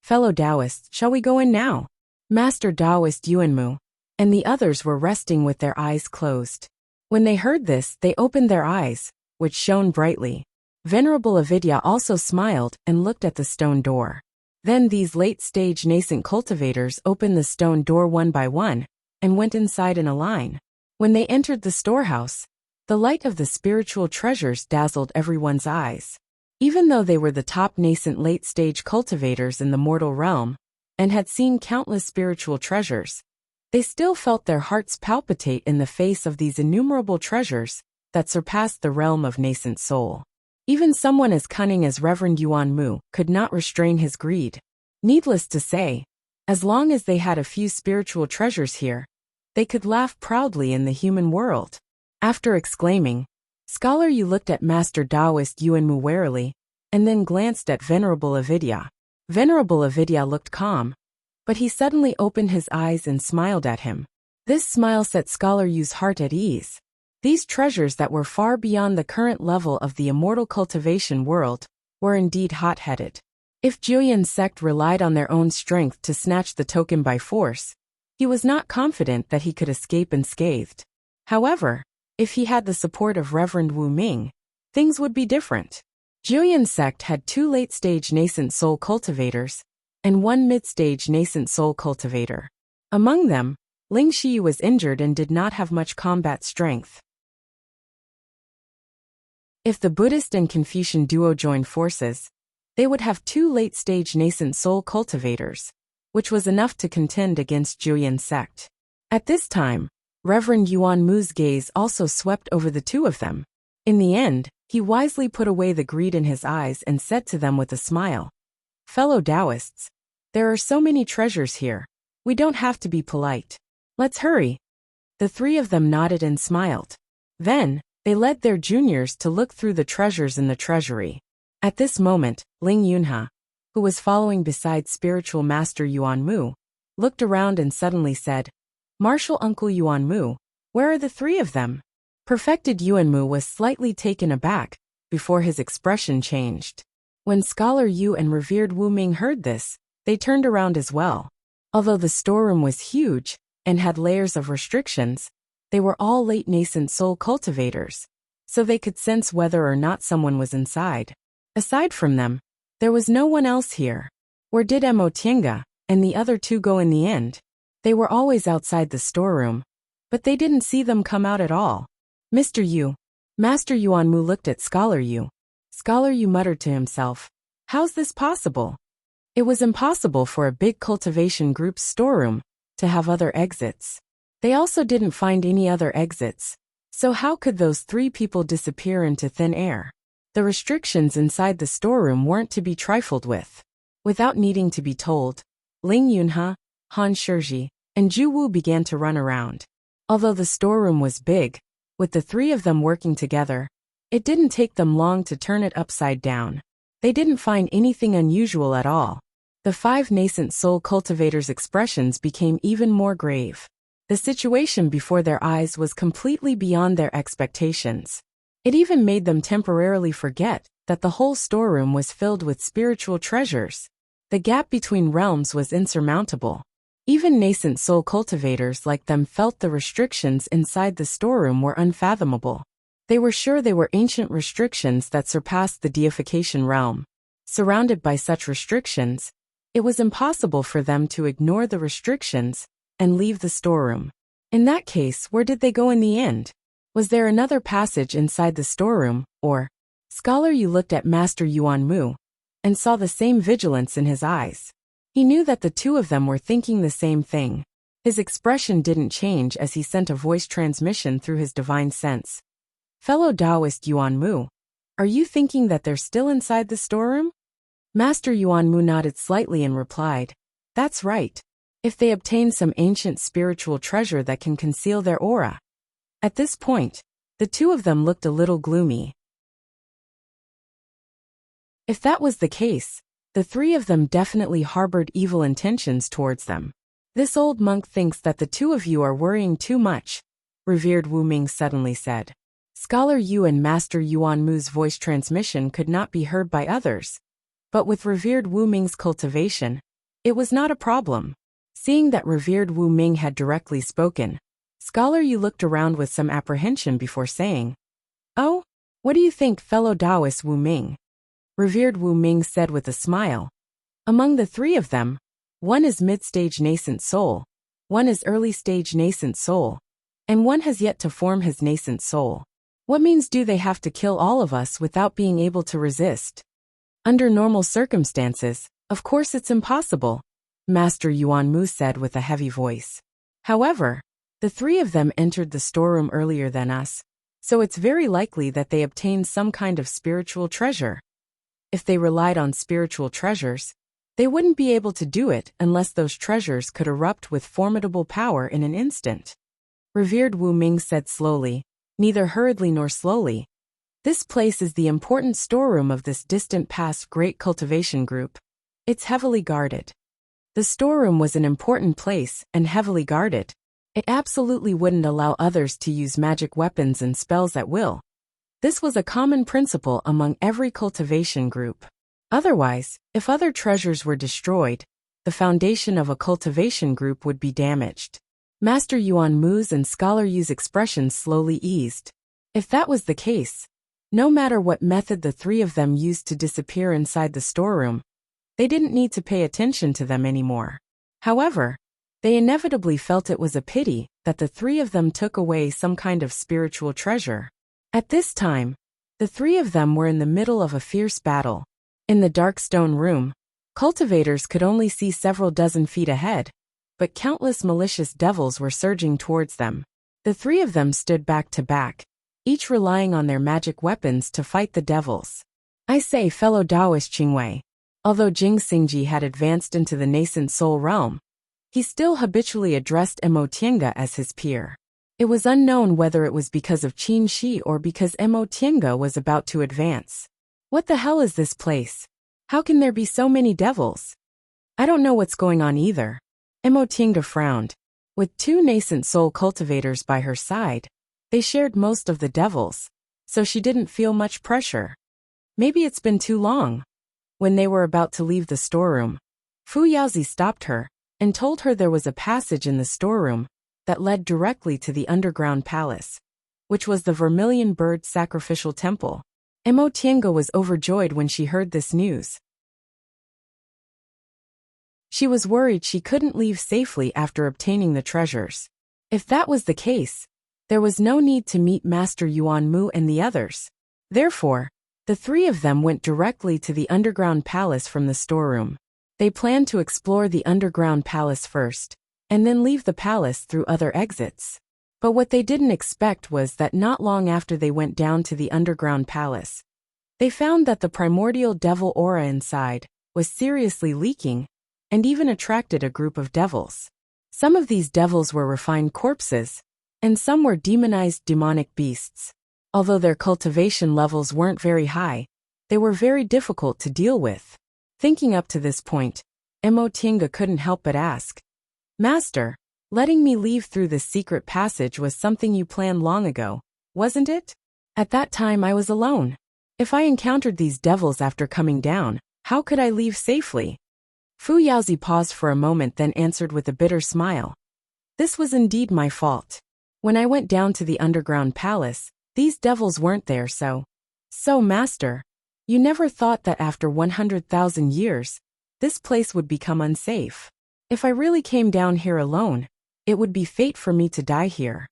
Fellow Taoists, shall we go in now? Master Taoist Yuanmu and the others were resting with their eyes closed. When they heard this, they opened their eyes, which shone brightly. Venerable Avidya also smiled and looked at the stone door. Then these late-stage nascent cultivators opened the stone door one by one and went inside in a line. When they entered the storehouse, the light of the spiritual treasures dazzled everyone's eyes. Even though they were the top nascent late-stage cultivators in the mortal realm and had seen countless spiritual treasures, they still felt their hearts palpitate in the face of these innumerable treasures that surpassed the realm of nascent soul. Even someone as cunning as Reverend Yuan Mu could not restrain his greed. Needless to say, as long as they had a few spiritual treasures here, they could laugh proudly in the human world. After exclaiming, Scholar Yu looked at Master Taoist Yuan Mu warily, and then glanced at Venerable Avidya. Venerable Avidya looked calm, but he suddenly opened his eyes and smiled at him. This smile set Scholar Yu's heart at ease. These treasures that were far beyond the current level of the immortal cultivation world were indeed hot-headed. If Julian's sect relied on their own strength to snatch the token by force, he was not confident that he could escape unscathed. However, if he had the support of Reverend Wu Ming, things would be different. Julian's sect had 2 late-stage nascent soul cultivators and 1 mid-stage nascent soul cultivator. Among them, Ling Shi was injured and did not have much combat strength. If the Buddhist and Confucian duo joined forces, they would have 2 late-stage nascent soul cultivators, which was enough to contend against Julian's sect. At this time, Reverend Yuan Mu's gaze also swept over the 2 of them. In the end, he wisely put away the greed in his eyes and said to them with a smile, Fellow Taoists, there are so many treasures here. We don't have to be polite. Let's hurry. The 3 of them nodded and smiled. Then, they led their juniors to look through the treasures in the treasury. At this moment, Ling Yunhe, who was following beside spiritual master Yuan Mu, looked around and suddenly said, Martial Uncle Yuan Mu, where are the 3 of them? Perfected Yuan Mu was slightly taken aback before his expression changed. When Scholar Yu and revered Wu Ming heard this, they turned around as well. Although the storeroom was huge and had layers of restrictions, they were all late nascent soul cultivators, so they could sense whether or not someone was inside. Aside from them, there was no one else here. Where did Emotienga and the other 2 go in the end? They were always outside the storeroom, but they didn't see them come out at all. Mr. Yu. Master Yuan Mu looked at Scholar Yu. Scholar Yu muttered to himself, How's this possible? It was impossible for a big cultivation group's storeroom to have other exits. They also didn't find any other exits, so how could those 3 people disappear into thin air? The restrictions inside the storeroom weren't to be trifled with. Without needing to be told, Ling Yunhe, Han Shizhi, and Zhu Wu began to run around. Although the storeroom was big, with the 3 of them working together, it didn't take them long to turn it upside down. They didn't find anything unusual at all. The 5 nascent soul cultivators' expressions became even more grave. The situation before their eyes was completely beyond their expectations. It even made them temporarily forget that the whole storeroom was filled with spiritual treasures. The gap between realms was insurmountable. Even nascent soul cultivators like them felt the restrictions inside the storeroom were unfathomable. They were sure they were ancient restrictions that surpassed the deification realm. Surrounded by such restrictions, it was impossible for them to ignore the restrictions and leave the storeroom. In that case, where did they go in the end? Was there another passage inside the storeroom, or? Scholar Yu looked at Master Yuan Mu and saw the same vigilance in his eyes. He knew that the two of them were thinking the same thing. His expression didn't change as he sent a voice transmission through his divine sense. Fellow Taoist Yuan Mu, are you thinking that they're still inside the storeroom? Master Yuan Mu nodded slightly and replied, that's right. If they obtain some ancient spiritual treasure that can conceal their aura. At this point, the two of them looked a little gloomy. If that was the case, the three of them definitely harbored evil intentions towards them. This old monk thinks that the two of you are worrying too much, revered Wu Ming suddenly said. Scholar Yu and Master Yuan Mu's voice transmission could not be heard by others, but with revered Wu Ming's cultivation, it was not a problem. Seeing that revered Wu Ming had directly spoken, Scholar Yu looked around with some apprehension before saying, oh, what do you think, fellow Taoist Wu Ming? Revered Wu Ming said with a smile. Among the three of them, one is mid-stage nascent soul, one is early-stage nascent soul, and one has yet to form his nascent soul. What means do they have to kill all of us without being able to resist? Under normal circumstances, of course it's impossible, Master Yuan Mu said with a heavy voice. However, the three of them entered the storeroom earlier than us, so it's very likely that they obtained some kind of spiritual treasure. If they relied on spiritual treasures, they wouldn't be able to do it unless those treasures could erupt with formidable power in an instant. Revered Wu Ming said slowly, neither hurriedly nor slowly. This place is the important storeroom of this distant past great cultivation group. It's heavily guarded. The storeroom was an important place and heavily guarded. It absolutely wouldn't allow others to use magic weapons and spells at will. This was a common principle among every cultivation group. Otherwise, if other treasures were destroyed, the foundation of a cultivation group would be damaged. Master Yuan Mu's and Scholar Yu's expressions slowly eased. If that was the case, no matter what method the three of them used to disappear inside the storeroom, they didn't need to pay attention to them anymore. However, they inevitably felt it was a pity that the three of them took away some kind of spiritual treasure. At this time, the three of them were in the middle of a fierce battle. In the dark stone room, cultivators could only see several dozen feet ahead, but countless malicious devils were surging towards them. The three of them stood back to back, each relying on their magic weapons to fight the devils. I say, fellow Taoist Qingwei, although Jing Xingji had advanced into the nascent soul realm, he still habitually addressed Mo Tiange as his peer. It was unknown whether it was because of Qin Shi or because Mo Tiange was about to advance. What the hell is this place? How can there be so many devils? I don't know what's going on either. Mo Tiange frowned. With two nascent soul cultivators by her side, they shared most of the devils, so she didn't feel much pressure. Maybe it's been too long. When they were about to leave the storeroom, Fu Yaozi stopped her and told her there was a passage in the storeroom that led directly to the underground palace, which was the Vermilion Bird Sacrificial Temple. Mo Tiange was overjoyed when she heard this news. She was worried she couldn't leave safely after obtaining the treasures. If that was the case, there was no need to meet Master Yuan Mu and the others. Therefore, the three of them went directly to the underground palace from the storeroom. They planned to explore the underground palace first, and then leave the palace through other exits. But what they didn't expect was that not long after they went down to the underground palace, they found that the primordial devil aura inside was seriously leaking, and even attracted a group of devils. Some of these devils were refined corpses, and some were demonized demonic beasts. Although their cultivation levels weren't very high, they were very difficult to deal with. Thinking up to this point, Mo Tiange couldn't help but ask, Master, letting me leave through this secret passage was something you planned long ago, wasn't it? At that time I was alone. If I encountered these devils after coming down, how could I leave safely? Fu Yaozi paused for a moment, then answered with a bitter smile. This was indeed my fault. When I went down to the underground palace, these devils weren't there, so, master, you never thought that after 100,000 years, this place would become unsafe. If I really came down here alone, it would be fate for me to die here.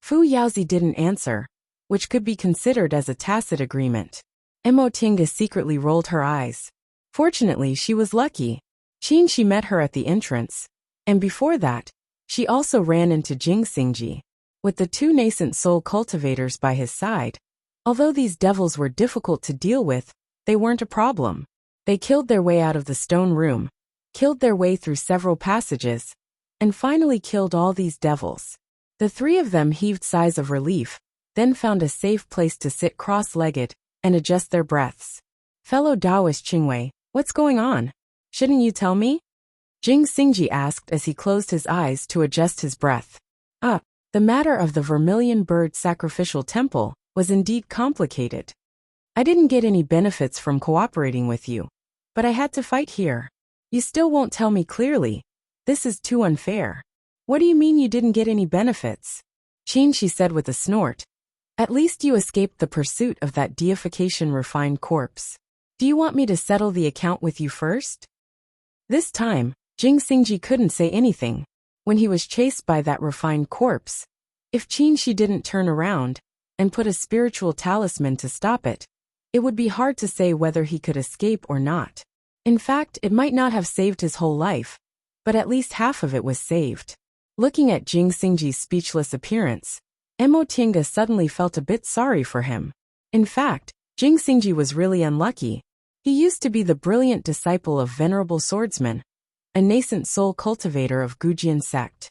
Fu Yaozi didn't answer, which could be considered as a tacit agreement. Emotinga secretly rolled her eyes. Fortunately, she was lucky. Qin met her at the entrance, and before that, she also ran into Jing Xingji, with the two nascent soul cultivators by his side. Although these devils were difficult to deal with, they weren't a problem. They killed their way out of the stone room, killed their way through several passages, and finally killed all these devils. The three of them heaved sighs of relief, then found a safe place to sit cross-legged and adjust their breaths. Fellow Taoist Qingwei, what's going on? Shouldn't you tell me? Jing Xingji asked as he closed his eyes to adjust his breath. The matter of the Vermilion Bird Sacrificial Temple was indeed complicated. I didn't get any benefits from cooperating with you, but I had to fight here. You still won't tell me clearly. This is too unfair. What do you mean you didn't get any benefits? Qin, she said with a snort. At least you escaped the pursuit of that deification refined corpse. Do you want me to settle the account with you first? This time, Jing Xingji couldn't say anything. When he was chased by that refined corpse, if Qin didn't turn around and put a spiritual talisman to stop it, it would be hard to say whether he could escape or not. In fact, it might not have saved his whole life, but at least half of it was saved. Looking at Jing Xingji's speechless appearance, Emotinga suddenly felt a bit sorry for him. In fact, Jing Xingji was really unlucky. He used to be the brilliant disciple of Venerable Swordsman, a nascent soul cultivator of Gujian sect.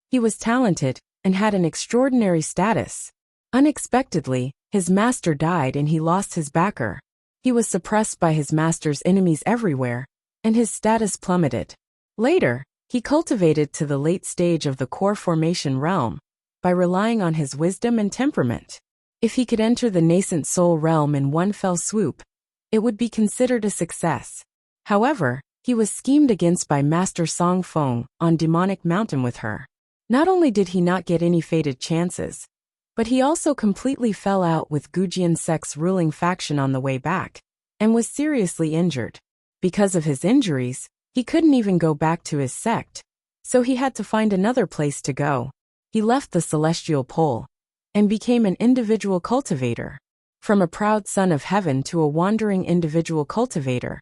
He was talented and had an extraordinary status. Unexpectedly, his master died and he lost his backer. He was suppressed by his master's enemies everywhere, and his status plummeted. Later, he cultivated to the late stage of the core formation realm by relying on his wisdom and temperament. If he could enter the nascent soul realm in one fell swoop, it would be considered a success. However, he was schemed against by Master Song Feng on Demonic Mountain with her. Not only did he not get any fated chances, but he also completely fell out with Gujian sect's ruling faction on the way back, and was seriously injured. Because of his injuries, he couldn't even go back to his sect, so he had to find another place to go. He left the celestial pole, and became an individual cultivator. From a proud son of heaven to a wandering individual cultivator,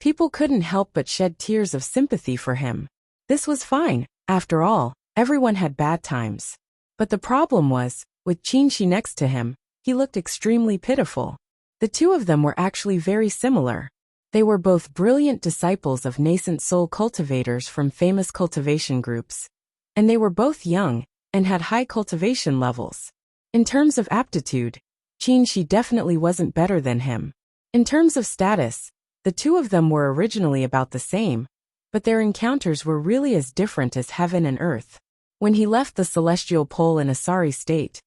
people couldn't help but shed tears of sympathy for him. This was fine, after all, everyone had bad times. But the problem was, with Qin next to him, he looked extremely pitiful. The two of them were actually very similar. They were both brilliant disciples of nascent soul cultivators from famous cultivation groups. And they were both young, and had high cultivation levels. In terms of aptitude, Qin definitely wasn't better than him. In terms of status, the two of them were originally about the same, but their encounters were really as different as heaven and earth. When he left the celestial pole in a sorry state,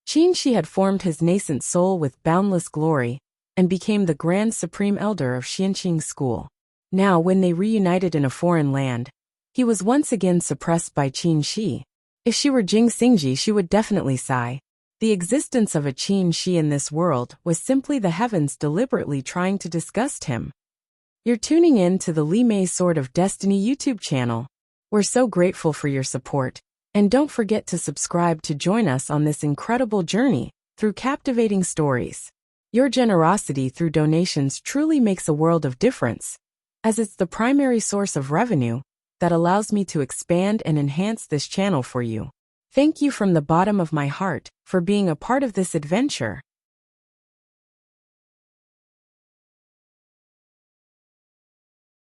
Qin had formed his nascent soul with boundless glory, and became the Grand Supreme Elder of Xianqing School. Now when they reunited in a foreign land, he was once again suppressed by Qin. If she were Jing Xingji, she would definitely sigh. The existence of a Qin in this world was simply the heavens deliberately trying to disgust him. You're tuning in to the Li Mei Sword of Destiny YouTube channel. We're so grateful for your support, and don't forget to subscribe to join us on this incredible journey through captivating stories. Your generosity through donations truly makes a world of difference, as it's the primary source of revenue that allows me to expand and enhance this channel for you. Thank you from the bottom of my heart for being a part of this adventure.